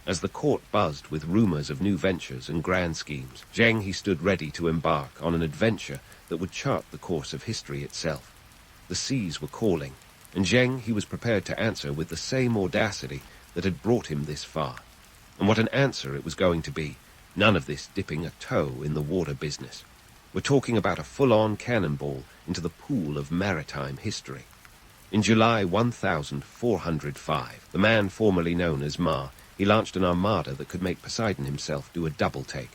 As the court buzzed with rumors of new ventures and grand schemes, Zheng stood ready to embark on an adventure that would chart the course of history itself. The seas were calling, and Zheng was prepared to answer with the same audacity that had brought him this far. And what an answer it was going to be, none of this dipping a toe in the water business. We're talking about a full-on cannonball into the pool of maritime history. In July 1405, the man formerly known as Ma, he launched an armada that could make Poseidon himself do a double-take.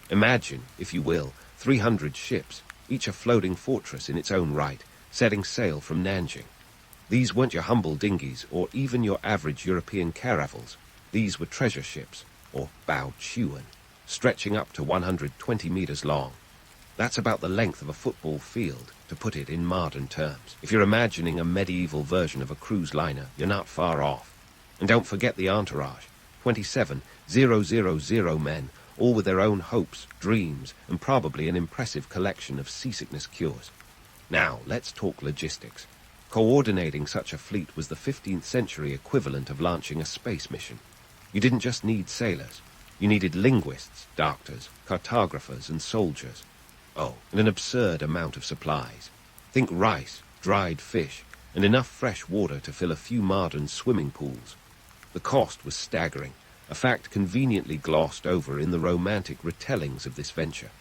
Imagine, if you will, 300 ships, each a floating fortress in its own right, setting sail from Nanjing. These weren't your humble dinghies or even your average European caravels. These were treasure ships, or bao chuan, stretching up to 120 meters long. That's about the length of a football field, to put it in modern terms. If you're imagining a medieval version of a cruise liner, you're not far off. And don't forget the entourage, 27,000 men, all with their own hopes, dreams, and probably an impressive collection of seasickness cures. Now, let's talk logistics. Coordinating such a fleet was the 15th century equivalent of launching a space mission. You didn't just need sailors. You needed linguists, doctors, cartographers, and soldiers. Oh, and an absurd amount of supplies. Think rice, dried fish, and enough fresh water to fill a few modern swimming pools. The cost was staggering, a fact conveniently glossed over in the romantic retellings of this venture.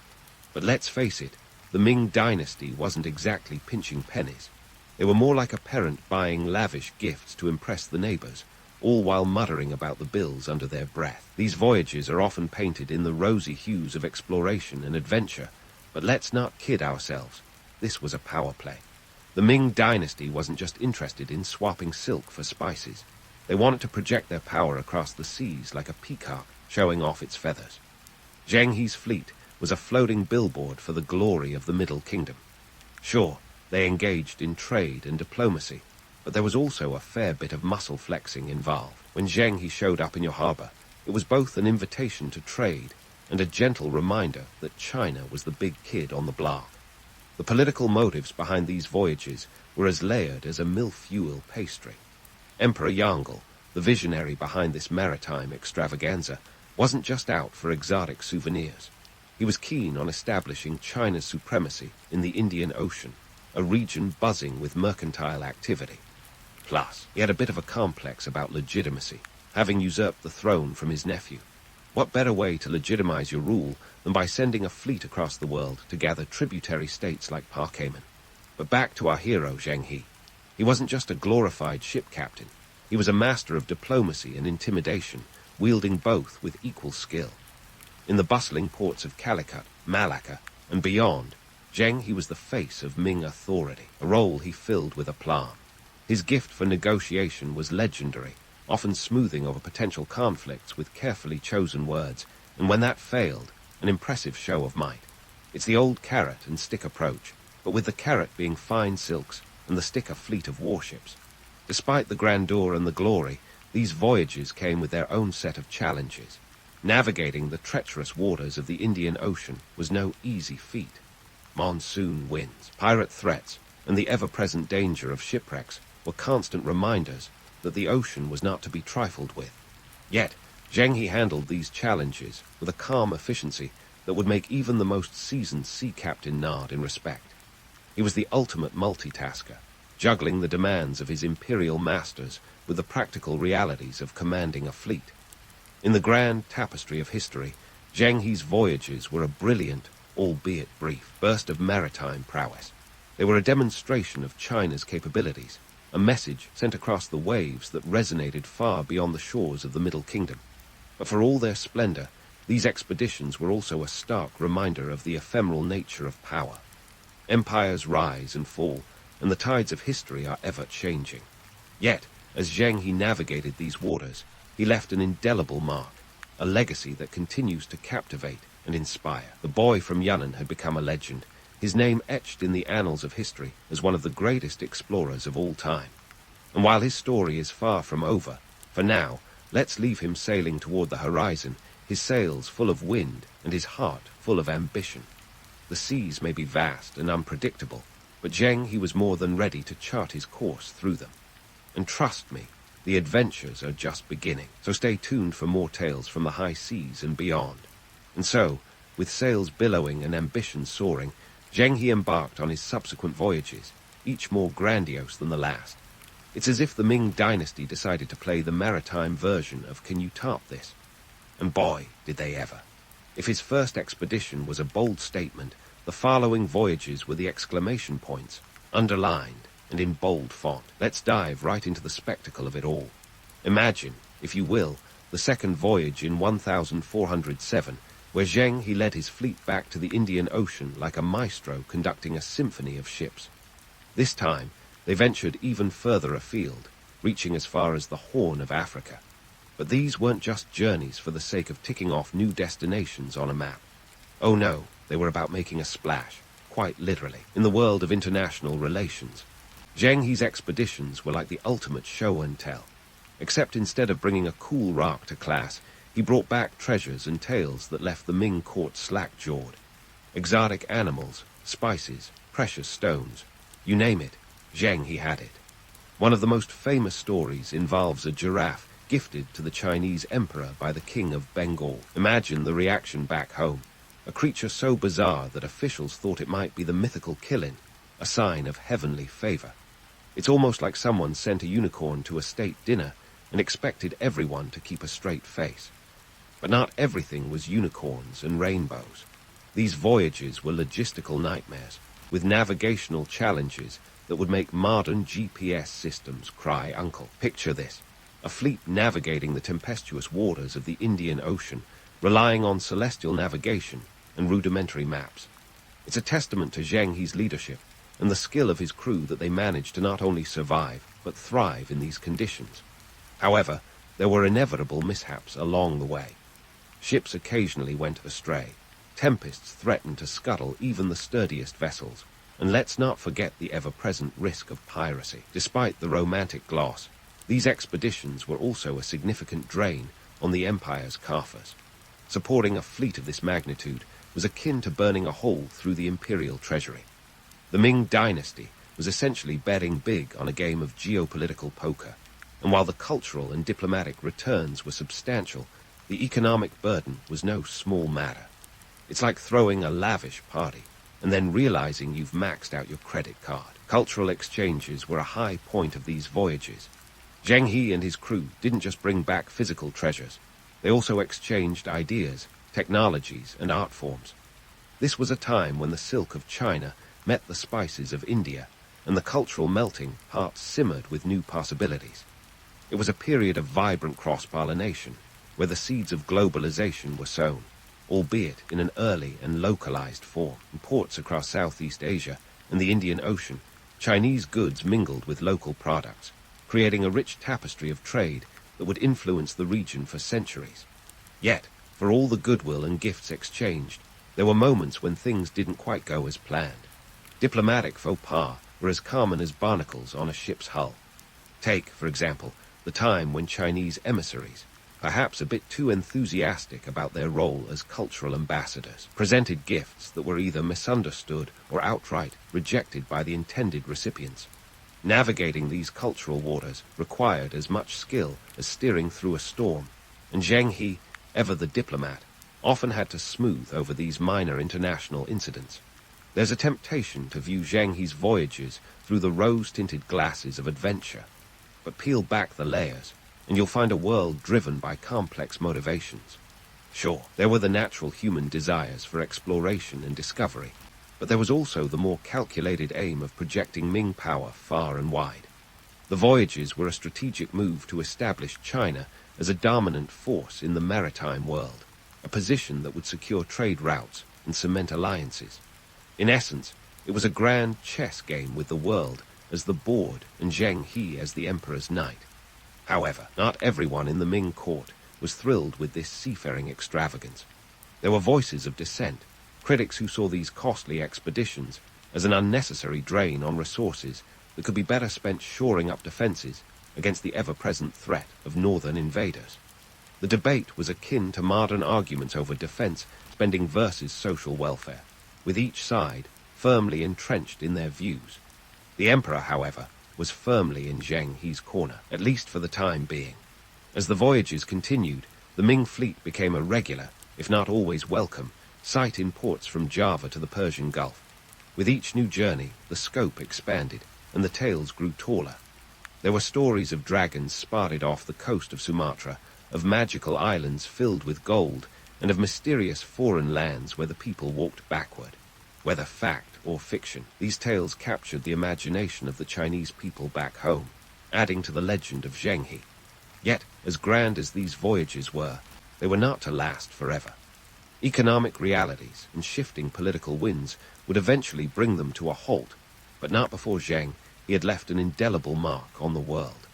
But let's face it, the Ming dynasty wasn't exactly pinching pennies. They were more like a parent buying lavish gifts to impress the neighbors, all while muttering about the bills under their breath. These voyages are often painted in the rosy hues of exploration and adventure, but let's not kid ourselves. This was a power play. The Ming dynasty wasn't just interested in swapping silk for spices. They wanted to project their power across the seas like a peacock, showing off its feathers. Zheng's fleet was a floating billboard for the glory of the Middle Kingdom. Sure, They engaged in trade and diplomacy, but there was also a fair bit of muscle flexing involved. When Zheng showed up in your harbor, it was both an invitation to trade and a gentle reminder that China was the big kid on the block. The political motives behind these voyages were as layered as a mille-feuille pastry. Emperor Yongle, the visionary behind this maritime extravaganza, wasn't just out for exotic souvenirs. He was keen on establishing China's supremacy in the Indian Ocean, a region buzzing with mercantile activity. Plus, he had a bit of a complex about legitimacy, having usurped the throne from his nephew. What better way to legitimize your rule than by sending a fleet across the world to gather tributary states like Parkaman? But back to our hero, Zheng He. He wasn't just a glorified ship captain. He was a master of diplomacy and intimidation, wielding both with equal skill. In the bustling ports of Calicut, Malacca, and beyond, Zheng He was the face of Ming authority, a role he filled with aplomb. His gift for negotiation was legendary, often smoothing over potential conflicts with carefully chosen words, and when that failed, an impressive show of might. It's the old carrot and stick approach, but with the carrot being fine silks and the stick a fleet of warships. Despite the grandeur and the glory, these voyages came with their own set of challenges. Navigating the treacherous waters of the Indian Ocean was no easy feat. Monsoon winds, pirate threats, and the ever-present danger of shipwrecks were constant reminders that the ocean was not to be trifled with. Yet, Zheng He handled these challenges with a calm efficiency that would make even the most seasoned sea captain nod in respect. He was the ultimate multitasker, juggling the demands of his imperial masters with the practical realities of commanding a fleet. In the grand tapestry of history, Zheng He's voyages were a brilliant, albeit brief, burst of maritime prowess. They were a demonstration of China's capabilities, a message sent across the waves that resonated far beyond the shores of the Middle Kingdom. But for all their splendor, these expeditions were also a stark reminder of the ephemeral nature of power. Empires rise and fall, and the tides of history are ever changing. Yet, as Zheng He navigated these waters, he left an indelible mark, a legacy that continues to captivate and inspire. The boy from Yunnan had become a legend, his name etched in the annals of history as one of the greatest explorers of all time. And while his story is far from over, for now, let's leave him sailing toward the horizon, his sails full of wind and his heart full of ambition. The seas may be vast and unpredictable, but Zheng He was more than ready to chart his course through them. And trust me, the adventures are just beginning, so stay tuned for more tales from the high seas and beyond. And so, with sails billowing and ambition soaring, Zheng He embarked on his subsequent voyages, each more grandiose than the last. It's as if the Ming dynasty decided to play the maritime version of Can You Top This? And boy, did they ever. If his first expedition was a bold statement, the following voyages were the exclamation points, underlined and in bold font. Let's dive right into the spectacle of it all. Imagine, if you will, the second voyage in 1407, where Zheng He led his fleet back to the Indian Ocean like a maestro conducting a symphony of ships. This time, they ventured even further afield, reaching as far as the Horn of Africa. But these weren't just journeys for the sake of ticking off new destinations on a map. Oh no, they were about making a splash, quite literally, in the world of international relations. Zheng He's expeditions were like the ultimate show and tell, except instead of bringing a cool rock to class, he brought back treasures and tales that left the Ming court slack-jawed. Exotic animals, spices, precious stones, you name it, Zheng He had it. One of the most famous stories involves a giraffe gifted to the Chinese emperor by the king of Bengal. Imagine the reaction back home. A creature so bizarre that officials thought it might be the mythical Killin, a sign of heavenly favor. It's almost like someone sent a unicorn to a state dinner and expected everyone to keep a straight face. But not everything was unicorns and rainbows. These voyages were logistical nightmares, with navigational challenges that would make modern GPS systems cry uncle. Picture this, a fleet navigating the tempestuous waters of the Indian Ocean, relying on celestial navigation and rudimentary maps. It's a testament to Zheng He's leadership and the skill of his crew that they managed to not only survive, but thrive in these conditions. However, there were inevitable mishaps along the way. Ships occasionally went astray. Tempests threatened to scuttle even the sturdiest vessels, And let's not forget the ever-present risk of piracy. Despite the romantic gloss, these expeditions were also a significant drain on the empire's coffers. Supporting a fleet of this magnitude was akin to burning a hole through the imperial treasury. The Ming dynasty was essentially betting big on a game of geopolitical poker, and while the cultural and diplomatic returns were substantial, the economic burden was no small matter. It's like throwing a lavish party and then realizing you've maxed out your credit card. Cultural exchanges were a high point of these voyages. Zheng He and his crew didn't just bring back physical treasures, they also exchanged ideas, technologies, and art forms. This was a time when the silk of China met the spices of India, and the cultural melting pot simmered with new possibilities. It was a period of vibrant cross-pollination, where the seeds of globalization were sown, albeit in an early and localized form. In ports across Southeast Asia and the Indian Ocean, Chinese goods mingled with local products, creating a rich tapestry of trade that would influence the region for centuries. Yet, for all the goodwill and gifts exchanged, there were moments when things didn't quite go as planned. Diplomatic faux pas were as common as barnacles on a ship's hull. Take, for example, the time when Chinese emissaries, perhaps a bit too enthusiastic about their role as cultural ambassadors, presented gifts that were either misunderstood or outright rejected by the intended recipients. Navigating these cultural waters required as much skill as steering through a storm, and Zheng He, ever the diplomat, often had to smooth over these minor international incidents. There's a temptation to view Zheng He's voyages through the rose-tinted glasses of adventure, but peel back the layers, and you'll find a world driven by complex motivations. Sure, there were the natural human desires for exploration and discovery, but there was also the more calculated aim of projecting Ming power far and wide. The voyages were a strategic move to establish China as a dominant force in the maritime world, a position that would secure trade routes and cement alliances. In essence, it was a grand chess game with the world as the board and Zheng He as the emperor's knight. However, not everyone in the Ming court was thrilled with this seafaring extravagance. There were voices of dissent, critics who saw these costly expeditions as an unnecessary drain on resources that could be better spent shoring up defenses against the ever-present threat of northern invaders. The debate was akin to modern arguments over defense spending versus social welfare, with each side firmly entrenched in their views. The emperor, however, was firmly in Zheng He's corner, at least for the time being. As the voyages continued, the Ming fleet became a regular, if not always welcome, sight in ports from Java to the Persian Gulf. With each new journey, the scope expanded, and the tales grew taller. There were stories of dragons spotted off the coast of Sumatra, of magical islands filled with gold, and of mysterious foreign lands where the people walked backward. Whether fact or fiction, these tales captured the imagination of the Chinese people back home, adding to the legend of Zheng He. Yet, as grand as these voyages were, they were not to last forever. Economic realities and shifting political winds would eventually bring them to a halt, but not before Zheng He had left an indelible mark on the world.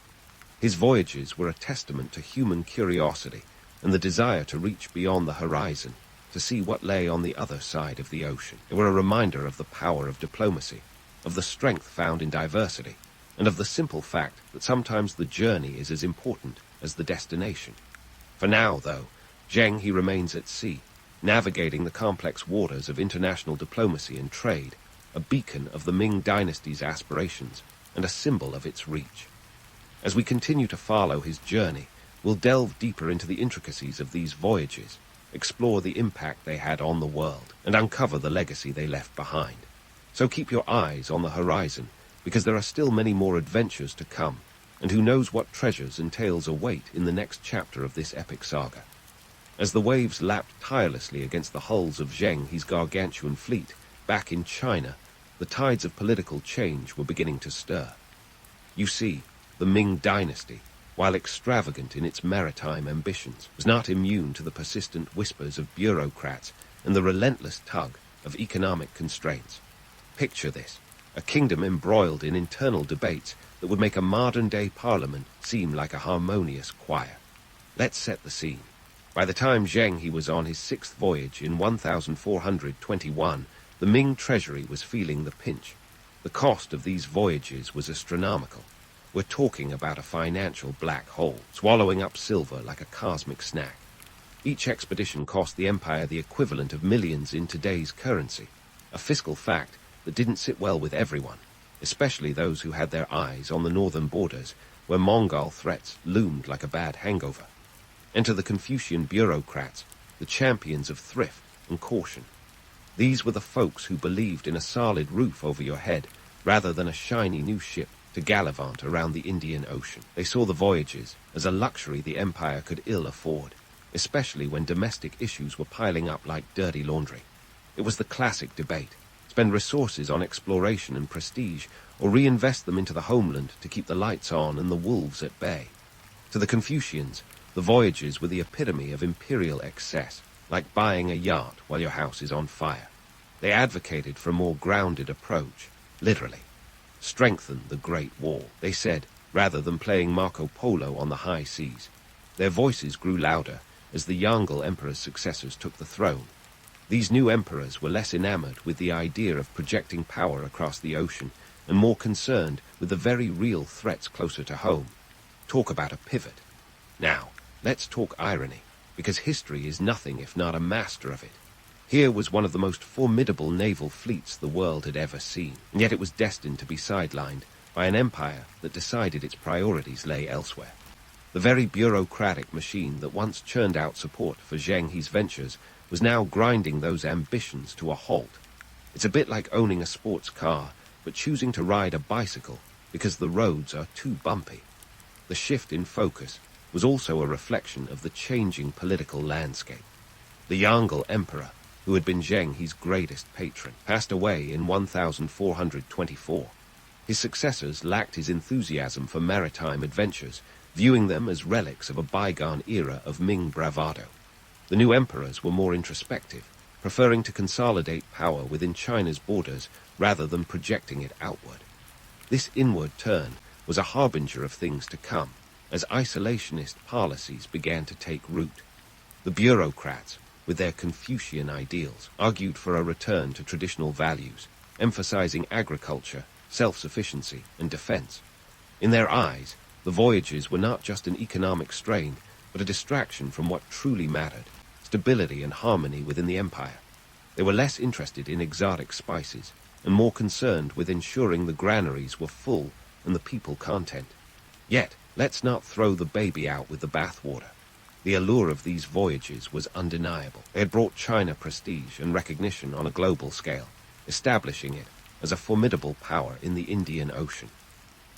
His voyages were a testament to human curiosity and the desire to reach beyond the horizon, to see what lay on the other side of the ocean. They were a reminder of the power of diplomacy, of the strength found in diversity, and of the simple fact that sometimes the journey is as important as the destination. For now, though, Zheng He remains at sea, navigating the complex waters of international diplomacy and trade, a beacon of the Ming dynasty's aspirations and a symbol of its reach. As we continue to follow his journey, we'll delve deeper into the intricacies of these voyages, explore the impact they had on the world, and uncover the legacy they left behind. So keep your eyes on the horizon, because there are still many more adventures to come, and who knows what treasures and tales await in the next chapter of this epic saga. As the waves lapped tirelessly against the hulls of Zheng He's gargantuan fleet, back in China, the tides of political change were beginning to stir. You see, the Ming dynasty, while extravagant in its maritime ambitions, was not immune to the persistent whispers of bureaucrats and the relentless tug of economic constraints. Picture this, a kingdom embroiled in internal debates that would make a modern-day parliament seem like a harmonious choir. Let's set the scene. By the time Zheng He was on his sixth voyage in 1421, the The Ming treasury was feeling the pinch. The cost of these voyages was astronomical. We're talking about a financial black hole, swallowing up silver like a cosmic snack. Each expedition cost the Empire the equivalent of millions in today's currency, a fiscal fact that didn't sit well with everyone, especially those who had their eyes on the northern borders, where Mongol threats loomed like a bad hangover. Enter the Confucian bureaucrats, the champions of thrift and caution. These were the folks who believed in a solid roof over your head rather than a shiny new ship to gallivant around the Indian Ocean. They saw the voyages as a luxury the Empire could ill afford, especially when domestic issues were piling up like dirty laundry. It was the classic debate: spend resources on exploration and prestige, or reinvest them into the homeland to keep the lights on and the wolves at bay. To the Confucians, the voyages were the epitome of imperial excess, like buying a yacht while your house is on fire. They advocated for a more grounded approach, literally. Strengthen the Great Wall, they said, rather than playing Marco Polo on the high seas. Their voices grew louder as the Yongle Emperor's successors took the throne. These new emperors were less enamored with the idea of projecting power across the ocean and more concerned with the very real threats closer to home. Talk about a pivot. Now, let's talk irony, because history is nothing if not a master of it. Here was one of the most formidable naval fleets the world had ever seen, and yet it was destined to be sidelined by an empire that decided its priorities lay elsewhere. The very bureaucratic machine that once churned out support for Zheng He's ventures was now grinding those ambitions to a halt. It's a bit like owning a sports car, but choosing to ride a bicycle because the roads are too bumpy. The shift in focus was also a reflection of the changing political landscape. The Yongle Emperor, who had been Zheng He's greatest patron, passed away in 1424. His successors lacked his enthusiasm for maritime adventures, viewing them as relics of a bygone era of Ming bravado. The new emperors were more introspective, preferring to consolidate power within China's borders rather than projecting it outward. This inward turn was a harbinger of things to come, as isolationist policies began to take root. The bureaucrats, with their Confucian ideals, argued for a return to traditional values, emphasizing agriculture, self-sufficiency, and defense. In their eyes, the voyages were not just an economic strain, but a distraction from what truly mattered: stability and harmony within the empire. They were less interested in exotic spices, and more concerned with ensuring the granaries were full and the people content. Yet, let's not throw the baby out with the bathwater. The allure of these voyages was undeniable. They had brought China prestige and recognition on a global scale, establishing it as a formidable power in the Indian Ocean.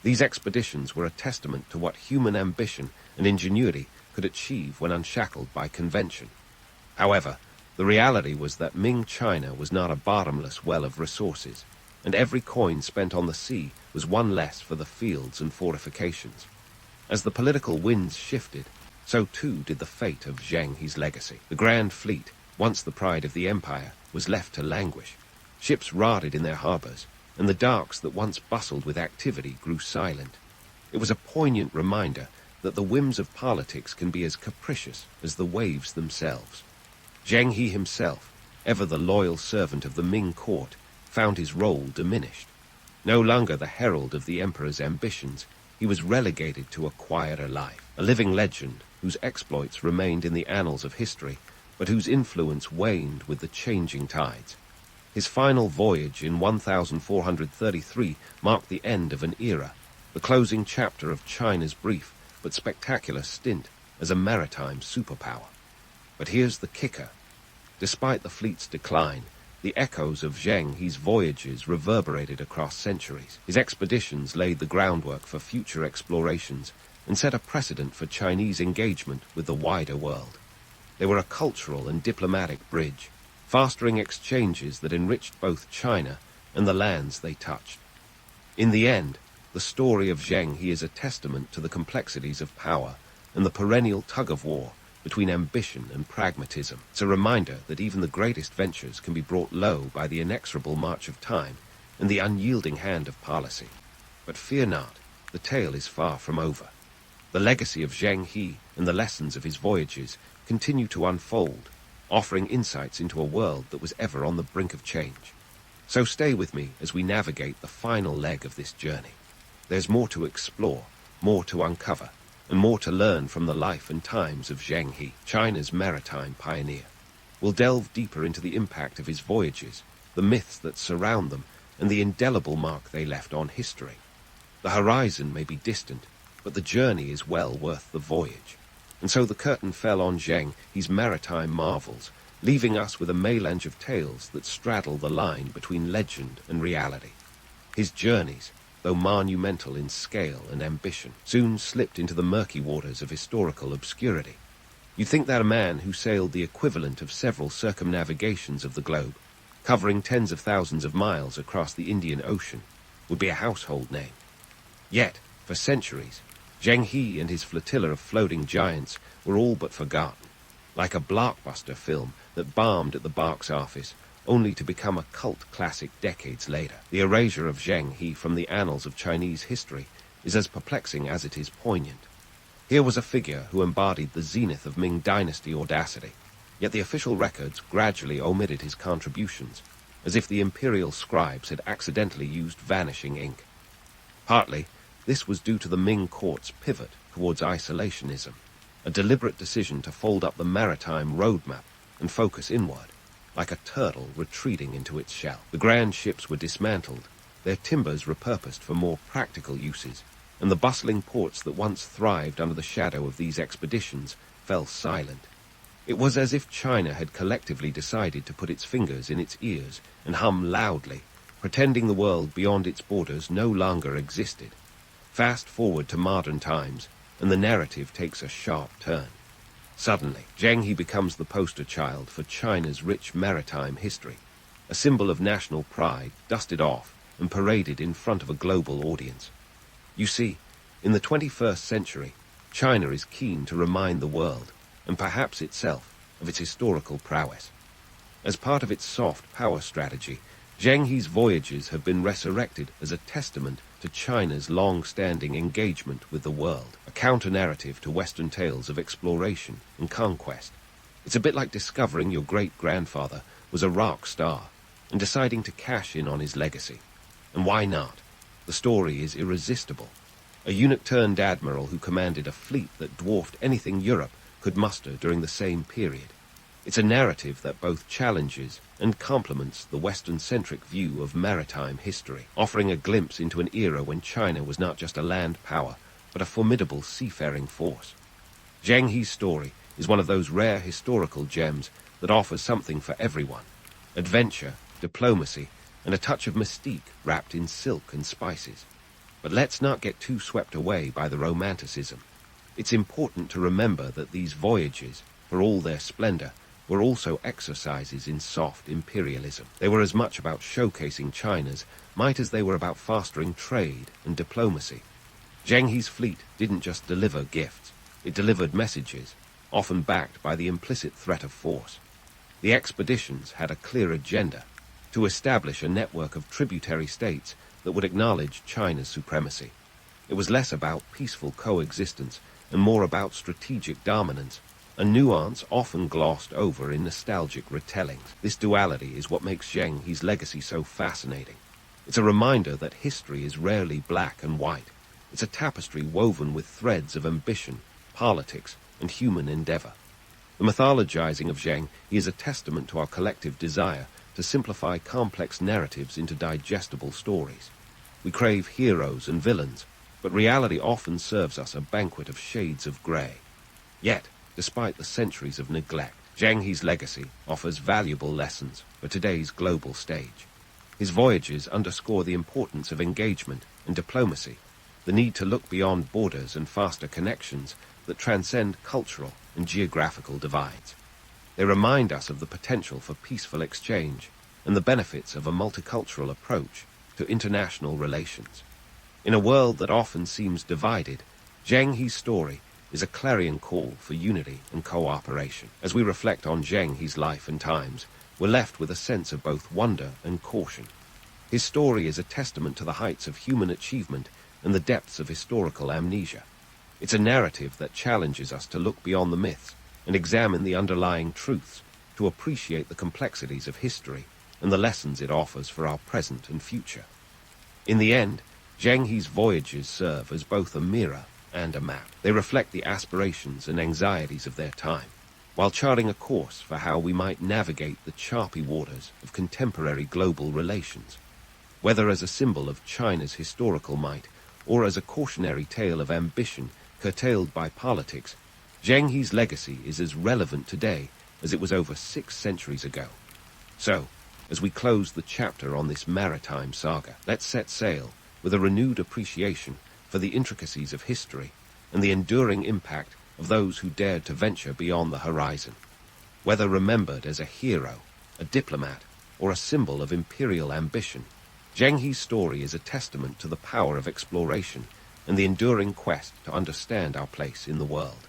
These expeditions were a testament to what human ambition and ingenuity could achieve when unshackled by convention. However, the reality was that Ming China was not a bottomless well of resources, and every coin spent on the sea was one less for the fields and fortifications. As the political winds shifted, so too did the fate of Zheng He's legacy. The Grand Fleet, once the pride of the empire, was left to languish. Ships rotted in their harbors, and the docks that once bustled with activity grew silent. It was a poignant reminder that the whims of politics can be as capricious as the waves themselves. Zheng He himself, ever the loyal servant of the Ming court, found his role diminished. No longer the herald of the emperor's ambitions, he was relegated to a quieter life, a living legend whose exploits remained in the annals of history, but whose influence waned with the changing tides. His final voyage in 1433 marked the end of an era, the closing chapter of China's brief but spectacular stint as a maritime superpower. But here's the kicker. Despite the fleet's decline, the echoes of Zheng He's voyages reverberated across centuries. His expeditions laid the groundwork for future explorations and set a precedent for Chinese engagement with the wider world. They were a cultural and diplomatic bridge, fostering exchanges that enriched both China and the lands they touched. In the end, the story of Zheng He is a testament to the complexities of power and the perennial tug-of-war between ambition and pragmatism. It's a reminder that even the greatest ventures can be brought low by the inexorable march of time and the unyielding hand of policy. But fear not, the tale is far from over. The legacy of Zheng He and the lessons of his voyages continue to unfold, offering insights into a world that was ever on the brink of change. So stay with me as we navigate the final leg of this journey. There's more to explore, more to uncover, and more to learn from the life and times of Zheng He, China's maritime pioneer. We'll delve deeper into the impact of his voyages, the myths that surround them, and the indelible mark they left on history. The horizon may be distant, but the journey is well worth the voyage. And so the curtain fell on Zheng, his maritime marvels, leaving us with a melange of tales that straddle the line between legend and reality. His journeys, though monumental in scale and ambition, soon slipped into the murky waters of historical obscurity. You'd think that a man who sailed the equivalent of several circumnavigations of the globe, covering tens of thousands of miles across the Indian Ocean, would be a household name. Yet, for centuries, Zheng He and his flotilla of floating giants were all but forgotten, like a blockbuster film that bombed at the box office, only to become a cult classic decades later. The erasure of Zheng He from the annals of Chinese history is as perplexing as it is poignant. Here was a figure who embodied the zenith of Ming dynasty audacity, yet the official records gradually omitted his contributions, as if the imperial scribes had accidentally used vanishing ink. Partly, this was due to the Ming court's pivot towards isolationism, a deliberate decision to fold up the maritime roadmap and focus inward, like a turtle retreating into its shell. The grand ships were dismantled, their timbers repurposed for more practical uses, and the bustling ports that once thrived under the shadow of these expeditions fell silent. It was as if China had collectively decided to put its fingers in its ears and hum loudly, pretending the world beyond its borders no longer existed. Fast forward to modern times, and the narrative takes a sharp turn. Suddenly, Zheng He becomes the poster child for China's rich maritime history, a symbol of national pride dusted off and paraded in front of a global audience. You see, in the 21st century, China is keen to remind the world, and perhaps itself, of its historical prowess. As part of its soft power strategy, Zheng He's voyages have been resurrected as a testament to China's long-standing engagement with the world, a counter-narrative to Western tales of exploration and conquest. It's a bit like discovering your great-grandfather was a rock star and deciding to cash in on his legacy. And why not? The story is irresistible. A eunuch-turned admiral who commanded a fleet that dwarfed anything Europe could muster during the same period. It's a narrative that both challenges and complements the Western-centric view of maritime history, offering a glimpse into an era when China was not just a land power, but a formidable seafaring force. Zheng He's story is one of those rare historical gems that offers something for everyone: adventure, diplomacy, and a touch of mystique wrapped in silk and spices. But let's not get too swept away by the romanticism. It's important to remember that these voyages, for all their splendor, were also exercises in soft imperialism. They were as much about showcasing China's might as they were about fostering trade and diplomacy. Zheng He's fleet didn't just deliver gifts, it delivered messages, often backed by the implicit threat of force. The expeditions had a clear agenda: to establish a network of tributary states that would acknowledge China's supremacy. It was less about peaceful coexistence and more about strategic dominance, a nuance often glossed over in nostalgic retellings. This duality is what makes Zheng He's legacy so fascinating. It's a reminder that history is rarely black and white. It's a tapestry woven with threads of ambition, politics, and human endeavor. The mythologizing of Zheng He is a testament to our collective desire to simplify complex narratives into digestible stories. We crave heroes and villains, but reality often serves us a banquet of shades of gray. Yet, despite the centuries of neglect, Zheng He's legacy offers valuable lessons for today's global stage. His voyages underscore the importance of engagement and diplomacy, the need to look beyond borders and faster connections that transcend cultural and geographical divides. They remind us of the potential for peaceful exchange and the benefits of a multicultural approach to international relations. In a world that often seems divided, Zheng He's story is a clarion call for unity and cooperation. As we reflect on Zheng He's life and times, we're left with a sense of both wonder and caution. His story is a testament to the heights of human achievement and the depths of historical amnesia. It's a narrative that challenges us to look beyond the myths and examine the underlying truths, to appreciate the complexities of history and the lessons it offers for our present and future. In the end, Zheng's voyages serve as both a mirror and a map. They reflect the aspirations and anxieties of their time, while charting a course for how we might navigate the choppy waters of contemporary global relations. Whether as a symbol of China's historical might, or as a cautionary tale of ambition curtailed by politics, Zheng's legacy is as relevant today as it was over 6 centuries ago. So, as we close the chapter on this maritime saga, let's set sail with a renewed appreciation for the intricacies of history and the enduring impact of those who dared to venture beyond the horizon. Whether remembered as a hero, a diplomat, or a symbol of imperial ambition, Zheng's story is a testament to the power of exploration and the enduring quest to understand our place in the world.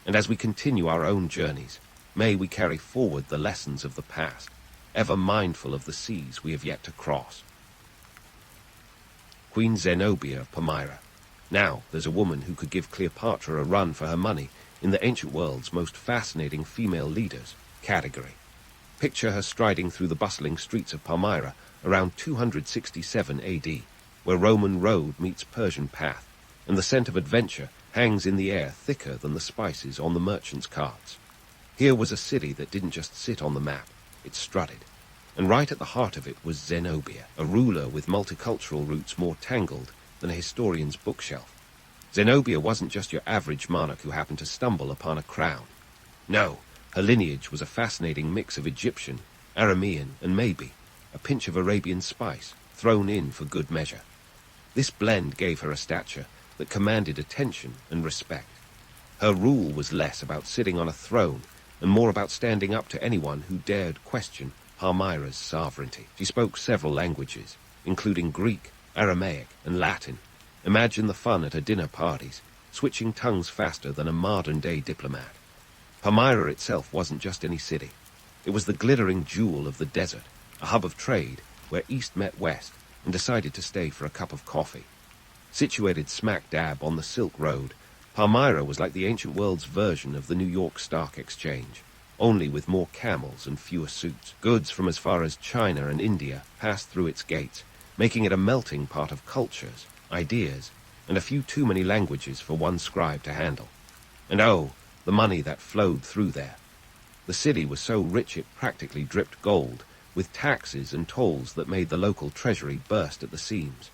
And as we continue our own journeys, may we carry forward the lessons of the past, ever mindful of the seas we have yet to cross. Queen Zenobia of Palmyra. Now there's a woman who could give Cleopatra a run for her money in the ancient world's most fascinating female leaders category. Picture her striding through the bustling streets of Palmyra around 267 AD, where Roman road meets Persian path, and the scent of adventure hangs in the air thicker than the spices on the merchants' carts. Here was a city that didn't just sit on the map, it strutted. And right at the heart of it was Zenobia, a ruler with multicultural roots more tangled than a historian's bookshelf. Zenobia wasn't just your average monarch who happened to stumble upon a crown. No, her lineage was a fascinating mix of Egyptian, Aramean, and maybe a pinch of Arabian spice thrown in for good measure. This blend gave her a stature that commanded attention and respect. Her rule was less about sitting on a throne and more about standing up to anyone who dared question Palmyra's sovereignty. She spoke several languages, including Greek, Aramaic, and Latin. Imagine the fun at her dinner parties, switching tongues faster than a modern-day diplomat. Palmyra itself wasn't just any city. It was the glittering jewel of the desert, a hub of trade where East met West and decided to stay for a cup of coffee. Situated smack dab on the Silk Road, Palmyra was like the ancient world's version of the New York Stock Exchange, only with more camels and fewer suits. Goods from as far as China and India passed through its gates, making it a melting pot of cultures, ideas, and a few too many languages for one scribe to handle. And oh, the money that flowed through there. The city was so rich it practically dripped gold, with taxes and tolls that made the local treasury burst at the seams.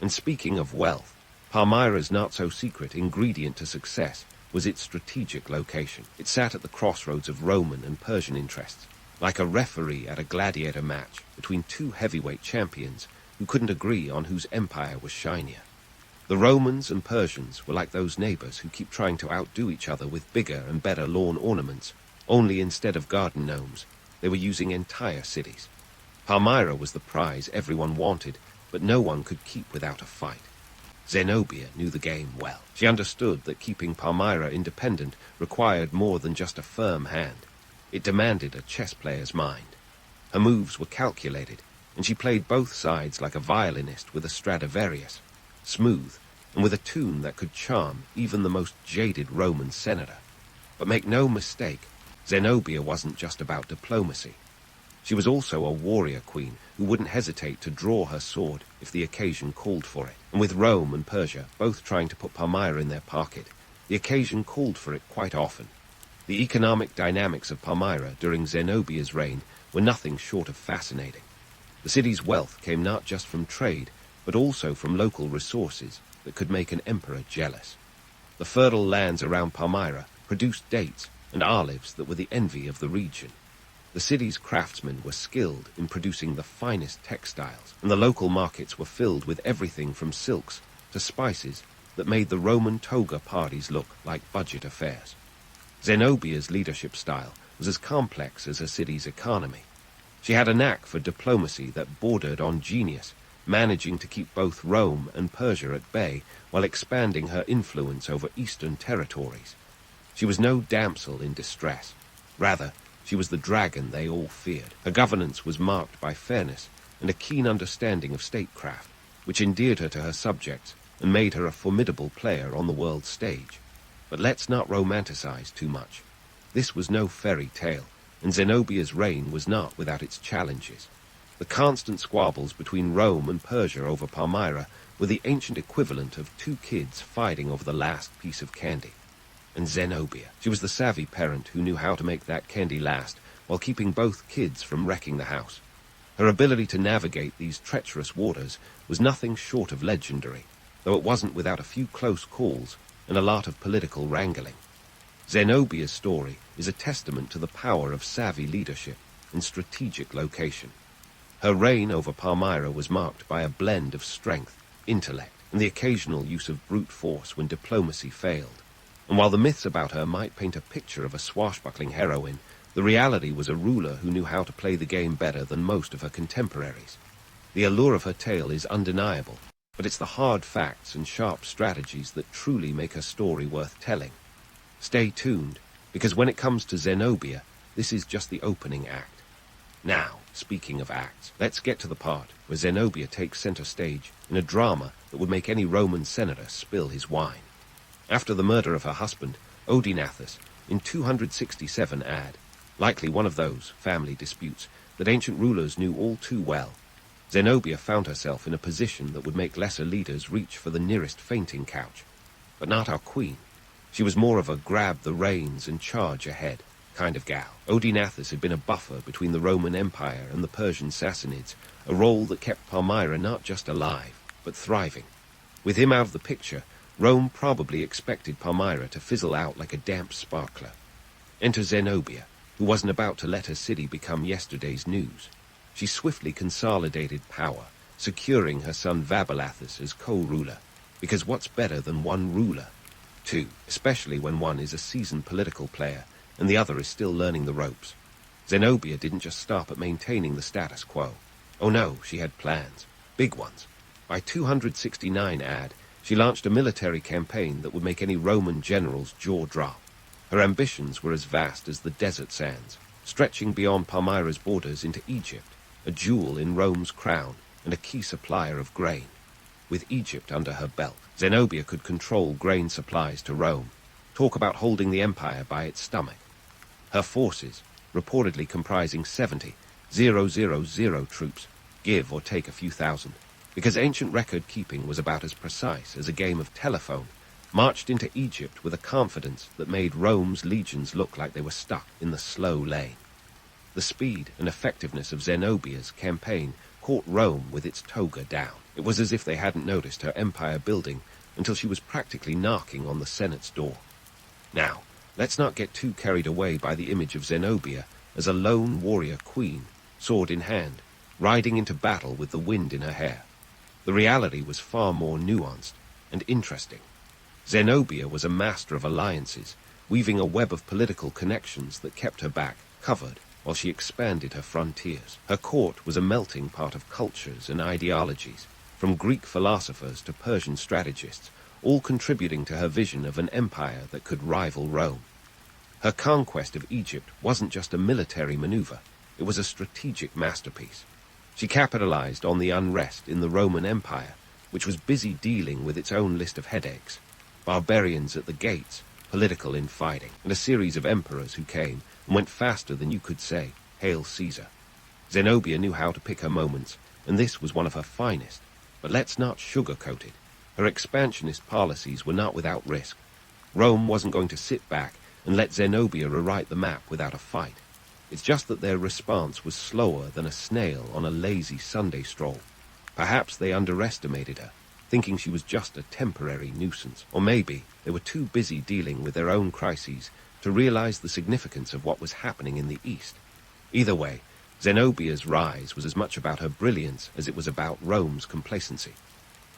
And speaking of wealth, Palmyra's not-so-secret ingredient to success was its strategic location. It sat at the crossroads of Roman and Persian interests, like a referee at a gladiator match between two heavyweight champions who couldn't agree on whose empire was shinier. The Romans and Persians were like those neighbors who keep trying to outdo each other with bigger and better lawn ornaments, only instead of garden gnomes, they were using entire cities. Palmyra was the prize everyone wanted, but no one could keep without a fight. Zenobia knew the game well. She understood that keeping Palmyra independent required more than just a firm hand. It demanded a chess player's mind. Her moves were calculated, and she played both sides like a violinist with a Stradivarius, smooth, and with a tune that could charm even the most jaded Roman senator. But make no mistake, Zenobia wasn't just about diplomacy. She was also a warrior queen who wouldn't hesitate to draw her sword if the occasion called for it. And with Rome and Persia both trying to put Palmyra in their pocket, the occasion called for it quite often. The economic dynamics of Palmyra during Zenobia's reign were nothing short of fascinating. The city's wealth came not just from trade, but also from local resources that could make an emperor jealous. The fertile lands around Palmyra produced dates and olives that were the envy of the region. The city's craftsmen were skilled in producing the finest textiles, and the local markets were filled with everything from silks to spices that made the Roman toga parties look like budget affairs. Zenobia's leadership style was as complex as her city's economy. She had a knack for diplomacy that bordered on genius, managing to keep both Rome and Persia at bay while expanding her influence over eastern territories. She was no damsel in distress. Rather, she was the dragon they all feared. Her governance was marked by fairness and a keen understanding of statecraft, which endeared her to her subjects and made her a formidable player on the world stage. But let's not romanticize too much. This was no fairy tale, and Zenobia's reign was not without its challenges. The constant squabbles between Rome and Persia over Palmyra were the ancient equivalent of two kids fighting over the last piece of candy. And Zenobia, she was the savvy parent who knew how to make that candy last while keeping both kids from wrecking the house. Her ability to navigate these treacherous waters was nothing short of legendary, though it wasn't without a few close calls and a lot of political wrangling. Zenobia's story is a testament to the power of savvy leadership and strategic location. Her reign over Palmyra was marked by a blend of strength, intellect, and the occasional use of brute force when diplomacy failed. And while the myths about her might paint a picture of a swashbuckling heroine, the reality was a ruler who knew how to play the game better than most of her contemporaries. The allure of her tale is undeniable, but it's the hard facts and sharp strategies that truly make her story worth telling. Stay tuned, because when it comes to Zenobia, this is just the opening act. Now, speaking of acts, let's get to the part where Zenobia takes center stage in a drama that would make any Roman senator spill his wine. After the murder of her husband, Odenathus, in 267 AD, likely one of those family disputes that ancient rulers knew all too well, Zenobia found herself in a position that would make lesser leaders reach for the nearest fainting couch. But not our queen. She was more of a grab the reins and charge ahead kind of gal. Odenathus had been a buffer between the Roman Empire and the Persian Sassanids, a role that kept Palmyra not just alive, but thriving. With him out of the picture, Rome probably expected Palmyra to fizzle out like a damp sparkler. Enter Zenobia, who wasn't about to let her city become yesterday's news. She swiftly consolidated power, securing her son Vabilathus as co-ruler, because what's better than one ruler? Two, especially when one is a seasoned political player and the other is still learning the ropes. Zenobia didn't just stop at maintaining the status quo. Oh no, she had plans, big ones. By 269 AD, she launched a military campaign that would make any Roman general's jaw drop. Her ambitions were as vast as the desert sands, stretching beyond Palmyra's borders into Egypt, a jewel in Rome's crown and a key supplier of grain. With Egypt under her belt, Zenobia could control grain supplies to Rome. Talk about holding the empire by its stomach. Her forces, reportedly comprising 70,000 troops, give or take a few thousand, because ancient record-keeping was about as precise as a game of telephone, marched into Egypt with a confidence that made Rome's legions look like they were stuck in the slow lane. The speed and effectiveness of Zenobia's campaign caught Rome with its toga down. It was as if they hadn't noticed her empire building until she was practically knocking on the Senate's door. Now, let's not get too carried away by the image of Zenobia as a lone warrior queen, sword in hand, riding into battle with the wind in her hair. The reality was far more nuanced and interesting. Zenobia was a master of alliances, weaving a web of political connections that kept her back covered while she expanded her frontiers. Her court was a melting pot of cultures and ideologies, from Greek philosophers to Persian strategists, all contributing to her vision of an empire that could rival Rome. Her conquest of Egypt wasn't just a military maneuver, it was a strategic masterpiece. She capitalized on the unrest in the Roman Empire, which was busy dealing with its own list of headaches. Barbarians at the gates, political infighting, and a series of emperors who came and went faster than you could say, "Hail Caesar." Zenobia knew how to pick her moments, and this was one of her finest. But let's not sugarcoat it. Her expansionist policies were not without risk. Rome wasn't going to sit back and let Zenobia rewrite the map without a fight. It's just that their response was slower than a snail on a lazy Sunday stroll. Perhaps they underestimated her, thinking she was just a temporary nuisance. Or maybe they were too busy dealing with their own crises to realize the significance of what was happening in the East. Either way, Zenobia's rise was as much about her brilliance as it was about Rome's complacency.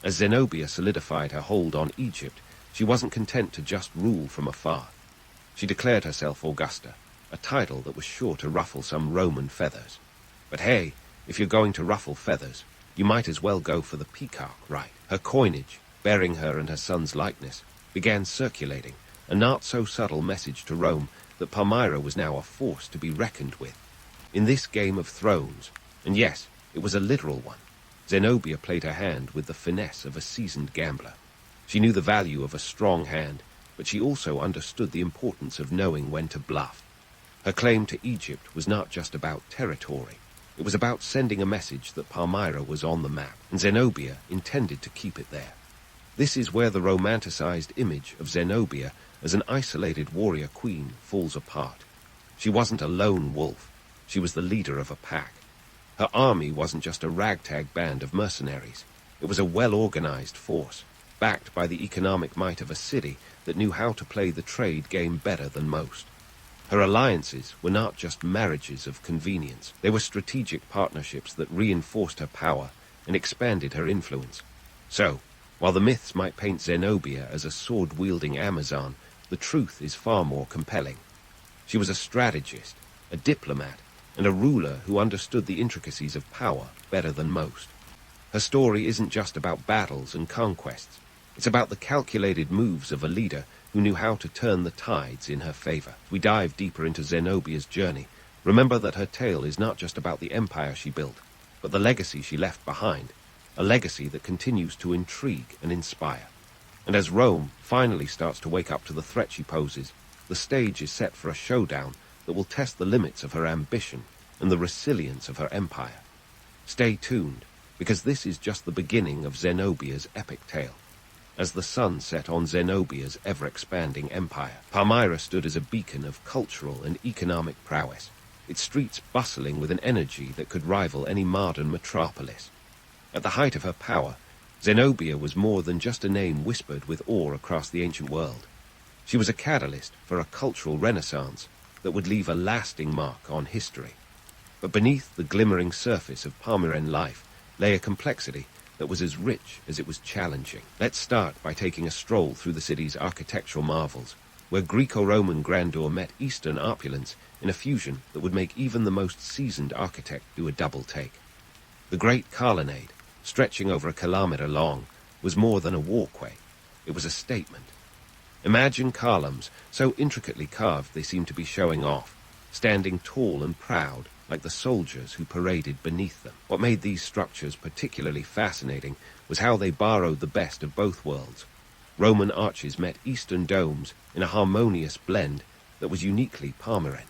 As Zenobia solidified her hold on Egypt, she wasn't content to just rule from afar. She declared herself Augusta, a title that was sure to ruffle some Roman feathers. But hey, if you're going to ruffle feathers, you might as well go for the peacock, right? Her coinage, bearing her and her son's likeness, began circulating, a not-so-subtle message to Rome that Palmyra was now a force to be reckoned with. In this game of thrones, and yes, it was a literal one, Zenobia played her hand with the finesse of a seasoned gambler. She knew the value of a strong hand, but she also understood the importance of knowing when to bluff. Her claim to Egypt was not just about territory. It was about sending a message that Palmyra was on the map, and Zenobia intended to keep it there. This is where the romanticized image of Zenobia as an isolated warrior queen falls apart. She wasn't a lone wolf. She was the leader of a pack. Her army wasn't just a ragtag band of mercenaries. It was a well-organized force, backed by the economic might of a city that knew how to play the trade game better than most. Her alliances were not just marriages of convenience. They were strategic partnerships that reinforced her power and expanded her influence. So, while the myths might paint Zenobia as a sword-wielding Amazon, the truth is far more compelling. She was a strategist, a diplomat, and a ruler who understood the intricacies of power better than most. Her story isn't just about battles and conquests. It's about the calculated moves of a leader who knew how to turn the tides in her favor. As we dive deeper into Zenobia's journey, remember that her tale is not just about the empire she built, but the legacy she left behind, a legacy that continues to intrigue and inspire. And as Rome finally starts to wake up to the threat she poses, the stage is set for a showdown that will test the limits of her ambition and the resilience of her empire. Stay tuned, because this is just the beginning of Zenobia's epic tale. As the sun set on Zenobia's ever-expanding empire, Palmyra stood as a beacon of cultural and economic prowess, its streets bustling with an energy that could rival any modern metropolis. At the height of her power, Zenobia was more than just a name whispered with awe across the ancient world. She was a catalyst for a cultural renaissance that would leave a lasting mark on history. But beneath the glimmering surface of Palmyran life lay a complexity that was as rich as it was challenging. Let's start by taking a stroll through the city's architectural marvels, where Greco-Roman grandeur met Eastern opulence in a fusion that would make even the most seasoned architect do a double take. The Great Colonnade, stretching over a kilometer long, was more than a walkway. It was a statement. Imagine columns so intricately carved they seemed to be showing off, standing tall and proud like the soldiers who paraded beneath them. What made these structures particularly fascinating was how they borrowed the best of both worlds. Roman arches met Eastern domes in a harmonious blend that was uniquely Palmyran.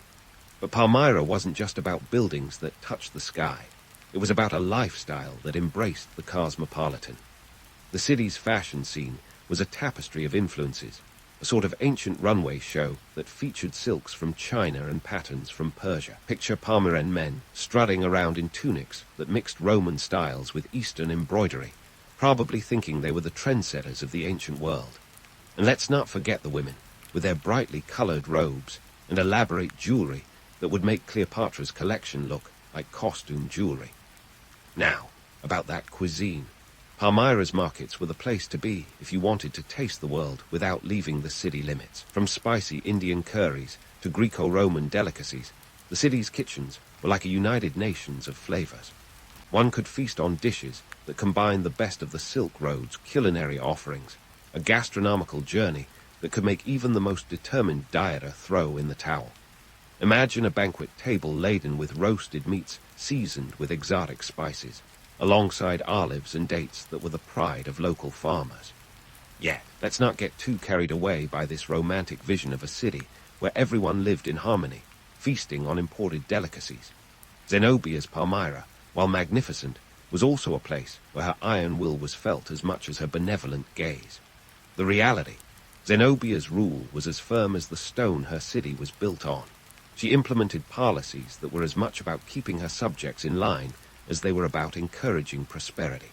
But Palmyra wasn't just about buildings that touched the sky. It was about a lifestyle that embraced the cosmopolitan. The city's fashion scene was a tapestry of influences, a sort of ancient runway show that featured silks from China and patterns from Persia. Picture Palmyran men strutting around in tunics that mixed Roman styles with Eastern embroidery, probably thinking they were the trendsetters of the ancient world. And let's not forget the women, with their brightly colored robes and elaborate jewelry that would make Cleopatra's collection look like costume jewelry. Now, about that cuisine. Palmyra's markets were the place to be if you wanted to taste the world without leaving the city limits. From spicy Indian curries to Greco-Roman delicacies, the city's kitchens were like a united nations of flavors. One could feast on dishes that combined the best of the Silk Road's culinary offerings, a gastronomical journey that could make even the most determined dieter throw in the towel. Imagine a banquet table laden with roasted meats seasoned with exotic spices, alongside olives and dates that were the pride of local farmers. Yet, let's not get too carried away by this romantic vision of a city where everyone lived in harmony, feasting on imported delicacies. Zenobia's Palmyra, while magnificent, was also a place where her iron will was felt as much as her benevolent gaze. The reality, Zenobia's rule was as firm as the stone her city was built on. She implemented policies that were as much about keeping her subjects in line as they were about encouraging prosperity.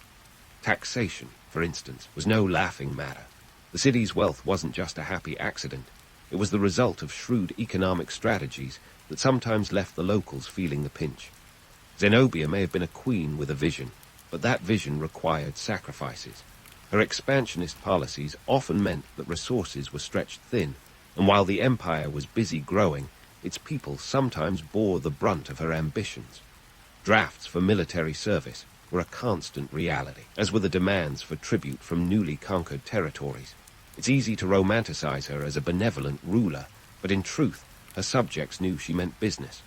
Taxation, for instance, was no laughing matter. The city's wealth wasn't just a happy accident. It was the result of shrewd economic strategies that sometimes left the locals feeling the pinch. Zenobia may have been a queen with a vision, but that vision required sacrifices. Her expansionist policies often meant that resources were stretched thin, and while the empire was busy growing, its people sometimes bore the brunt of her ambitions. Drafts for military service were a constant reality, as were the demands for tribute from newly conquered territories. It's easy to romanticize her as a benevolent ruler, but in truth, her subjects knew she meant business.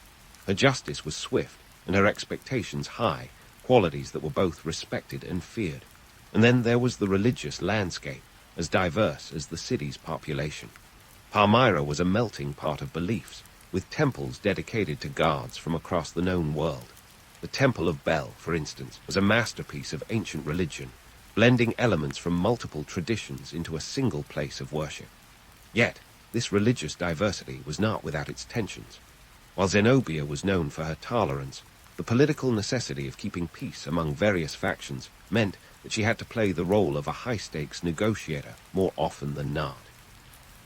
Her justice was swift, and her expectations high, qualities that were both respected and feared. And then there was the religious landscape, as diverse as the city's population. Palmyra was a melting pot of beliefs, with temples dedicated to gods from across the known world. The Temple of Bel, for instance, was a masterpiece of ancient religion, blending elements from multiple traditions into a single place of worship. Yet, this religious diversity was not without its tensions. While Zenobia was known for her tolerance, the political necessity of keeping peace among various factions meant that she had to play the role of a high-stakes negotiator more often than not.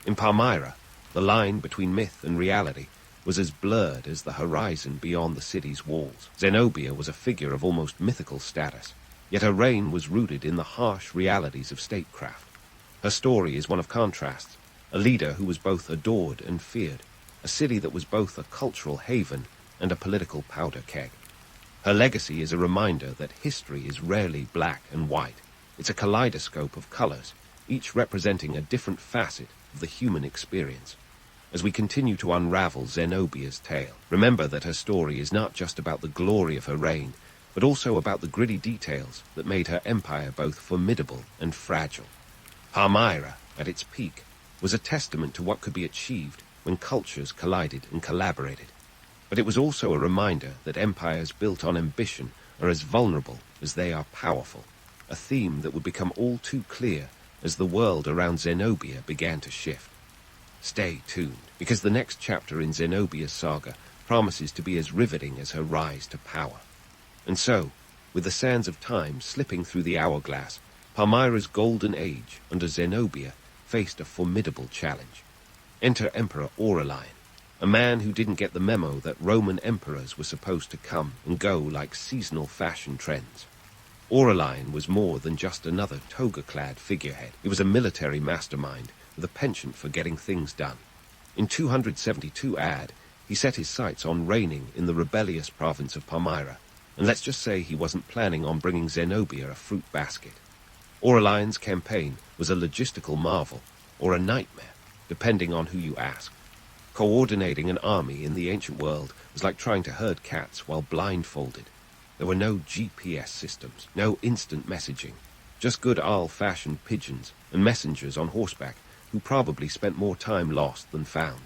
In Palmyra, the line between myth and reality was as blurred as the horizon beyond the city's walls. Zenobia was a figure of almost mythical status, yet her reign was rooted in the harsh realities of statecraft. Her story is one of contrasts, a leader who was both adored and feared, a city that was both a cultural haven and a political powder keg. Her legacy is a reminder that history is rarely black and white. It's a kaleidoscope of colors, each representing a different facet of the human experience. As we continue to unravel Zenobia's tale, remember that her story is not just about the glory of her reign, but also about the gritty details that made her empire both formidable and fragile. Palmyra, at its peak, was a testament to what could be achieved when cultures collided and collaborated. But it was also a reminder that empires built on ambition are as vulnerable as they are powerful, a theme that would become all too clear as the world around Zenobia began to shift. Stay tuned, because the next chapter in Zenobia's saga promises to be as riveting as her rise to power. And so, with the sands of time slipping through the hourglass, Palmyra's golden age under Zenobia faced a formidable challenge. Enter Emperor Aurelian, a man who didn't get the memo that Roman emperors were supposed to come and go like seasonal fashion trends. Aurelian was more than just another toga-clad figurehead. He was a military mastermind with a penchant for getting things done. In 272 AD, he set his sights on reigning in the rebellious province of Palmyra, and let's just say he wasn't planning on bringing Zenobia a fruit basket. Aurelian's campaign was a logistical marvel, or a nightmare, depending on who you ask. Coordinating an army in the ancient world was like trying to herd cats while blindfolded. There were no GPS systems, no instant messaging, just good old-fashioned pigeons and messengers on horseback who probably spent more time lost than found.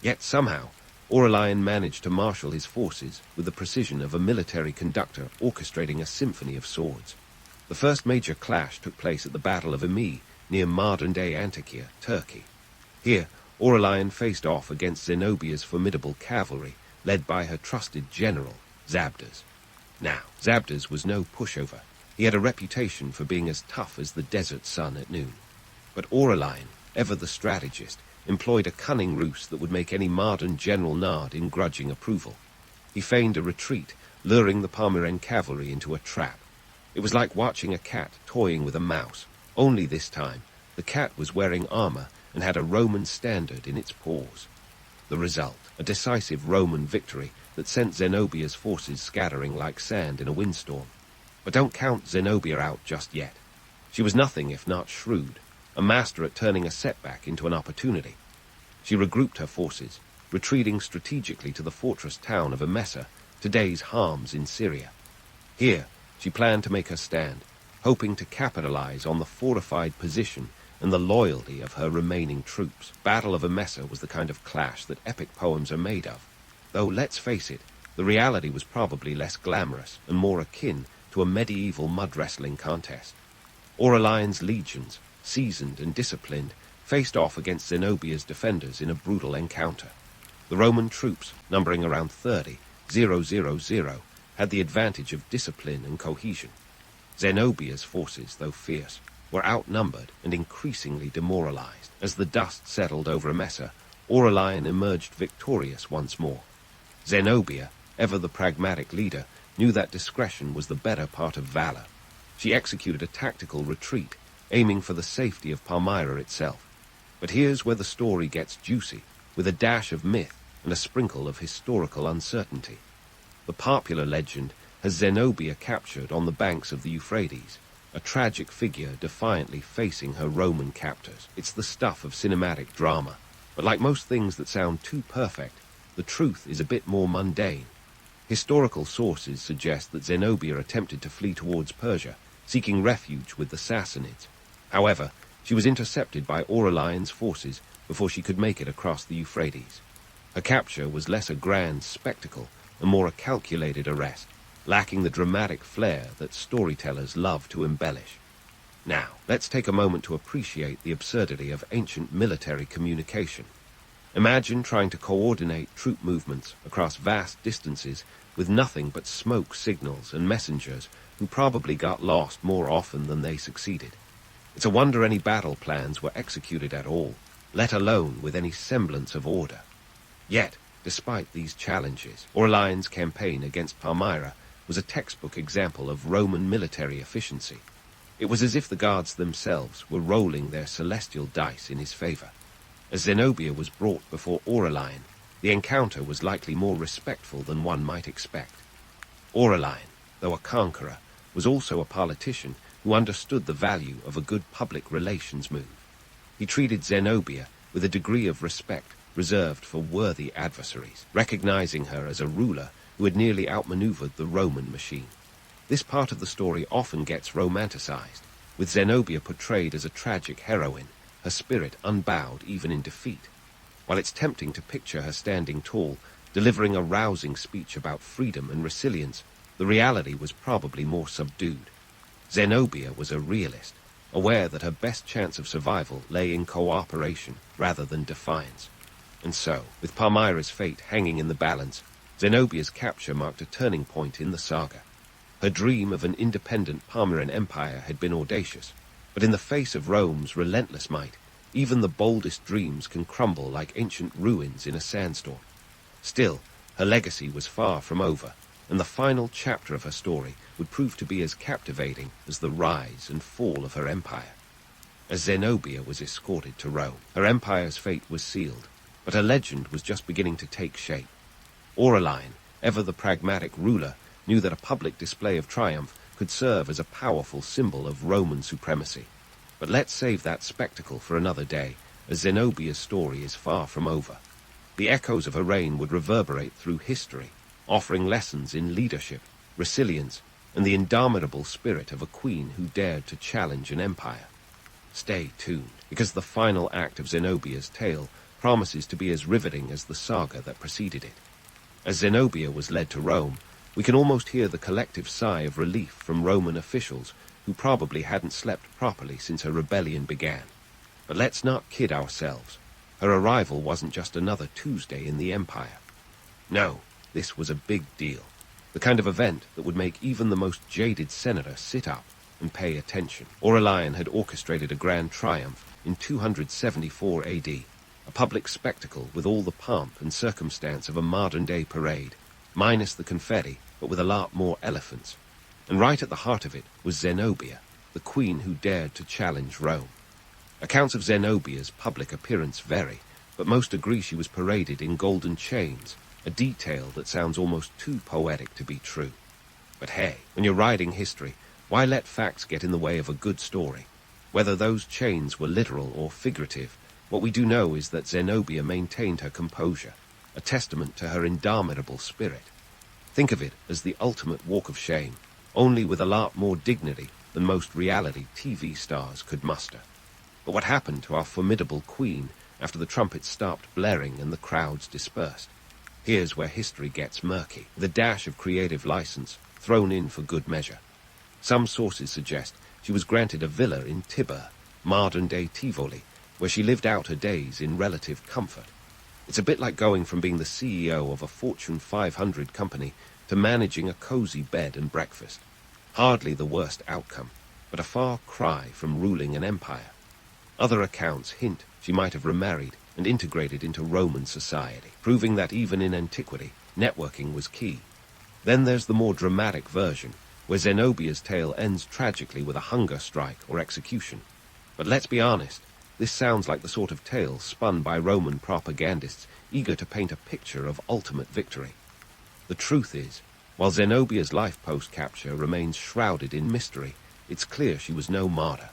Yet somehow, Aurelian managed to marshal his forces with the precision of a military conductor orchestrating a symphony of swords. The first major clash took place at the Battle of Emi, near modern-day Antakya, Turkey. Here, Aurelian faced off against Zenobia's formidable cavalry, led by her trusted general, Zabdas. Now, Zabdas was no pushover. He had a reputation for being as tough as the desert sun at noon. But Aurelian, ever the strategist, employed a cunning ruse that would make any modern general nod in grudging approval. He feigned a retreat, luring the Palmyran cavalry into a trap. It was like watching a cat toying with a mouse, only this time the cat was wearing armor and had a Roman standard in its paws. The result, a decisive Roman victory that sent Zenobia's forces scattering like sand in a windstorm. But don't count Zenobia out just yet. She was nothing if not shrewd, a master at turning a setback into an opportunity. She regrouped her forces, retreating strategically to the fortress town of Emesa, today's Homs in Syria. Here, she planned to make her stand, hoping to capitalize on the fortified position and the loyalty of her remaining troops. Battle of Emesa was the kind of clash that epic poems are made of, though let's face it, the reality was probably less glamorous and more akin to a medieval mud-wrestling contest. Aurelian's legions, seasoned and disciplined, faced off against Zenobia's defenders in a brutal encounter. The Roman troops, numbering around 30,000, had the advantage of discipline and cohesion. Zenobia's forces, though fierce, were outnumbered and increasingly demoralized. As the dust settled over Emesa, Aurelian emerged victorious once more. Zenobia, ever the pragmatic leader, knew that discretion was the better part of valor. She executed a tactical retreat, aiming for the safety of Palmyra itself. But here's where the story gets juicy, with a dash of myth and a sprinkle of historical uncertainty. The popular legend has Zenobia captured on the banks of the Euphrates, a tragic figure defiantly facing her Roman captors. It's the stuff of cinematic drama, but like most things that sound too perfect, the truth is a bit more mundane. Historical sources suggest that Zenobia attempted to flee towards Persia, seeking refuge with the Sassanids. However, she was intercepted by Aurelian's forces before she could make it across the Euphrates. Her capture was less a grand spectacle and more a calculated arrest. lacking the dramatic flair that storytellers love to embellish. Now, let's take a moment to appreciate the absurdity of ancient military communication. Imagine trying to coordinate troop movements across vast distances with nothing but smoke signals and messengers who probably got lost more often than they succeeded. It's a wonder any battle plans were executed at all, let alone with any semblance of order. Yet, despite these challenges, Aurelian's campaign against Palmyra was a textbook example of Roman military efficiency. It was as if the gods themselves were rolling their celestial dice in his favor. As Zenobia was brought before Aurelian, the encounter was likely more respectful than one might expect. Aurelian, though a conqueror, was also a politician who understood the value of a good public relations move. He treated Zenobia with a degree of respect reserved for worthy adversaries, recognizing her as a ruler who had nearly outmaneuvered the Roman machine. This part of the story often gets romanticized, with Zenobia portrayed as a tragic heroine, her spirit unbowed even in defeat. While it's tempting to picture her standing tall, delivering a rousing speech about freedom and resilience, the reality was probably more subdued. Zenobia was a realist, aware that her best chance of survival lay in cooperation rather than defiance. And so, with Palmyra's fate hanging in the balance, Zenobia's capture marked a turning point in the saga. Her dream of an independent Palmyran empire had been audacious, but in the face of Rome's relentless might, even the boldest dreams can crumble like ancient ruins in a sandstorm. Still, her legacy was far from over, and the final chapter of her story would prove to be as captivating as the rise and fall of her empire. As Zenobia was escorted to Rome, her empire's fate was sealed, but her legend was just beginning to take shape. Aurelian, ever the pragmatic ruler, knew that a public display of triumph could serve as a powerful symbol of Roman supremacy. But let's save that spectacle for another day, as Zenobia's story is far from over. The echoes of her reign would reverberate through history, offering lessons in leadership, resilience, and the indomitable spirit of a queen who dared to challenge an empire. Stay tuned, because the final act of Zenobia's tale promises to be as riveting as the saga that preceded it. As Zenobia was led to Rome, we can almost hear the collective sigh of relief from Roman officials who probably hadn't slept properly since her rebellion began. But let's not kid ourselves. Her arrival wasn't just another Tuesday in the empire. No, this was a big deal. The kind of event that would make even the most jaded senator sit up and pay attention. Aurelian had orchestrated a grand triumph in 274 AD, a public spectacle with all the pomp and circumstance of a modern-day parade, minus the confetti, but with a lot more elephants. And right at the heart of it was Zenobia, the queen who dared to challenge Rome. Accounts of Zenobia's public appearance vary, but most agree she was paraded in golden chains, a detail that sounds almost too poetic to be true. But hey, when you're writing history, why let facts get in the way of a good story? Whether those chains were literal or figurative, what we do know is that Zenobia maintained her composure, a testament to her indomitable spirit. Think of it as the ultimate walk of shame, only with a lot more dignity than most reality TV stars could muster. But what happened to our formidable queen after the trumpets stopped blaring and the crowds dispersed? Here's where history gets murky, with a dash of creative license thrown in for good measure. Some sources suggest she was granted a villa in Tibur, modern-day Tivoli, where she lived out her days in relative comfort. It's a bit like going from being the CEO of a Fortune 500 company to managing a cozy bed and breakfast. Hardly the worst outcome, but a far cry from ruling an empire. Other accounts hint she might have remarried and integrated into Roman society, proving that even in antiquity, networking was key. Then there's the more dramatic version, where Zenobia's tale ends tragically with a hunger strike or execution. But let's be honest, this sounds like the sort of tale spun by Roman propagandists eager to paint a picture of ultimate victory. The truth is, while Zenobia's life post-capture remains shrouded in mystery, it's clear she was no martyr.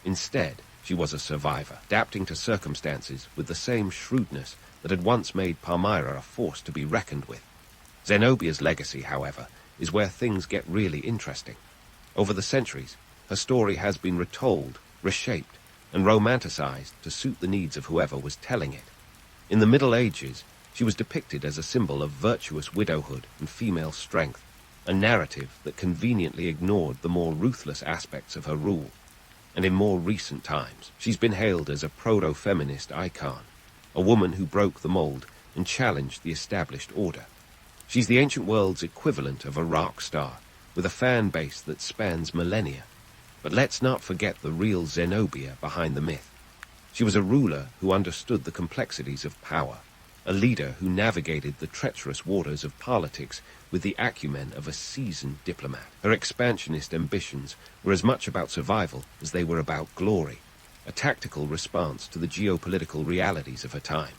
Instead, she was a survivor, adapting to circumstances with the same shrewdness that had once made Palmyra a force to be reckoned with. Zenobia's legacy, however, is where things get really interesting. Over the centuries, her story has been retold, reshaped, and romanticized to suit the needs of whoever was telling it. In the Middle Ages, she was depicted as a symbol of virtuous widowhood and female strength. a narrative that conveniently ignored the more ruthless aspects of her rule. And in more recent times, she's been hailed as a proto-feminist icon, a woman who broke the mold and challenged the established order. She's the ancient world's equivalent of a rock star, with a fan base that spans millennia. But let's not forget the real Zenobia behind the myth. She was a ruler who understood the complexities of power, a leader who navigated the treacherous waters of politics with the acumen of a seasoned diplomat. Her expansionist ambitions were as much about survival as they were about glory, a tactical response to the geopolitical realities of her time.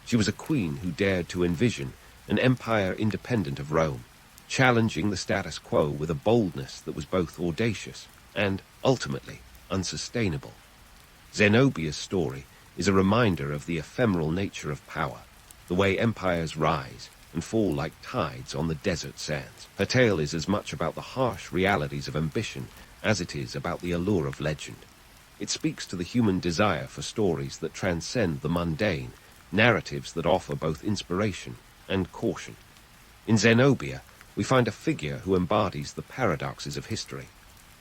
She was a queen who dared to envision an empire independent of Rome, challenging the status quo with a boldness that was both audacious and, ultimately, unsustainable. Zenobia's story is a reminder of the ephemeral nature of power, the way empires rise and fall like tides on the desert sands. Her tale is as much about the harsh realities of ambition as it is about the allure of legend. It speaks to the human desire for stories that transcend the mundane, narratives that offer both inspiration and caution. In Zenobia, we find a figure who embodies the paradoxes of history,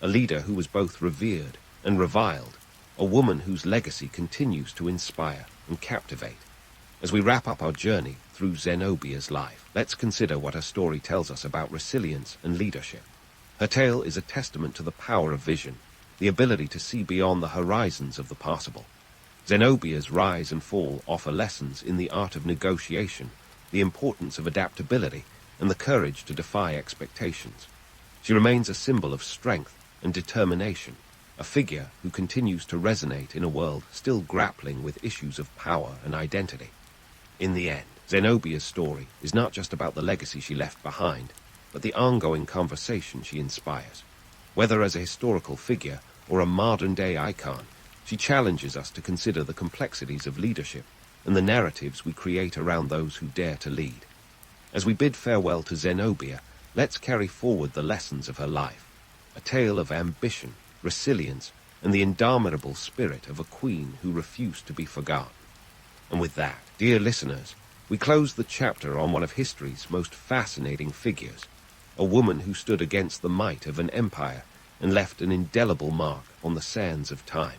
a leader who was both revered and reviled, a woman whose legacy continues to inspire and captivate. As we wrap up our journey through Zenobia's life, let's consider what her story tells us about resilience and leadership. Her tale is a testament to the power of vision, the ability to see beyond the horizons of the possible. Zenobia's rise and fall offer lessons in the art of negotiation, the importance of adaptability, and the courage to defy expectations. She remains a symbol of strength and determination, a figure who continues to resonate in a world still grappling with issues of power and identity. In the end, Zenobia's story is not just about the legacy she left behind, but the ongoing conversation she inspires. Whether as a historical figure or a modern-day icon, she challenges us to consider the complexities of leadership and the narratives we create around those who dare to lead. As we bid farewell to Zenobia, let's carry forward the lessons of her life, a tale of ambition, resilience, and the indomitable spirit of a queen who refused to be forgotten. And with that, dear listeners, we close the chapter on one of history's most fascinating figures, a woman who stood against the might of an empire and left an indelible mark on the sands of time.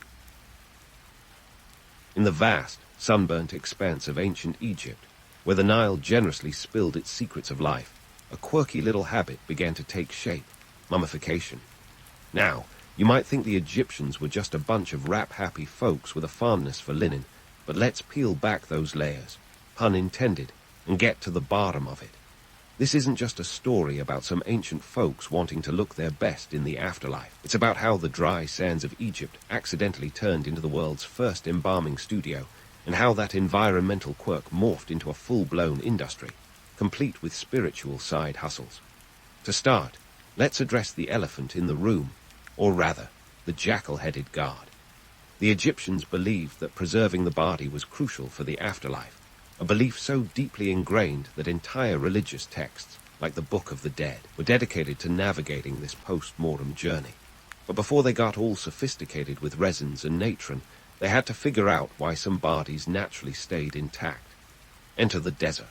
In the vast, sunburnt expanse of ancient Egypt, where the Nile generously spilled its secrets of life, a quirky little habit began to take shape: mummification. Now, you might think the Egyptians were just a bunch of rap-happy folks with a fondness for linen, but let's peel back those layers, pun intended, and get to the bottom of it. This isn't just a story about some ancient folks wanting to look their best in the afterlife. It's about how the dry sands of Egypt accidentally turned into the world's first embalming studio, and how that environmental quirk morphed into a full-blown industry, complete with spiritual side hustles. To start, let's address the elephant in the room, or rather, the jackal-headed god. The Egyptians believed that preserving the body was crucial for the afterlife, a belief so deeply ingrained that entire religious texts, like the Book of the Dead, were dedicated to navigating this post-mortem journey. But before they got all sophisticated with resins and natron, they had to figure out why some bodies naturally stayed intact. Enter the desert.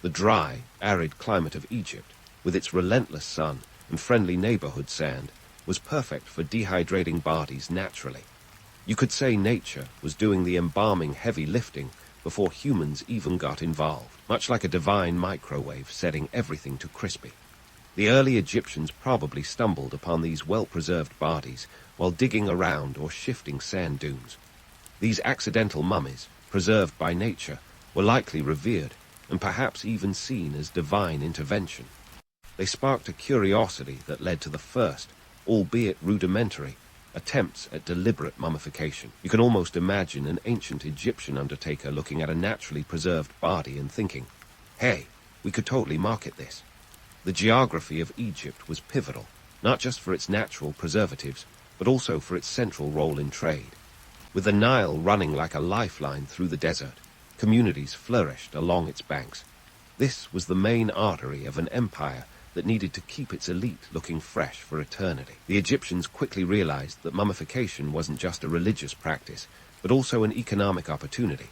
The dry, arid climate of Egypt, with its relentless sun and friendly neighborhood sand, was perfect for dehydrating bodies naturally. You could say nature was doing the embalming heavy lifting before humans even got involved, much like a divine microwave setting everything to crispy. The early Egyptians probably stumbled upon these well-preserved bodies while digging around or shifting sand dunes. These accidental mummies, preserved by nature, were likely revered and perhaps even seen as divine intervention. They sparked a curiosity that led to the first, albeit rudimentary, attempts at deliberate mummification. You can almost imagine an ancient Egyptian undertaker looking at a naturally preserved body and thinking, hey, we could totally market this. The geography of Egypt was pivotal, not just for its natural preservatives, but also for its central role in trade. With the Nile running like a lifeline through the desert, communities flourished along its banks. This was the main artery of an empire that needed to keep its elite looking fresh for eternity. The Egyptians quickly realized that mummification wasn't just a religious practice, but also an economic opportunity.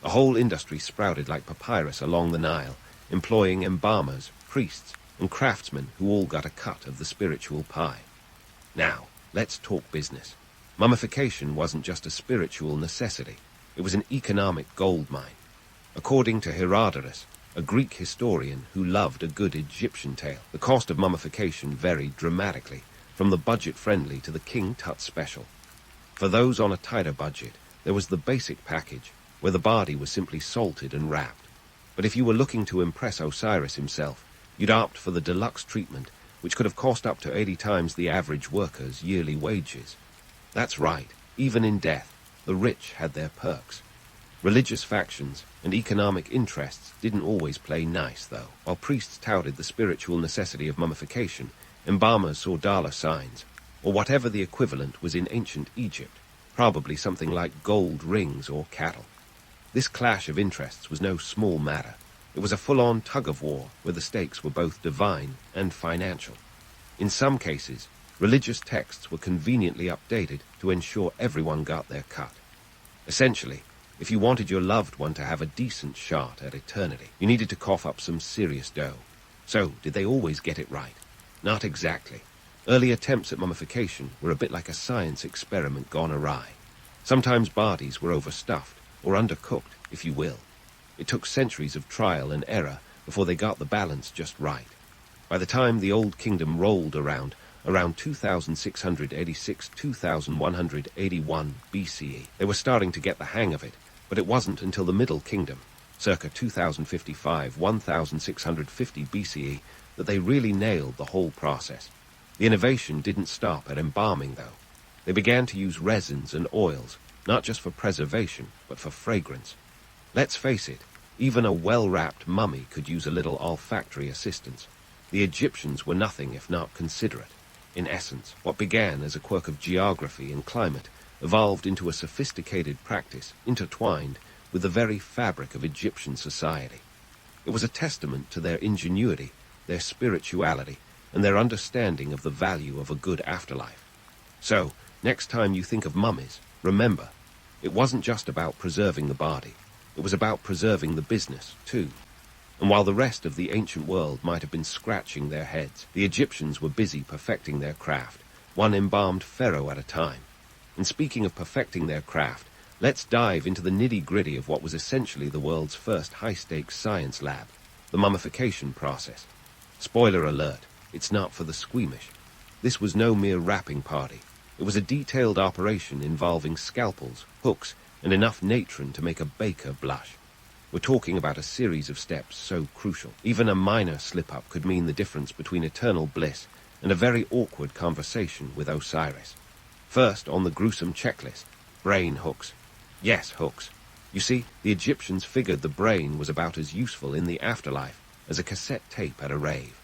A whole industry sprouted like papyrus along the Nile, employing embalmers, priests, and craftsmen who all got a cut of the spiritual pie. Now, let's talk business. Mummification wasn't just a spiritual necessity. It was an economic goldmine. According to Herodotus, a Greek historian who loved a good Egyptian tale, the cost of mummification varied dramatically, from the budget-friendly to the King Tut special. For those on a tighter budget, there was the basic package, where the body was simply salted and wrapped. But if you were looking to impress Osiris himself, you'd opt for the deluxe treatment, which could have cost up to 80 times the average worker's yearly wages. That's right, even in death, the rich had their perks. Religious factions and economic interests didn't always play nice, though. While priests touted the spiritual necessity of mummification, embalmers saw dollar signs, or whatever the equivalent was in ancient Egypt, probably something like gold rings or cattle. This clash of interests was no small matter. It was a full-on tug-of-war where the stakes were both divine and financial. In some cases, religious texts were conveniently updated to ensure everyone got their cut. Essentially, if you wanted your loved one to have a decent shot at eternity, you needed to cough up some serious dough. So, did they always get it right? Not exactly. Early attempts at mummification were a bit like a science experiment gone awry. Sometimes bodies were overstuffed, or undercooked, if you will. It took centuries of trial and error before they got the balance just right. By the time the Old Kingdom rolled around 2686-2181 BCE, they were starting to get the hang of it, but it wasn't until the Middle Kingdom, circa 2055-1650 BCE, that they really nailed the whole process. The innovation didn't stop at embalming, though. They began to use resins and oils, not just for preservation, but for fragrance. Let's face it, even a well-wrapped mummy could use a little olfactory assistance. The Egyptians were nothing if not considerate. In essence, what began as a quirk of geography and climate evolved into a sophisticated practice intertwined with the very fabric of Egyptian society. It was a testament to their ingenuity, their spirituality, and their understanding of the value of a good afterlife. So, next time you think of mummies, remember, it wasn't just about preserving the body. It was about preserving the business, too. And while the rest of the ancient world might have been scratching their heads, the Egyptians were busy perfecting their craft, one embalmed pharaoh at a time. And speaking of perfecting their craft, let's dive into the nitty-gritty of what was essentially the world's first high-stakes science lab, the mummification process. Spoiler alert, it's not for the squeamish. This was no mere wrapping party. It was a detailed operation involving scalpels, hooks, and enough natron to make a baker blush. We're talking about a series of steps so crucial. Even a minor slip-up could mean the difference between eternal bliss and a very awkward conversation with Osiris. First, on the gruesome checklist, brain hooks. Yes, hooks. You see, the Egyptians figured the brain was about as useful in the afterlife as a cassette tape at a rave.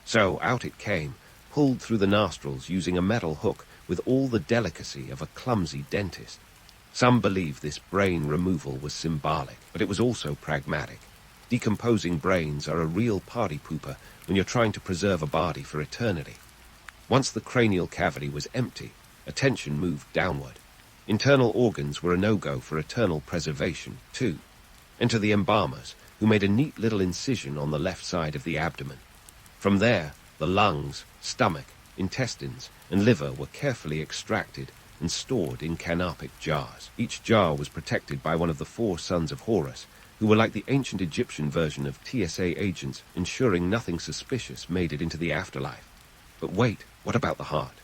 So out it came, pulled through the nostrils using a metal hook with all the delicacy of a clumsy dentist. Some believe this brain removal was symbolic, but it was also pragmatic. Decomposing brains are a real party pooper when you're trying to preserve a body for eternity. Once the cranial cavity was empty, attention moved downward. Internal organs were a no-go for eternal preservation, too. Enter the embalmers, who made a neat little incision on the left side of the abdomen. From there, the lungs, stomach, intestines, and liver were carefully extracted and stored in canopic jars. Each jar was protected by one of the 4 sons of Horus, who were like the ancient Egyptian version of TSA agents, ensuring nothing suspicious made it into the afterlife. But wait, what about the heart?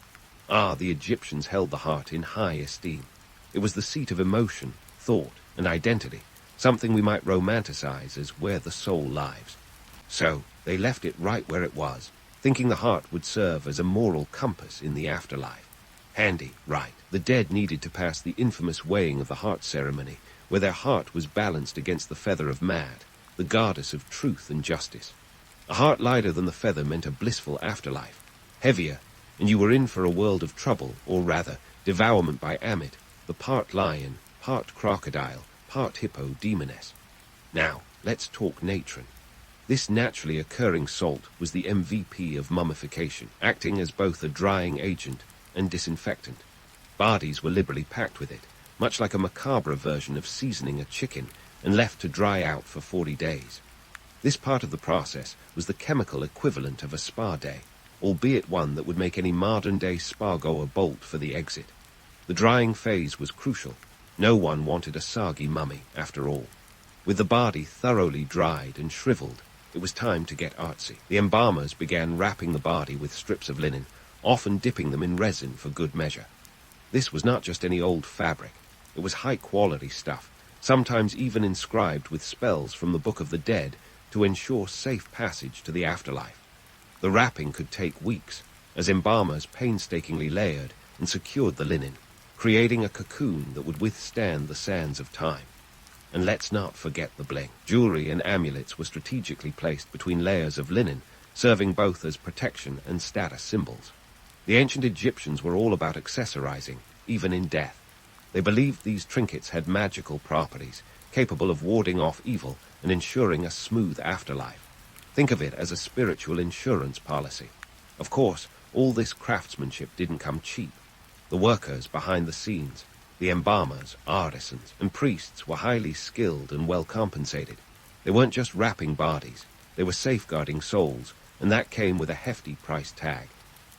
The Egyptians held the heart in high esteem. It was the seat of emotion, thought, and identity, something we might romanticize as where the soul lives. So, they left it right where it was, thinking the heart would serve as a moral compass in the afterlife. Handy, right. The dead needed to pass the infamous weighing of the heart ceremony, where their heart was balanced against the feather of Mad, the goddess of truth and justice. A heart lighter than the feather meant a blissful afterlife. Heavier, and you were in for a world of trouble, or rather, devourment by Amit, the part lion, part crocodile, part hippo demoness. Now, let's talk natron. This naturally occurring salt was the MVP of mummification, acting as both a drying agent and disinfectant. Bodies were liberally packed with it, much like a macabre version of seasoning a chicken, and left to dry out for 40 days. This part of the process was the chemical equivalent of a spa day, albeit one that would make any modern-day spa-goer bolt for the exit. The drying phase was crucial. No one wanted a soggy mummy, after all. With the body thoroughly dried and shriveled, it was time to get artsy. The embalmers began wrapping the body with strips of linen, often dipping them in resin for good measure. This was not just any old fabric. It was high-quality stuff, sometimes even inscribed with spells from the Book of the Dead to ensure safe passage to the afterlife. The wrapping could take weeks, as embalmers painstakingly layered and secured the linen, creating a cocoon that would withstand the sands of time. And let's not forget the bling. Jewelry and amulets were strategically placed between layers of linen, serving both as protection and status symbols. The ancient Egyptians were all about accessorizing, even in death. They believed these trinkets had magical properties, capable of warding off evil and ensuring a smooth afterlife. Think of it as a spiritual insurance policy. Of course, all this craftsmanship didn't come cheap. The workers behind the scenes, the embalmers, artisans, and priests were highly skilled and well compensated. They weren't just wrapping bodies, they were safeguarding souls, and that came with a hefty price tag.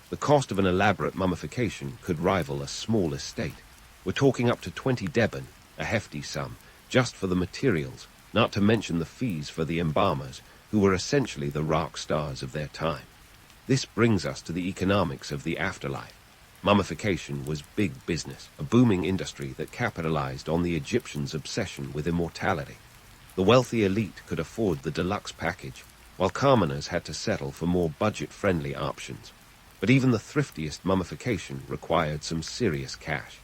The cost of an elaborate mummification could rival a small estate. We're talking up to 20 Deben, a hefty sum, just for the materials, not to mention the fees for the embalmers, who were essentially the rock stars of their time. This brings us to the economics of the afterlife. Mummification was big business, a booming industry that capitalized on the Egyptians' obsession with immortality. The wealthy elite could afford the deluxe package, while commoners had to settle for more budget-friendly options. But even the thriftiest mummification required some serious cash.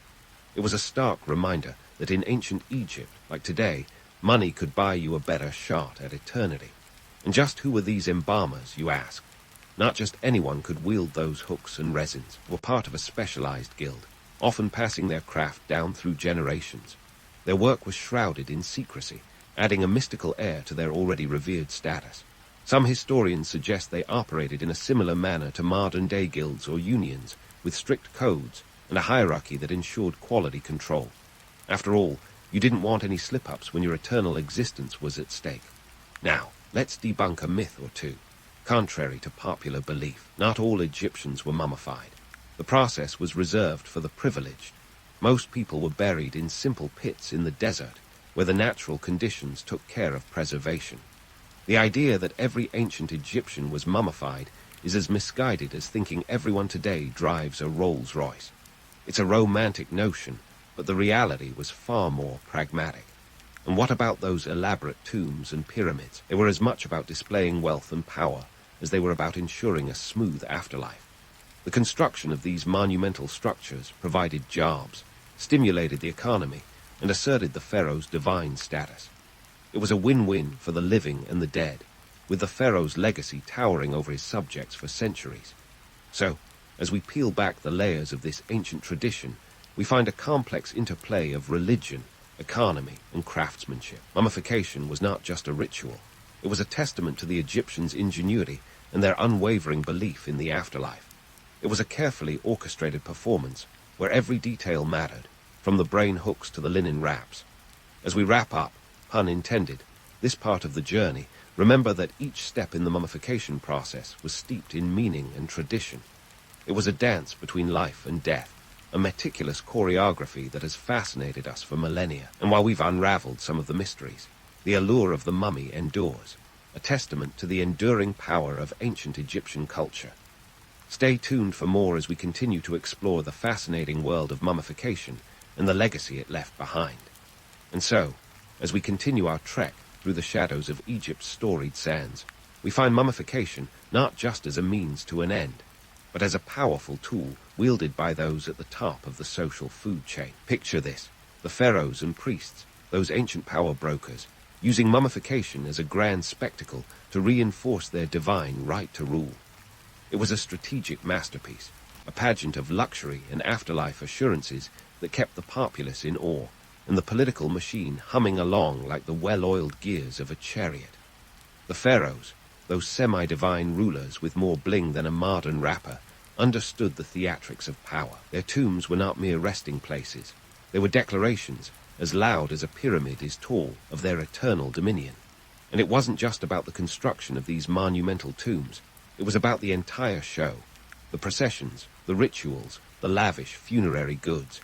It was a stark reminder that in ancient Egypt, like today, money could buy you a better shot at eternity. And just who were these embalmers, you ask? Not just anyone could wield those hooks and resins, were part of a specialized guild, often passing their craft down through generations. Their work was shrouded in secrecy, adding a mystical air to their already revered status. Some historians suggest they operated in a similar manner to modern-day guilds or unions, with strict codes and a hierarchy that ensured quality control. After all, you didn't want any slip-ups when your eternal existence was at stake. Now, let's debunk a myth or two. Contrary to popular belief, not all Egyptians were mummified. The process was reserved for the privileged. Most people were buried in simple pits in the desert, where the natural conditions took care of preservation. The idea that every ancient Egyptian was mummified is as misguided as thinking everyone today drives a Rolls-Royce. It's a romantic notion, but the reality was far more pragmatic. And what about those elaborate tombs and pyramids? They were as much about displaying wealth and power as they were about ensuring a smooth afterlife. The construction of these monumental structures provided jobs, stimulated the economy, and asserted the pharaoh's divine status. It was a win-win for the living and the dead, with the pharaoh's legacy towering over his subjects for centuries. So, as we peel back the layers of this ancient tradition, we find a complex interplay of religion, economy, and craftsmanship. Mummification was not just a ritual. It was a testament to the Egyptians' ingenuity and their unwavering belief in the afterlife. It was a carefully orchestrated performance where every detail mattered, from the brain hooks to the linen wraps. As we wrap up, pun intended, this part of the journey, remember that each step in the mummification process was steeped in meaning and tradition. It was a dance between life and death, a meticulous choreography that has fascinated us for millennia. And while we've unraveled some of the mysteries, the allure of the mummy endures, a testament to the enduring power of ancient Egyptian culture. Stay tuned for more as we continue to explore the fascinating world of mummification and the legacy it left behind. And so, as we continue our trek through the shadows of Egypt's storied sands, we find mummification not just as a means to an end, but as a powerful tool wielded by those at the top of the social food chain. Picture this: the pharaohs and priests, those ancient power brokers, using mummification as a grand spectacle to reinforce their divine right to rule. It was a strategic masterpiece, a pageant of luxury and afterlife assurances that kept the populace in awe, and the political machine humming along like the well-oiled gears of a chariot. The pharaohs, those semi-divine rulers with more bling than a modern rapper, understood the theatrics of power. Their tombs were not mere resting places. They were declarations, as loud as a pyramid is tall, of their eternal dominion. And it wasn't just about the construction of these monumental tombs. It was about the entire show. The processions, the rituals, the lavish funerary goods.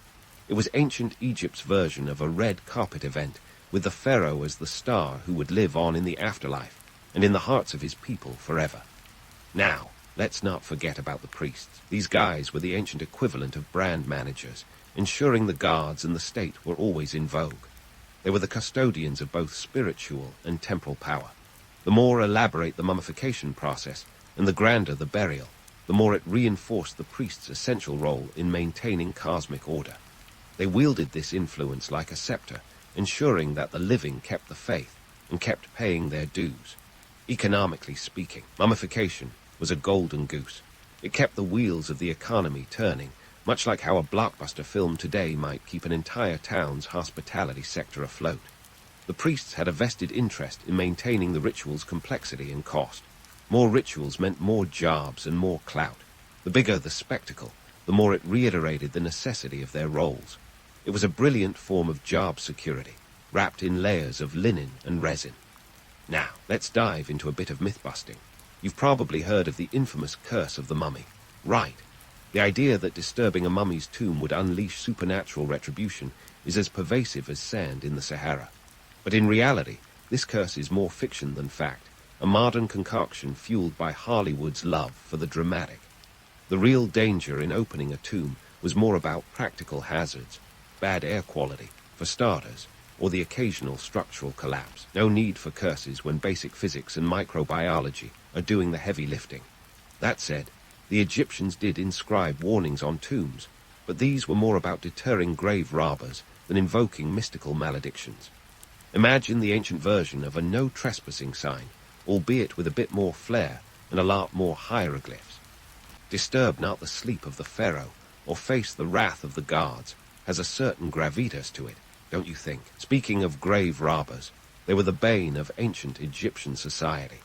It was ancient Egypt's version of a red carpet event, with the pharaoh as the star who would live on in the afterlife, and in the hearts of his people forever. Now, let's not forget about the priests. These guys were the ancient equivalent of brand managers, ensuring the guards and the state were always in vogue. They were the custodians of both spiritual and temporal power. The more elaborate the mummification process, and the grander the burial, the more it reinforced the priest's essential role in maintaining cosmic order. They wielded this influence like a scepter, ensuring that the living kept the faith and kept paying their dues. Economically speaking, mummification was a golden goose. It kept the wheels of the economy turning, much like how a blockbuster film today might keep an entire town's hospitality sector afloat. The priests had a vested interest in maintaining the ritual's complexity and cost. More rituals meant more jobs and more clout. The bigger the spectacle, the more it reiterated the necessity of their roles. It was a brilliant form of job security, wrapped in layers of linen and resin. Now, let's dive into a bit of myth-busting. You've probably heard of the infamous curse of the mummy. Right. The idea that disturbing a mummy's tomb would unleash supernatural retribution is as pervasive as sand in the Sahara. But in reality, this curse is more fiction than fact, a modern concoction fueled by Hollywood's love for the dramatic. The real danger in opening a tomb was more about practical hazards, bad air quality, for starters, or the occasional structural collapse. No need for curses when basic physics and microbiology are doing the heavy lifting. That said, the Egyptians did inscribe warnings on tombs, but these were more about deterring grave robbers than invoking mystical maledictions. Imagine the ancient version of a no trespassing sign, albeit with a bit more flair and a lot more hieroglyphs. Disturb not the sleep of the pharaoh, or face the wrath of the guards, has a certain gravitas to it, don't you think? Speaking of grave robbers, they were the bane of ancient Egyptian society.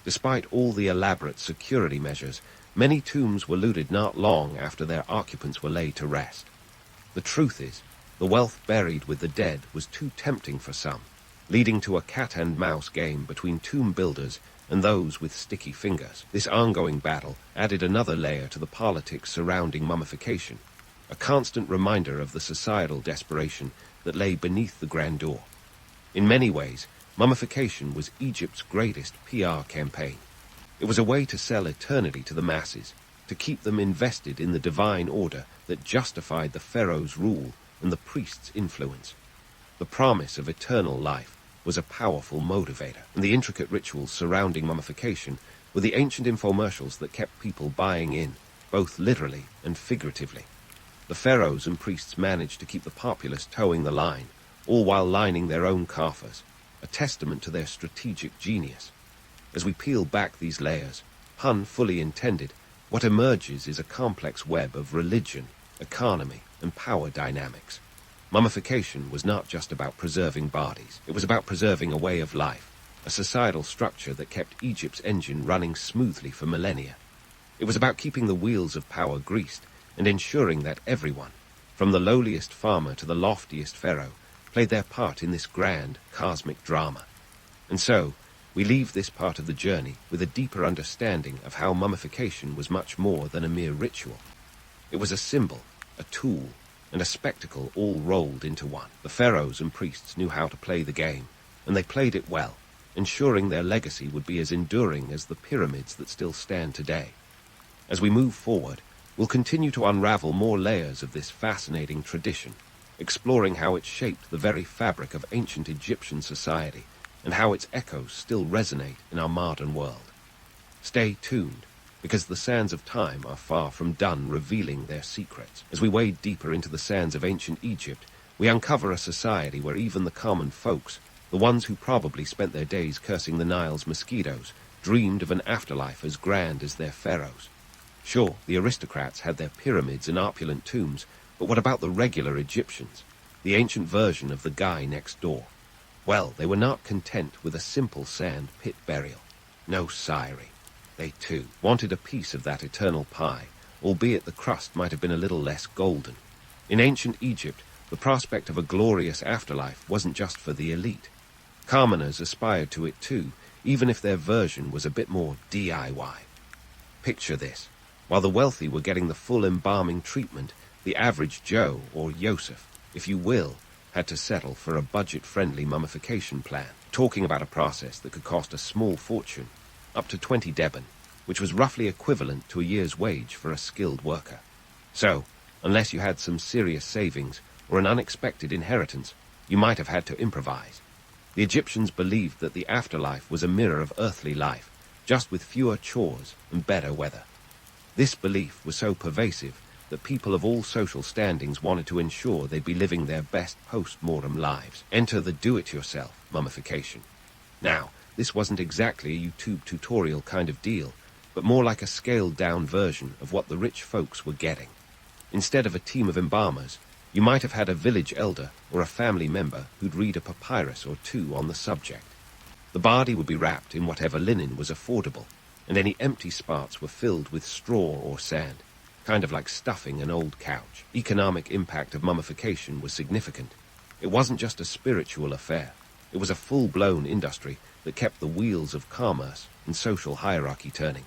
Despite all the elaborate security measures, many tombs were looted not long after their occupants were laid to rest. The truth is, the wealth buried with the dead was too tempting for some, leading to a cat-and-mouse game between tomb builders and those with sticky fingers. This ongoing battle added another layer to the politics surrounding mummification, a constant reminder of the societal desperation that lay beneath the grandeur. In many ways, mummification was Egypt's greatest PR campaign. It was a way to sell eternity to the masses, to keep them invested in the divine order that justified the pharaoh's rule and the priest's influence. The promise of eternal life was a powerful motivator, and the intricate rituals surrounding mummification were the ancient infomercials that kept people buying in, both literally and figuratively. The pharaohs and priests managed to keep the populace towing the line, all while lining their own coffers, a testament to their strategic genius. As we peel back these layers, pun fully intended, what emerges is a complex web of religion, economy, and power dynamics. Mummification was not just about preserving bodies. It was about preserving a way of life, a societal structure that kept Egypt's engine running smoothly for millennia. It was about keeping the wheels of power greased and ensuring that everyone, from the lowliest farmer to the loftiest pharaoh, played their part in this grand cosmic drama. And so, we leave this part of the journey with a deeper understanding of how mummification was much more than a mere ritual. It was a symbol, a tool, and a spectacle all rolled into one. The pharaohs and priests knew how to play the game, and they played it well, ensuring their legacy would be as enduring as the pyramids that still stand today. As we move forward, we'll continue to unravel more layers of this fascinating tradition, exploring how it shaped the very fabric of ancient Egyptian society and how its echoes still resonate in our modern world. Stay tuned, because the sands of time are far from done revealing their secrets. As we wade deeper into the sands of ancient Egypt, we uncover a society where even the common folks, the ones who probably spent their days cursing the Nile's mosquitoes, dreamed of an afterlife as grand as their pharaohs. Sure, the aristocrats had their pyramids and opulent tombs, but what about the regular Egyptians, the ancient version of the guy next door? Well, they were not content with a simple sand pit burial. No siree. They, too, wanted a piece of that eternal pie, albeit the crust might have been a little less golden. In ancient Egypt, the prospect of a glorious afterlife wasn't just for the elite. Commoners aspired to it too, even if their version was a bit more DIY. Picture this. While the wealthy were getting the full embalming treatment, the average Joe, or Yosef, if you will, had to settle for a budget-friendly mummification plan, talking about a process that could cost a small fortune, up to 20 Deben, which was roughly equivalent to a year's wage for a skilled worker. So, unless you had some serious savings or an unexpected inheritance, you might have had to improvise. The Egyptians believed that the afterlife was a mirror of earthly life, just with fewer chores and better weather. This belief was so pervasive that people of all social standings wanted to ensure they'd be living their best post-mortem lives. Enter the do-it-yourself mummification. Now, this wasn't exactly a YouTube tutorial kind of deal, but more like a scaled-down version of what the rich folks were getting. Instead of a team of embalmers, you might have had a village elder or a family member who'd read a papyrus or two on the subject. The body would be wrapped in whatever linen was affordable, and any empty spots were filled with straw or sand, kind of like stuffing an old couch. Economic impact of mummification was significant. It wasn't just a spiritual affair. It was a full-blown industry that kept the wheels of commerce and social hierarchy turning.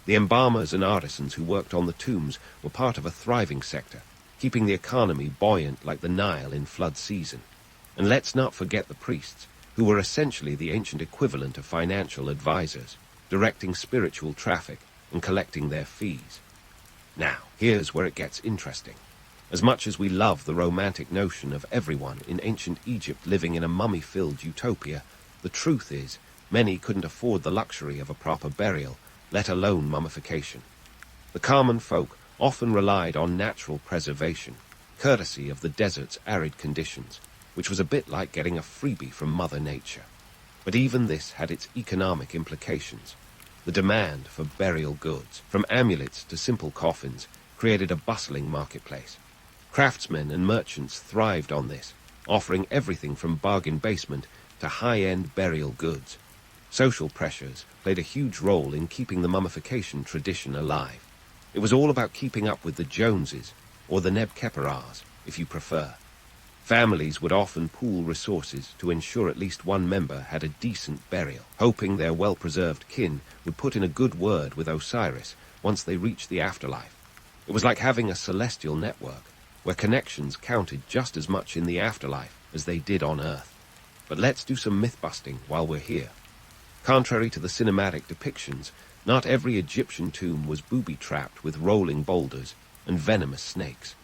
The embalmers and artisans who worked on the tombs were part of a thriving sector, keeping the economy buoyant like the Nile in flood season. And let's not forget the priests, who were essentially the ancient equivalent of financial advisors, directing spiritual traffic and collecting their fees. Now, here's where it gets interesting. As much as we love the romantic notion of everyone in ancient Egypt living in a mummy-filled utopia, the truth is, many couldn't afford the luxury of a proper burial, let alone mummification. The common folk often relied on natural preservation, courtesy of the desert's arid conditions, which was a bit like getting a freebie from Mother Nature. But even this had its economic implications. The demand for burial goods, from amulets to simple coffins, created a bustling marketplace. Craftsmen and merchants thrived on this, offering everything from bargain basement to high-end burial goods. Social pressures played a huge role in keeping the mummification tradition alive. It was all about keeping up with the Joneses, or the Neb Keperars, if you prefer. Families would often pool resources to ensure at least one member had a decent burial, hoping their well-preserved kin would put in a good word with Osiris once they reached the afterlife. It was like having a celestial network, where connections counted just as much in the afterlife as they did on Earth. But let's do some myth-busting while we're here. Contrary to the cinematic depictions, not every Egyptian tomb was booby-trapped with rolling boulders and venomous snakes.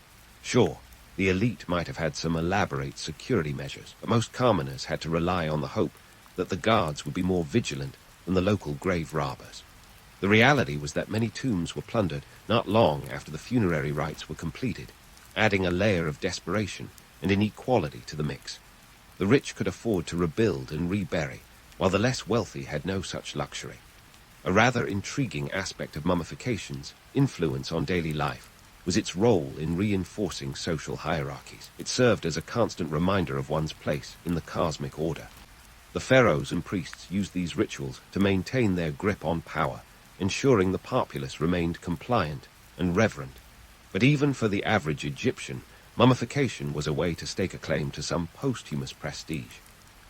Sure, the elite might have had some elaborate security measures, but most commoners had to rely on the hope that the guards would be more vigilant than the local grave robbers. The reality was that many tombs were plundered not long after the funerary rites were completed, adding a layer of desperation and inequality to the mix. The rich could afford to rebuild and rebury, while the less wealthy had no such luxury. A rather intriguing aspect of mummification's influence on daily life was its role in reinforcing social hierarchies. It served as a constant reminder of one's place in the cosmic order. The pharaohs and priests used these rituals to maintain their grip on power, ensuring the populace remained compliant and reverent. But even for the average Egyptian, mummification was a way to stake a claim to some posthumous prestige.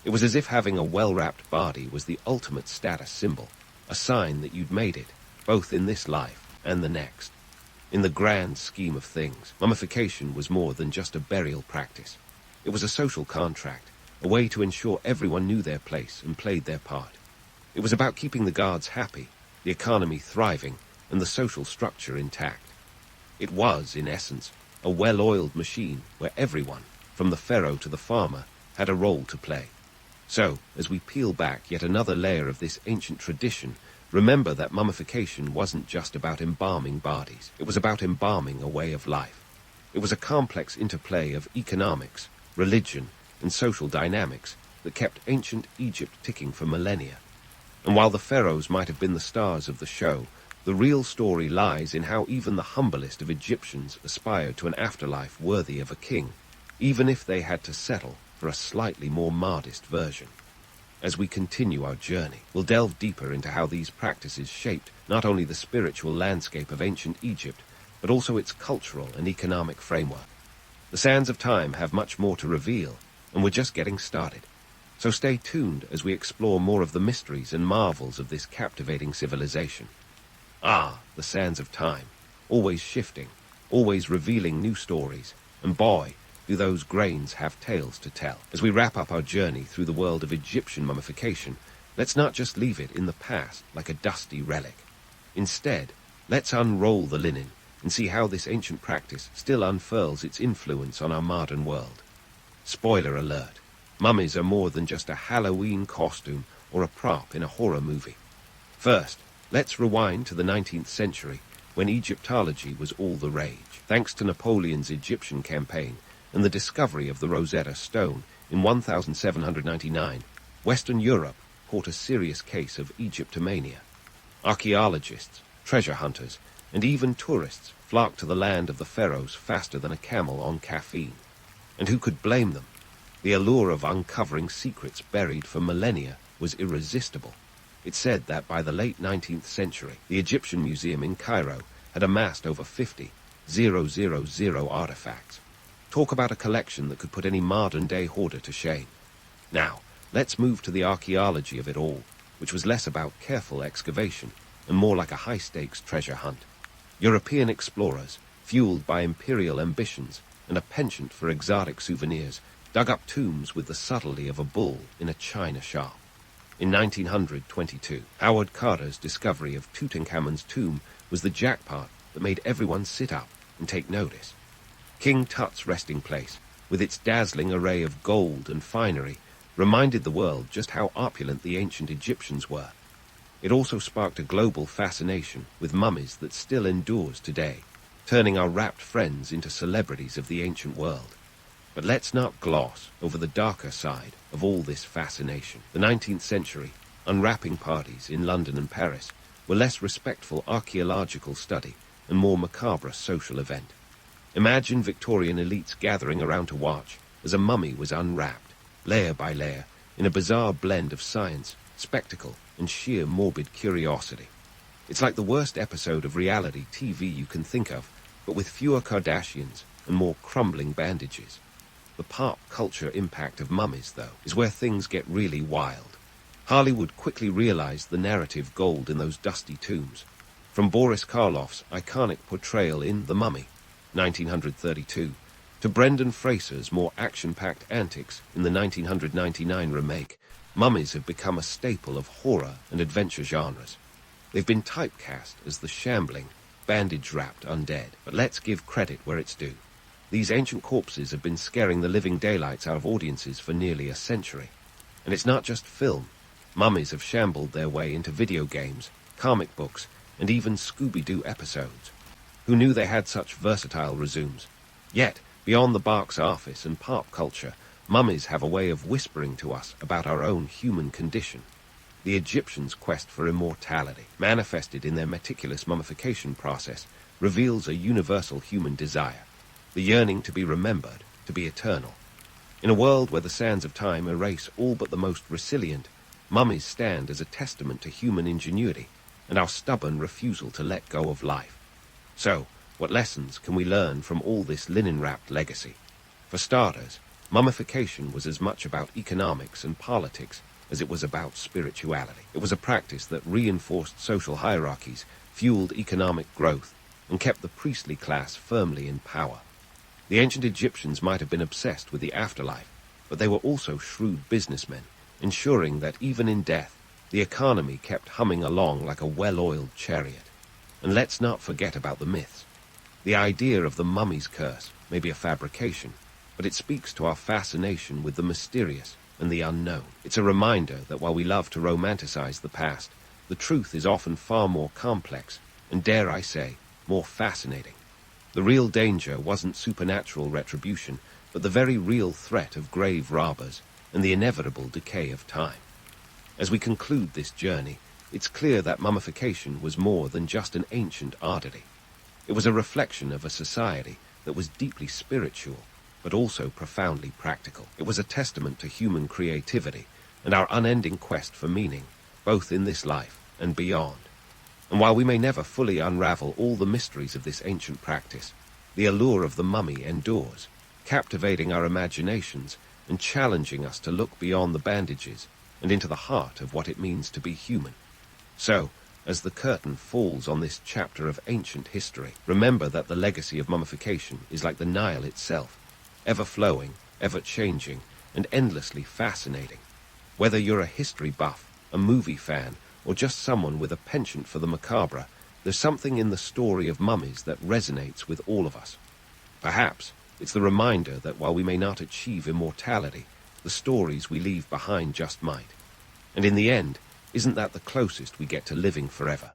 It was as if having a well-wrapped body was the ultimate status symbol, a sign that you'd made it, both in this life and the next. In the grand scheme of things, mummification was more than just a burial practice. It was a social contract, a way to ensure everyone knew their place and played their part. It was about keeping the guards happy, the economy thriving, and the social structure intact. It was, in essence, a well-oiled machine where everyone, from the pharaoh to the farmer, had a role to play. So, as we peel back yet another layer of this ancient tradition, remember that mummification wasn't just about embalming bodies. It was about embalming a way of life. It was a complex interplay of economics, religion, and social dynamics that kept ancient Egypt ticking for millennia. And while the pharaohs might have been the stars of the show, the real story lies in how even the humblest of Egyptians aspired to an afterlife worthy of a king, even if they had to settle for a slightly more modest version. As we continue our journey, we'll delve deeper into how these practices shaped not only the spiritual landscape of ancient Egypt, but also its cultural and economic framework. The sands of time have much more to reveal, and we're just getting started. So stay tuned as we explore more of the mysteries and marvels of this captivating civilization. Ah, the sands of time, always shifting, always revealing new stories, and boy, do those grains have tales to tell. As we wrap up our journey through the world of Egyptian mummification, let's not just leave it in the past like a dusty relic. Instead, let's unroll the linen and see how this ancient practice still unfurls its influence on our modern world. Spoiler alert, mummies are more than just a Halloween costume or a prop in a horror movie. First, let's rewind to the 19th century, when Egyptology was all the rage. Thanks to Napoleon's Egyptian campaign and the discovery of the Rosetta Stone in 1799, Western Europe caught a serious case of Egyptomania. Archaeologists, treasure hunters, and even tourists flocked to the land of the pharaohs faster than a camel on caffeine. And who could blame them? The allure of uncovering secrets buried for millennia was irresistible. It's said that by the late 19th century, the Egyptian Museum in Cairo had amassed over 50,000 artifacts. Talk about a collection that could put any modern-day hoarder to shame. Now, let's move to the archaeology of it all, which was less about careful excavation and more like a high-stakes treasure hunt. European explorers, fueled by imperial ambitions and a penchant for exotic souvenirs, dug up tombs with the subtlety of a bull in a china shop. In 1922, Howard Carter's discovery of Tutankhamun's tomb was the jackpot that made everyone sit up and take notice. King Tut's resting place, with its dazzling array of gold and finery, reminded the world just how opulent the ancient Egyptians were. It also sparked a global fascination with mummies that still endures today, turning our rapt friends into celebrities of the ancient world. But let's not gloss over the darker side of all this fascination. The 19th century, unwrapping parties in London and Paris were less respectful archaeological study and more macabre social event. Imagine Victorian elites gathering around to watch as a mummy was unwrapped, layer by layer, in a bizarre blend of science, spectacle, and sheer morbid curiosity. It's like the worst episode of reality TV you can think of, but with fewer Kardashians and more crumbling bandages. The pop culture impact of mummies, though, is where things get really wild. Hollywood quickly realized the narrative gold in those dusty tombs. From Boris Karloff's iconic portrayal in The Mummy, 1932, to Brendan Fraser's more action-packed antics in the 1999 remake, mummies have become a staple of horror and adventure genres. They've been typecast as the shambling, bandage-wrapped undead, but let's give credit where it's due. These ancient corpses have been scaring the living daylights out of audiences for nearly a century. And it's not just film. Mummies have shambled their way into video games, comic books, and even Scooby-Doo episodes. Who knew they had such versatile resumes? Yet, beyond the box office and pop culture, mummies have a way of whispering to us about our own human condition. The Egyptians' quest for immortality, manifested in their meticulous mummification process, reveals a universal human desire. The yearning to be remembered, to be eternal. In a world where the sands of time erase all but the most resilient, mummies stand as a testament to human ingenuity and our stubborn refusal to let go of life. So, what lessons can we learn from all this linen-wrapped legacy? For starters, mummification was as much about economics and politics as it was about spirituality. It was a practice that reinforced social hierarchies, fueled economic growth, and kept the priestly class firmly in power. The ancient Egyptians might have been obsessed with the afterlife, but they were also shrewd businessmen, ensuring that even in death, the economy kept humming along like a well-oiled chariot. And let's not forget about the myths. The idea of the mummy's curse may be a fabrication, but it speaks to our fascination with the mysterious and the unknown. It's a reminder that while we love to romanticize the past, the truth is often far more complex and, dare I say, more fascinating. The real danger wasn't supernatural retribution, but the very real threat of grave robbers and the inevitable decay of time. As we conclude this journey, it's clear that mummification was more than just an ancient oddity. It was a reflection of a society that was deeply spiritual, but also profoundly practical. It was a testament to human creativity and our unending quest for meaning, both in this life and beyond. And while we may never fully unravel all the mysteries of this ancient practice, the allure of the mummy endures, captivating our imaginations and challenging us to look beyond the bandages and into the heart of what it means to be human. So, as the curtain falls on this chapter of ancient history, remember that the legacy of mummification is like the Nile itself, ever-flowing, ever-changing, and endlessly fascinating. Whether you're a history buff, a movie fan, or just someone with a penchant for the macabre, there's something in the story of mummies that resonates with all of us. Perhaps it's the reminder that while we may not achieve immortality, the stories we leave behind just might. And in the end, isn't that the closest we get to living forever?